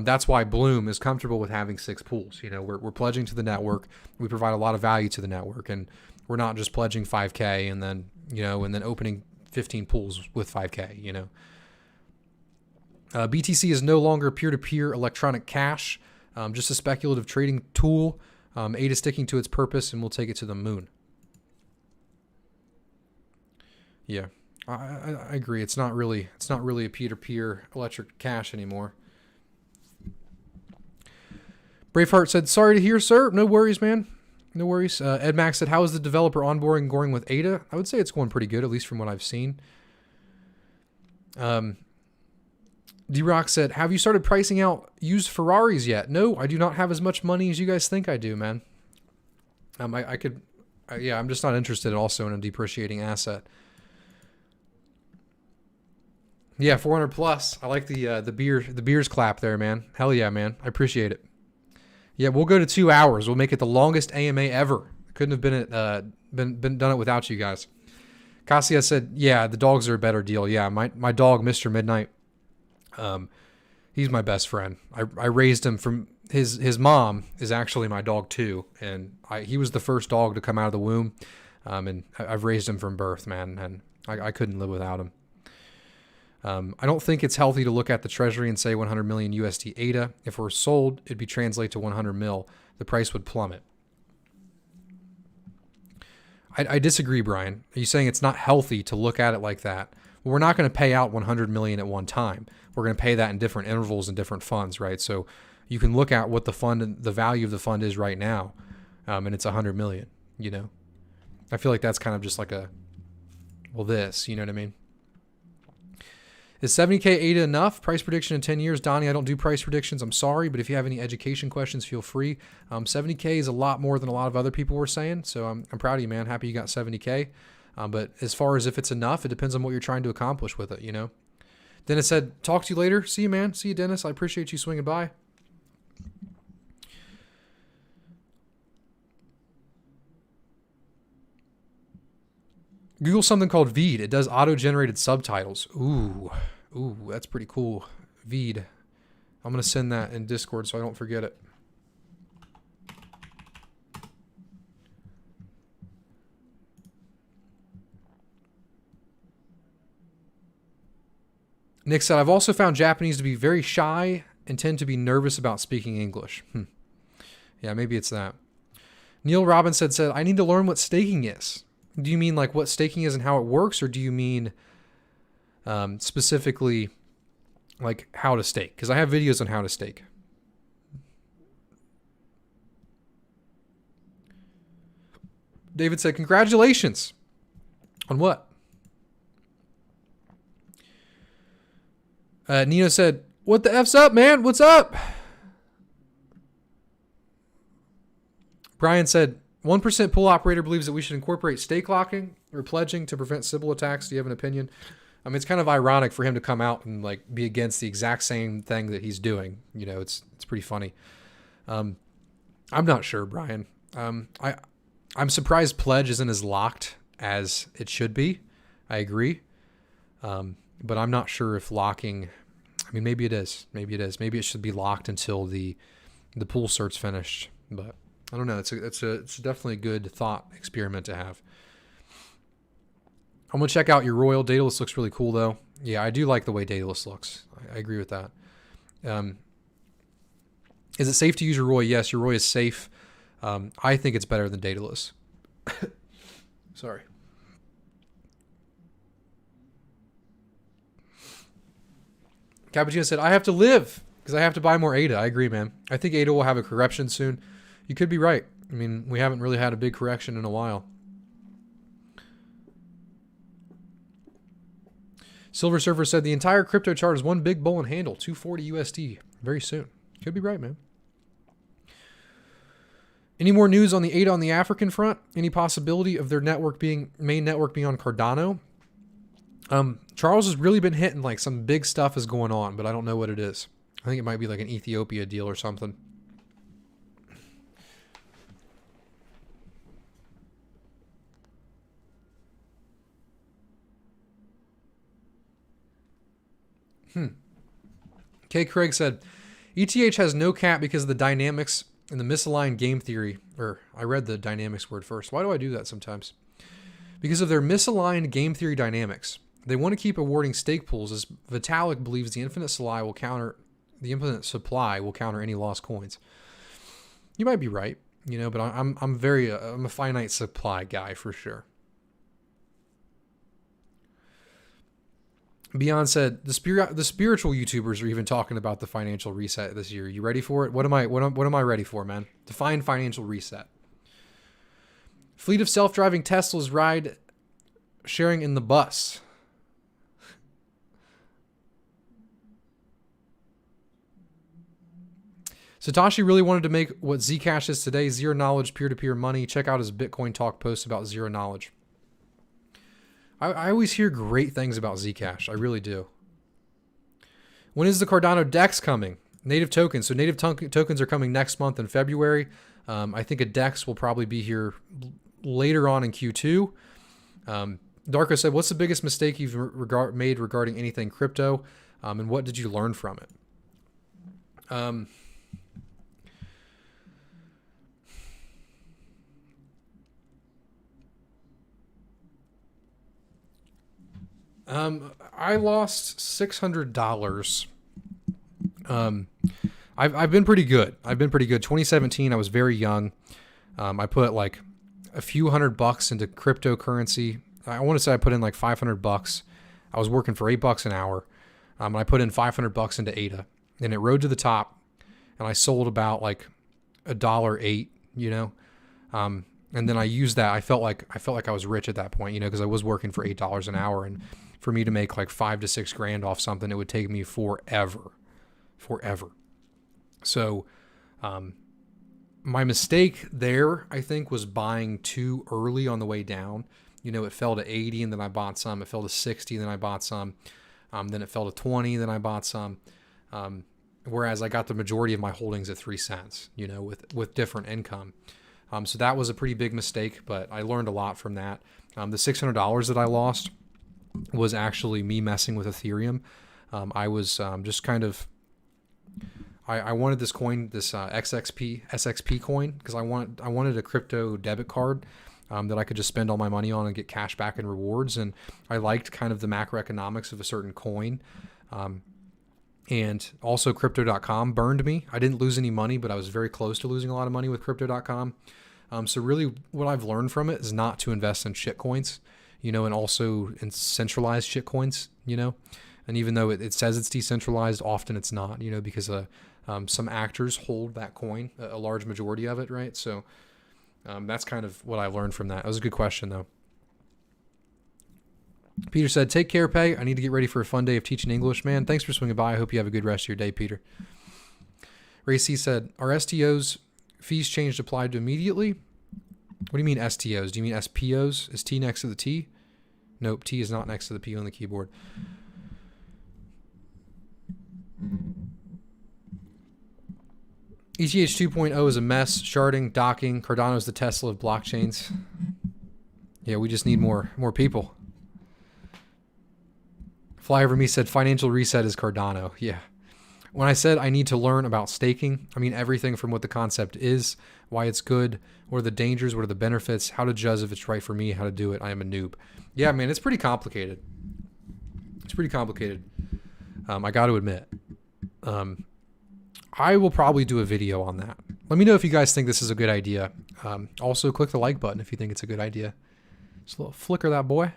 that's why Bloom is comfortable with having 6 pools. You know, we're pledging to the network. We provide a lot of value to the network. And we're not just pledging 5K and then, you know, and then opening 15 pools with 5K, you know. BTC is no longer peer-to-peer electronic cash, just a speculative trading tool. Aydah sticking to its purpose, and we'll take it to the moon. Yeah, I agree. It's not really a peer-to-peer electric cash anymore. Braveheart said, sorry to hear, sir. No worries, man. No worries. Ed Max said, how is the developer onboarding going with Aydah? I would say it's going pretty good, at least from what I've seen. D-Rock said, have you started pricing out used Ferraris yet? No, I do not have as much money as you guys think I do, man. Yeah, I'm just not interested also in a depreciating asset. Yeah, 400 plus. I like the beers clap there, man. Hell yeah, man. I appreciate it. Yeah, we'll go to 2 hours. We'll make it the longest AMA ever. Couldn't have been done it without you guys. Cassia said, yeah, the dogs are a better deal. Yeah, my dog, Mr. Midnight, he's my best friend. I raised him from his mom is actually my dog too, and he was the first dog to come out of the womb, and I've raised him from birth, man, and I couldn't live without him. I don't think it's healthy to look at the Treasury and say 100 million USD Aydah. If we're sold, it'd be translate to 100 mil. The price would plummet. I disagree, Brian. Are you saying it's not healthy to look at it like that? Well, we're not going to pay out 100 million at one time. We're going to pay that in different intervals and different funds, right? So you can look at what the fund and the value of the fund is right now, and it's 100 million. You know, I feel like that's kind of just like this. You know what I mean? Is 70K Aydah enough? Price prediction in 10 years. Donnie, I don't do price predictions. I'm sorry, but if you have any education questions, feel free. 70K is a lot more than a lot of other people were saying, so I'm proud of you, man. Happy you got 70K. But as far as if it's enough, it depends on what you're trying to accomplish with it, you know? Dennis said, talk to you later. See you, man. See you, Dennis. I appreciate you swinging by. Google something called Veed. It does auto-generated subtitles. Ooh, that's pretty cool. Veed. I'm going to send that in Discord so I don't forget it. Nick said, I've also found Japanese to be very shy and tend to be nervous about speaking English. Yeah, maybe it's that. Neil Robinson said, I need to learn what staking is. Do you mean like what staking is and how it works, or do you mean specifically like how to stake? Because I have videos on how to stake. David said, congratulations. On what? Nino said, what the F's up, man? What's up? Brian said, 1% pool operator believes that we should incorporate stake locking or pledging to prevent Sybil attacks. Do you have an opinion? I mean, it's kind of ironic for him to come out and like be against the exact same thing that he's doing. You know, it's pretty funny. I'm not sure, Brian. I'm surprised pledge isn't as locked as it should be. I agree. But I'm not sure if locking, I mean, maybe it is. Maybe it is. Maybe it should be locked until the pool cert's finished. But I don't know. It's definitely a good thought experiment to have. I'm going to check out your Royal. Daedalus looks really cool, though. Yeah, I do like the way Daedalus looks. I agree with that. Is it safe to use your ROI? Yes, your ROI is safe. I think it's better than Daedalus. Sorry. Cappuccino said, I have to live because I have to buy more Aydah. I agree, man. I think Aydah will have a correction soon. You could be right. I mean, we haven't really had a big correction in a while. Silver Surfer said, the entire crypto chart is one big bull and handle, 240 USD very soon. Could be right, man. Any more news on the Aydah on the African front? Any possibility of their main network being on Cardano? Charles has really been hitting like some big stuff is going on, but I don't know what it is. I think it might be like an Ethiopia deal or something. K. Craig said, ETH has no cap because of the dynamics and the misaligned game theory. Or I read the dynamics word first. Why do I do that sometimes? Because of their misaligned game theory dynamics. They want to keep awarding stake pools as Vitalik believes the infinite supply will counter any lost coins. You might be right, but I'm a finite supply guy for sure. Beyond said the spiritual YouTubers are even talking about the financial reset this year. You ready for it? What am I ready for, man? Define financial reset. Fleet of self-driving Teslas ride sharing in the bus. Satoshi really wanted to make what Zcash is today, zero knowledge, peer-to-peer money. Check out his Bitcoin Talk post about zero knowledge. I always hear great things about Zcash. I really do. When is the Cardano DEX coming? Native tokens. So native tokens are coming next month in February. I think a DEX will probably be here later on in Q2. Darko said, what's the biggest mistake you've made regarding anything crypto? And what did you learn from it? I lost $600. I've been pretty good. 2017, I was very young. I put like a few $100 into cryptocurrency. I want to say I put in like $500. I was working for $8 an hour. And I put in $500 into Aydah, and it rode to the top. And I sold about like $1.08, and then I used that. I felt like I was rich at that point, because I was working for $8 an hour, and for me to make like $5 to $6 grand off something, it would take me forever. So, my mistake there, I think, was buying too early on the way down. It fell to 80 and then I bought some. It fell to 60 and then I bought some. Then it fell to 20, then I bought some. Whereas I got the majority of my holdings at 3 cents, with different income. So that was a pretty big mistake, but I learned a lot from that. The $600 that I lost was actually me messing with Ethereum. I was just kind of, I wanted this coin, this SXP coin, because I wanted a crypto debit card that I could just spend all my money on and get cash back and rewards. And I liked kind of the macroeconomics of a certain coin. And also Crypto.com burned me. I didn't lose any money, but I was very close to losing a lot of money with Crypto.com. So really what I've learned from it is not to invest in shit coins, and also in centralized shit coins, and even though it says it's decentralized, often it's not, because some actors hold that coin, a large majority of it, right? So that's kind of what I learned from that. It was a good question, though. Peter said, take care, Pay. I need to get ready for a fun day of teaching English, man. Thanks for swinging by. I hope you have a good rest of your day, Peter. Ray C said, are STOs fees changed applied to immediately? What do you mean STOs? Do you mean SPOs? Is T next to the T? Nope, T is not next to the P on the keyboard. ETH 2.0 is a mess. Sharding, docking. Cardano is the Tesla of blockchains. Yeah, we just need more people. Fly Over Me said financial reset is Cardano. Yeah. When I said I need to learn about staking, I mean everything from what the concept is, why it's good, what are the dangers, what are the benefits, how to judge if it's right for me, how to do it. I am a noob. Yeah, man, it's pretty complicated. I got to admit. I will probably do a video on that. Let me know if you guys think this is a good idea. Also, click the like button if you think it's a good idea. Just a little flicker that boy.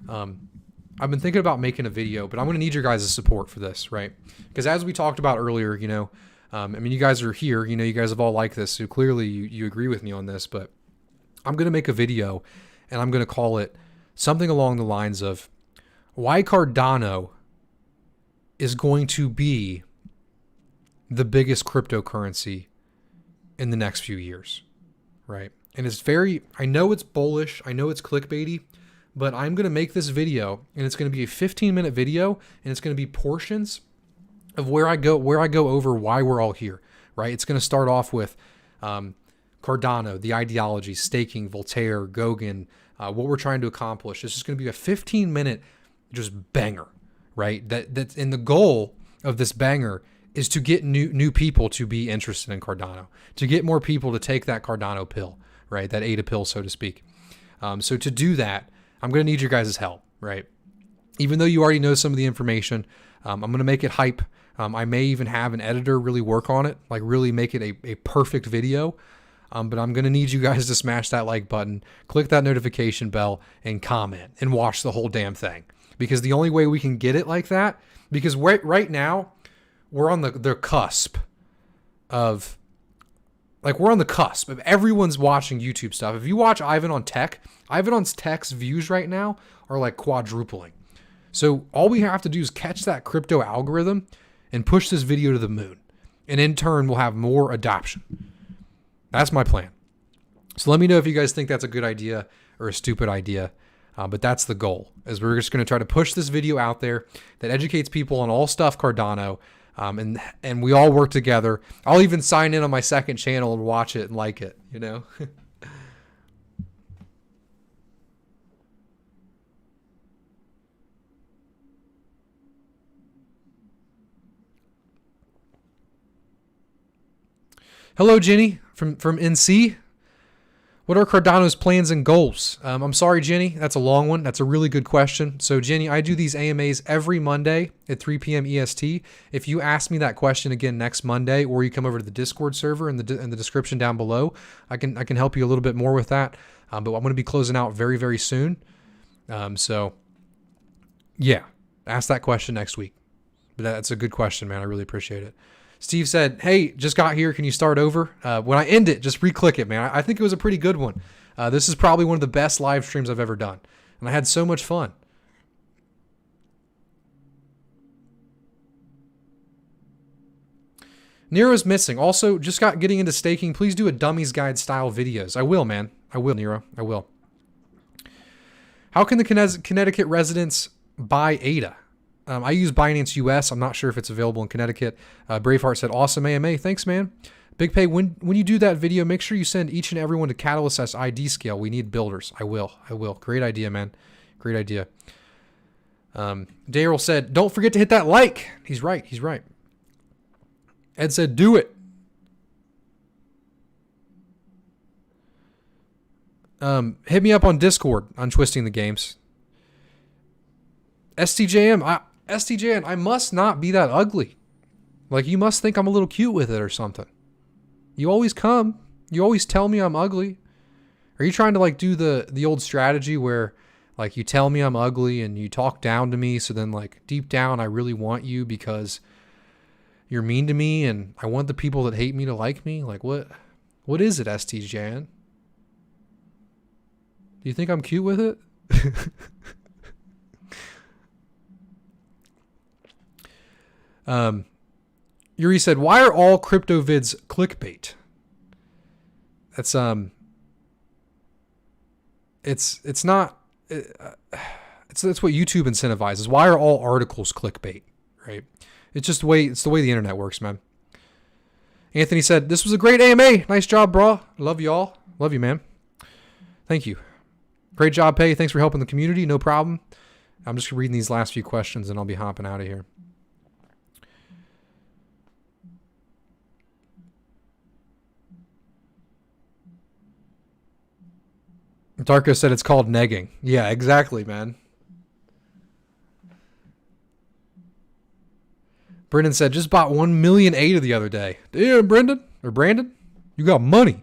I've been thinking about making a video, but I'm going to need your guys' support for this, right? Because as we talked about earlier, you know, I mean, you guys are here, you know, you guys have all liked this, so clearly you agree with me on this, but I'm going to make a video and I'm going to call it something along the lines of why Cardano is going to be the biggest cryptocurrency in the next few years, right? And it's very, I know it's bullish, I know it's clickbaity, but I'm going to make this video and it's going to be a 15-minute video and it's going to be portions of where I go over why we're all here, right? It's going to start off with Cardano, the ideology, staking, Voltaire, Gogan, what we're trying to accomplish. This is going to be a 15-minute just banger, right? That's and the goal of this banger is to get new people to be interested in Cardano, to get more people to take that Cardano pill, right? That Aydah pill, so to speak. So to do that, I'm going to need your guys' help, right? Even though you already know some of the information, I'm going to make it hype. I may even have an editor really work on it, like really make it a perfect video. But I'm going to need you guys to smash that like button, click that notification bell, and comment and watch the whole damn thing. Because the only way we can get it like that, because right now, we're on the cusp of, like, we're on the cusp of everyone's watching YouTube stuff. If you watch Ivan on Tech, Ivan's Tech's views right now are like quadrupling. So all we have to do is catch that crypto algorithm and push this video to the moon. And in turn, we'll have more adoption. That's my plan. So let me know if you guys think that's a good idea or a stupid idea. But that's the goal, is we're just going to try to push this video out there that educates people on all stuff Cardano. And we all work together. I'll even sign in on my second channel and watch it and like it, you know? Hello, Jenny from NC. What are Cardano's plans and goals? I'm sorry, Jenny. That's a long one. That's a really good question. So, Jenny, I do these AMAs every Monday at 3 p.m. EST. If you ask me that question again next Monday, or you come over to the Discord server in the description down below, I can help you a little bit more with that. But I'm going to be closing out very, very soon. So, yeah, ask that question next week. But that's a good question, man. I really appreciate it. Steve said, hey, just got here. Can you start over? When I end it, just re-click it, man. I think it was a pretty good one. This is probably one of the best live streams I've ever done. And I had so much fun. Nero's missing. Also, just got getting into staking. Please do a dummies guide style videos. I will, man. I will, Nero. I will. How can the Connecticut residents buy Aydah? I use Binance US. I'm not sure if it's available in Connecticut. Braveheart said, awesome AMA. Thanks, man. Big Pay, when you do that video, make sure you send each and everyone to Catalyst S ID scale. We need builders. I will. Great idea, man. Great idea. Daryl said, don't forget to hit that like. He's right. Ed said, do it. Hit me up on Discord on Twisting the Games. STJM, I must not be that ugly. Like, you must think I'm a little cute with it or something. You always come. You always tell me I'm ugly. Are you trying to, like, do the old strategy where, like, you tell me I'm ugly and you talk down to me, so then, like, deep down I really want you because you're mean to me and I want the people that hate me to like me? Like, what is it, STJN? Do you think I'm cute with it? Yuri said, why are all crypto vids clickbait? That's, it's not, it's what YouTube incentivizes. Why are all articles clickbait? Right. It's the way the internet works, man. Anthony said, this was a great AMA. Nice job, bro. Love y'all. Love you, man. Thank you. Great job, Pay. Thanks for helping the community. No problem. I'm just reading these last few questions and I'll be hopping out of here. Darko said it's called negging. Yeah, exactly, man. Brendan said, just bought 1 million Aydah the other day. Damn, Brendan. Or Brandon. You got money.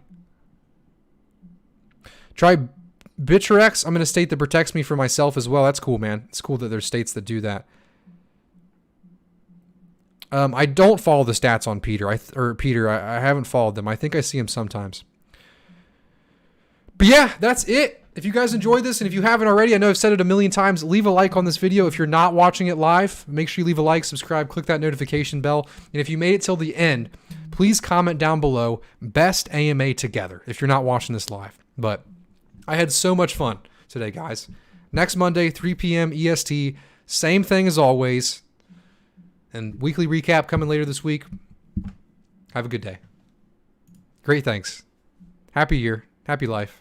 Try Bitrex. I'm in a state that protects me for myself as well. That's cool, man. It's cool that there's states that do that. I don't follow the stats on Peter. I haven't followed them. I think I see him sometimes. But yeah, that's it. If you guys enjoyed this, and if you haven't already, I know I've said it a million times, leave a like on this video. If you're not watching it live, make sure you leave a like, subscribe, click that notification bell. And if you made it till the end, please comment down below, best AMA together, if you're not watching this live. But I had so much fun today, guys. Next Monday, 3 p.m. EST, same thing as always. And weekly recap coming later this week. Have a good day. Great thanks. Happy year. Happy life.